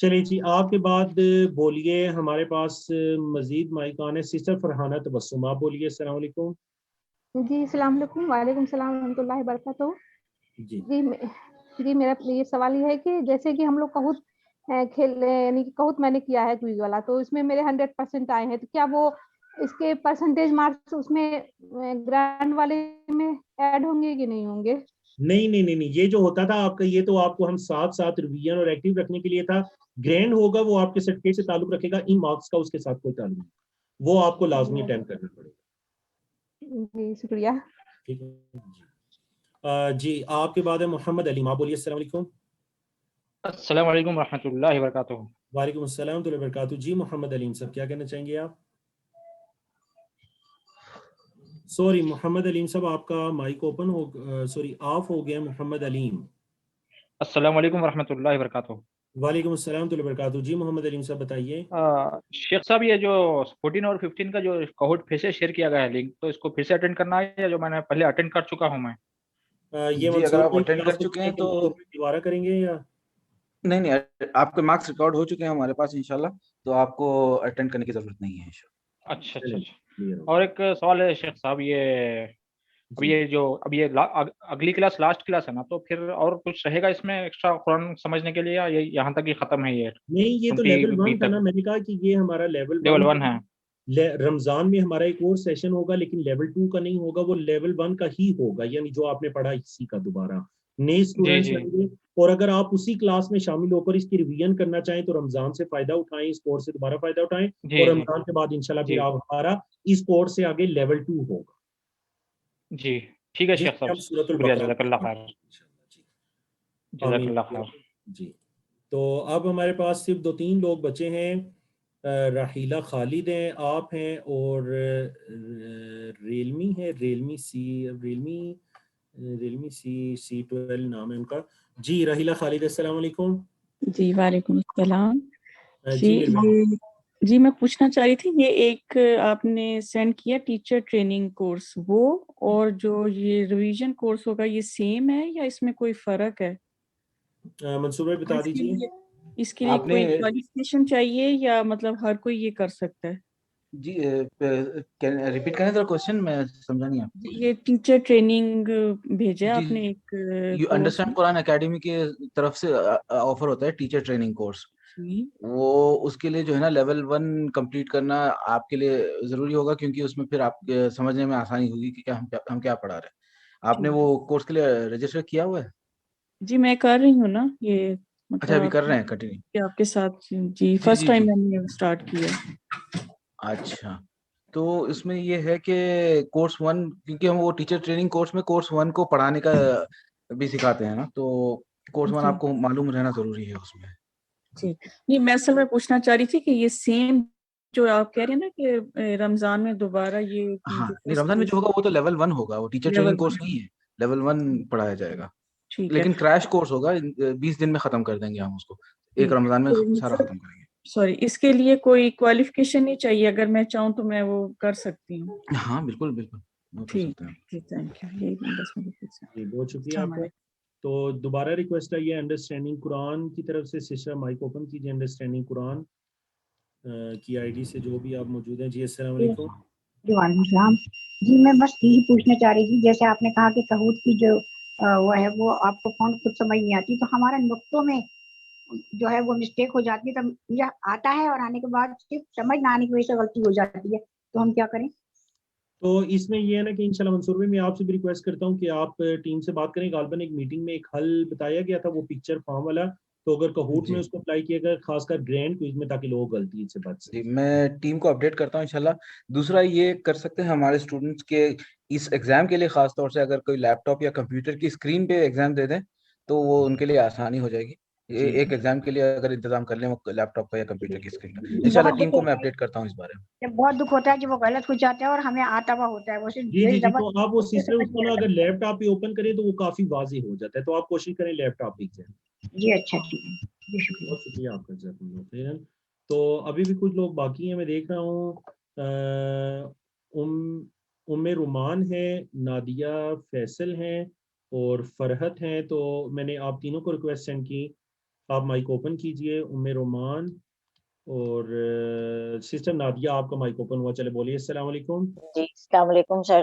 چلیے جی، آپ کے بعد بولیے، ہمارے پاس مزید مائک آن ہے، سسٹر فرحانہ تبسم، آپ بولیے. السلام علیکم. جی السلام علیکم. وعلیکم السلام ورحمۃ اللہ وبرکاتہ. جی جی میرا یہ سوال یہ ہے کہ جیسے کہ ہم لوگ کہوت کھیل یعنی کہ کہوت میں نے کیا ہے کوئز والا، تو اس میں میرے 100% آئے ہیں، تو کیا وہ اس کے پرسنٹیج مارکس اس میں گرانڈ والے میں ایڈ ہوں گے کہ نہیں ہوں گے؟ نہیں، یہ جو ہوتا تھا آپ کا، یہ تو آپ کو ہم ساتھ ریویژن اور ایکٹیو رکھنے کے لیے تھا. گرینڈ ہوگا وہ آپ کے سرٹیفکیٹ سے تعلق رکھے گا، ان مارکس کا اس کے ساتھ کوئی تعلق نہیں، وہ آپ کو لازمی اٹیمپٹ کرنا پڑے گا. جی شکریہ. ٹھیک ہے جی. آپ کے بعد ہے محمد علیم، آپ بولیے. السلام علیکم. السلام علیکم ورحمۃ اللہ وبرکاتہ. وعلیکم السلام ورحمۃ اللہ وبرکاتہ. جی محمد علیم صاحب کیا کہنا چاہیں گے آپ؟ سوری محمد علیم صاحب آپ کا مائک اوپن ہو سوری آف ہو گیا. محمد علیم. السلام علیکم ورحمۃ اللہ وبرکاتہ. وعلیکم السلام ورحمۃ اللہ وبرکاتہ. جی محمد علیم صاحب بتائیے. شیخ صاحب یہ جو 14 اور 15 کا جو کوہورٹ پھر سے شیئر کیا گیا ہے لنک، تو اس کو پھر سے اٹینڈ کرنا ہے یا جو میں نے پہلے اٹینڈ کر چکا ہوں میں؟ یہ جی اگر آپ منصور اٹینڈ کر چکے ہیں تو دوبارہ کریں گے یا نہیں، آپ کے مارکس ریکارڈ ہو چکے ہیں ہمارے پاس انشاءاللہ، تو آپ کو اٹینڈ کرنے کی ضرورت نہیں ہے. اچھا. اور ایک سوال ہے شیخ صاحب، اب یہ اگلی کلاس لاسٹ کلاس ہے نا، تو پھر اور کچھ رہے گا اس میں ایکسٹرا قرآن سمجھنے کے لیے یا یہاں تک ہی ختم ہے؟ یہ نہیں، یہ تو لیول 1 تھا نا، میں نے کہا کہ یہ ہمارا لیول 1 ہے. رمضان میں ہمارا ایک اور سیشن ہوگا، لیکن لیول 2 کا نہیں ہوگا، وہ لیول 1 کا ہی ہوگا، یعنی جو آپ نے پڑھا اسی کا دوبارہ نئے اسٹوڈنٹس آئیں گے. اور اگر آپ اسی کلاس میں شامل ہو کر اس کی ریویژن کرنا چاہیں تو رمضان سے فائدہ اٹھائیں، اس کورس سے دوبارہ فائدہ اٹھائیں، اور رمضان کے بعد انشاءاللہ پھر آپ ہمارا اس کورس سے آگے لیول 2 ہوگا. جی ٹھیک ہے شیخ صاحب، شکریہ، جزاک اللہ خیر. جزاک اللہ خیر. جی تو اب ہمارے پاس صرف 2-3 لوگ بچے ہیں. راحیلہ خالد ہیں، آپ ہیں، اور ریلمی ہے، ریلمی سی 12 نام ہے ان کا. جی راحیلہ خالد السلام علیکم. جی وعلیکم السلام. جی جی میں پوچھنا چاہ رہی تھی، یہ ایک آپ نے سینڈ کیا ٹیچر ٹریننگ کورس، وہ اور جو یہ ریویژن کورس ہوگا یہ سیم ہے یا اس میں کوئی فرق ہے؟ منصور بھائی بتا دیجیے. اس کے لیے کوئی کوالیفکیشن چاہیے یا مطلب ہر کوئی یہ کر سکتا ہے؟ جی ریپیٹ کریں ذرا کوشچن، میں سمجھا نہیں. آپ یہ ٹیچر ٹریننگ بھیجا آپ نے ایک یو انڈرسٹینڈ قرآن اکیڈمی کے طرف سے آفر ہوتا ہے ٹیچر ٹریننگ کورس. وہ اس کے لیے جو ہے نا لیول 1 کمپلیٹ کرنا آپ کے لیے ضروری ہوگا، کیونکہ اس میں پھر آپ سمجھنے میں آسانی ہوگی کہ ہم کیا پڑھا رہے ہیں. آپ نے وہ کورس کے لیے رجسٹر کیا ہوا ہے؟ جی میں کر رہی ہوں نا، یہ اچھا ابھی کر رہے ہیں کنٹینیو آپ کے ساتھ. جی فرسٹ ٹائم میں نے اسٹارٹ کیا. اچھا تو اس میں یہ ہے کہ کورس 1، کیونکہ ہم وہ ٹیچر ٹریننگ کورس میں کورس 1 کو پڑھانے کا بھی سکھاتے ہیں نا، تو کورس 1 آپ کو معلوم رہنا ضروری ہے اس میں. جی نہیں، میں اصل میں پوچھنا چاہ رہی تھی کہ یہ سیم جو آپ کہہ رہے ہیں نا کہ رمضان میں دوبارہ یہ نہیں، رمضان میں جو ہوگا وہ تو لیول 1 ہوگا، وہ ٹیچر ٹریننگ کورس نہیں ہے، لیول 1 پڑھایا جائے گا. لیکن کریش کورس ہوگا، 20 دن میں ختم کر دیں گے ہم اس کو، ایک رمضان میں سارا ختم کریں گے. سوری، اس کے لیے کوئی کوالیفکیشن نہیں چاہیے؟ اگر میں چاہوں تو میں وہ کر سکتی ہوں؟ ہاں بالکل بالکل. ٹھیک ہے، تھینک یو. بہت شکریہ آپ کا. تو دوبارہ ریکویسٹ ہے یہ انڈرسٹینڈنگ قرآن کی طرف سے، سسٹر مائک اوپن کیجیے. انڈرسٹینڈنگ قرآن کی آئی ڈی سے جو بھی آپ موجود ہیں. جی السلام علیکم. جی وعلیکم السلام. جی میں بس یہی پوچھنا چاہ رہی تھی، جیسے آپ نے کہا کہ کہوت کی جو وہ ہے وہ آپ کو فونٹ خود سمجھ نہیں آتی، تو ہمارا نقطوں میں جو ہے وہ مسٹیک ہو جاتی ہے، تو مجھے آتا ہے اور آنے کے بعد صرف سمجھ نہ آنے کی وجہ سے غلطی ہو جاتی ہے، تو ہم کیا کریں؟ تو اس میں یہ ہے نا کہ انشاءاللہ منصور بھائی میں آپ سے بھی ریکویسٹ کرتا ہوں کہ آپ ٹیم سے بات کریں. غالباً ایک میٹنگ میں ایک حل بتایا گیا تھا وہ پکچر فارم والا، تو اگر کہوٹ میں اس کو اپلائی کیا گیا خاص کر گرینڈ کوئز میں، تاکہ لوگ غلطی سے بچ سکیں. میں ٹیم کو اپڈیٹ کرتا ہوں انشاءاللہ. دوسرا یہ کر سکتے ہیں ہمارے اسٹوڈنٹس کے اس ایگزام کے لیے خاص طور سے، اگر کوئی لیپ ٹاپ یا کمپیوٹر کی اسکرین پہ ایگزام دے دیں تو وہ ان کے لیے آسانی ہو جائے گی. ایک ایگزام کے لیے اگر انتظام کر لیں وہ لیپ ٹاپ کا یا کمپیوٹر کی اسکرین کا. انشاءاللہ ٹیم کو میں اپڈیٹ کرتا ہوں اس بارے میں. بہت دکھ ہوتا ہے جب وہ غلط ہو جاتا ہے اور ہمیں آتا ہوا ہوتا ہے وہ جی تو آپ وہ سسٹر اس کو نا اگر لیپ ٹاپ پہ اوپن کریں تو وہ کافی واضح ہو جاتا ہے، تو آپ کوشش کریں لیپ ٹاپ پہ جائیں. جی اچھا ٹھیک ہے، بہت شکریہ آپ کا، جزاک اللہ خیرا. تو ابھی بھی کچھ لوگ باقی ہیں، میں دیکھ رہا ہوں. ام رومان ہے، نادیہ فیصل ہیں اور فرحت ہیں. تو میں نے آپ تینوں کو ریکویسٹ سینڈ کی. آپ مائک اوپن کیجئے. ام رومان اور سسٹر نادیہ آپ کا مائک اوپن ہوا, چلے بولیے. السلام علیکم. جی السلام علیکم سر.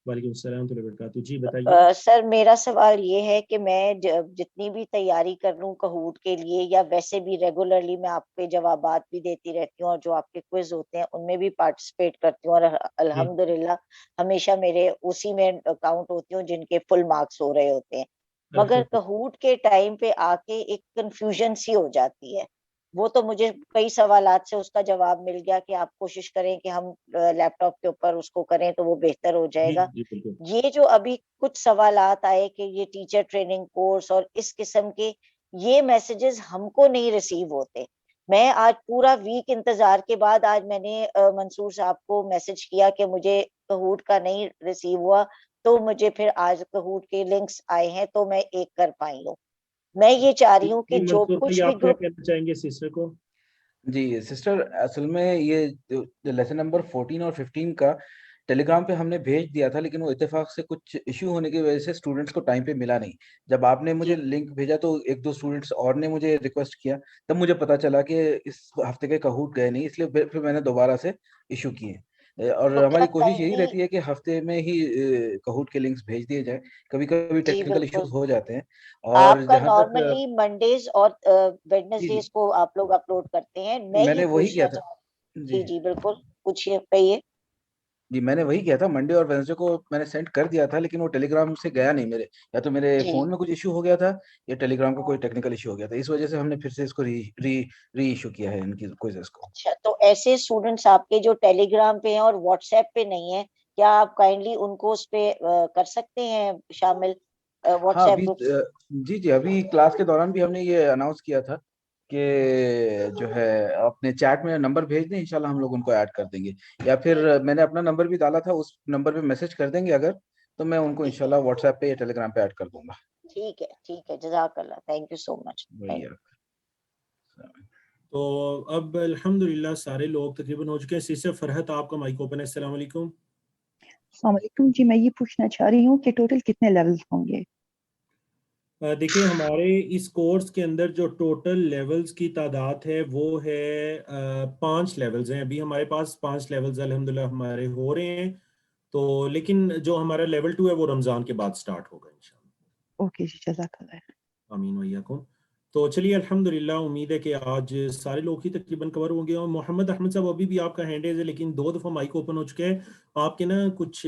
وعلیکم السلام ورحمۃ اللہ وبرکاتہ. جی بتائیے. سر میرا سوال یہ ہے کہ میں جتنی بھی تیاری کر لوں کہوٹ کے لیے یا ویسے بھی ریگولرلی میں آپ کے جوابات بھی دیتی رہتی ہوں اور جو آپ کے کوئز ہوتے ہیں ان میں بھی پارٹیسپیٹ کرتی ہوں اور الحمدللہ ہمیشہ میرے اسی میں کاؤنٹ ہوتی ہوں جن کے فل مارکس ہو رہے ہوتے ہیں. مگر کہوٹ کے ٹائم پہ آ کے ایک کنفیوژن سی ہو جاتی ہے. وہ تو مجھے کئی سوالات سے اس کا جواب مل گیا کہ آپ کوشش کریں کہ ہم لیپ ٹاپ کے اوپر اس کو کریں تو وہ بہتر ہو جائے گا. یہ جو ابھی کچھ سوالات آئے کہ یہ ٹیچر ٹریننگ کورس اور اس قسم کے یہ میسیجز ہم کو نہیں ریسیو ہوتے. میں آج پورا ویک انتظار کے بعد آج میں نے منصور صاحب کو میسج کیا کہ مجھے کہوٹ کا نہیں ریسیو ہوا, تو مجھے پھر آج کہوٹ کے لنکس آئے ہیں تو میں ایک کر پائی ہوں. میں یہ چاہ رہی ہوں کہ جو کچھ بھی آپ کیا کہنا چاہیں گے سسٹر کو. جی سسٹر, اصل میں یہ لیسن نمبر 14 اور 15 کا ٹیلی گرام پہ ہم نے بھیج دیا تھا, لیکن وہ اتفاق سے کچھ ایشو ہونے کی وجہ سے اسٹوڈنٹس کو ٹائم پہ ملا نہیں. جب آپ نے مجھے لنک بھیجا تو ایک دو اسٹوڈنٹس اور نے مجھے ریکویسٹ کیا, تب مجھے پتا چلا کہ اس ہفتے کے کہوٹ گئے نہیں, اس لیے پھر میں نے دوبارہ سے ایشو کیے. اور ہماری کوشش یہی رہتی ہے کہ ہفتے میں ہی کہوٹ کے لنکس بھیج دیے جائیں. کبھی کبھی ٹیکنیکل ایشوز ہو جاتے ہیں. اور آپ کا نارملی منڈیز اور ویڈنسڈیز کو آپ لوگ اپلوڈ کرتے ہیں. میں نے وہی کیا تھا. جی جی بالکل, پوچھیے, کہیے. جی میں نے وہی کیا تھا, منڈے اور وینسڈے کو میں نے سینڈ کر دیا تھا, لیکن وہ ٹیلی گرام سے گیا نہیں میرے, یا تو میرے فون میں کچھ ایشو ہو گیا تھا یا ٹیلی گرام کا کوئی ٹیکنیکل ایشو ہو گیا تھا. اس وجہ سے ہم نے پھر سے اس کو ری ایشو کیا ہے ان کی کوئزز کو. اچھا, تو ایسے اسٹوڈنٹس آپ کے جو ٹیلی گرام پہ ہیں اور واٹس ایپ پہ نہیں ہیں, کیا آپ کائنڈلی ان کو اس پہ کر سکتے ہیں شامل واٹس ایپ گروپ؟ جی جی, ابھی کلاس کے دوران بھی ہم نے یہ اناؤنس کیا تھا کہ جو ہے اپنے چیٹ میں نمبر بھیج دیں, انشاءاللہ ہم لوگ ان کو ایڈ کر دیں گے. یا پھر میں نے اپنا نمبر بھی ڈالا تھا, اس نمبر پہ میسج کر دیں گے اگر, تو میں ان کو انشاءاللہ واٹس ایپ پہ یا ٹیلی گرام پہ ایڈ کر دوں گا. ٹھیک ہے ٹھیک ہے, جزاک اللہ, تھینک یو سو مچ. تو اب الحمدللہ سارے لوگ تقریباً ہو چکے ہیں. سسٹر فرحت آپ کا مائک اوپن ہے. السلام علیکم. السلام علیکم. جی میں یہ پوچھنا چاہ رہی ہوں کہ ٹوٹل کتنے لیولز ہوں گے؟ دیکھیں ہمارے اس کورس کے اندر جو ٹوٹل لیولز کی تعداد ہے وہ ہے 5 لیولز ہیں. ابھی ہمارے پاس 5 لیولز الحمدللہ ہمارے ہو رہے ہیں. تو لیکن جو ہمارا لیول 2 ہے وہ رمضان کے بعد سٹارٹ ہوگا انشاءاللہ. اوکے جی, جزاک اللہ. آمین وإیاکم. تو چلیے الحمدللہ, امید ہے کہ آج سارے لوگ ہی تقریباً کور ہوں گے. اور محمد احمد صاحب ابھی بھی آپ کا ہینڈ ریز ہے, لیکن 2 دفعہ مائک اوپن ہو چکے ہیں. آپ کے نا کچھ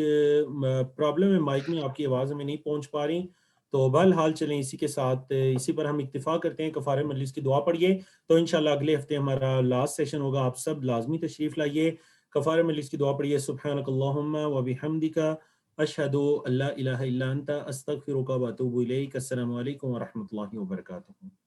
پرابلم ہے مائک میں, آپ کی آواز ہمیں نہیں پہنچ پا رہی. تو بہرحال چلیں اسی کے ساتھ اسی پر ہم اکتفا کرتے ہیں. کفارہ مجلس کی دعا پڑھیے. تو انشاءاللہ اگلے ہفتے ہمارا لاسٹ سیشن ہوگا, آپ سب لازمی تشریف لائیے. کفارہ مجلس کی دعا پڑھیے. سبحانک اللہم و بحمدک اشہد ان لا الہ الا انت استغفرک و اتوب الیک. السلام علیکم و رحمۃ اللہ وبرکاتہ.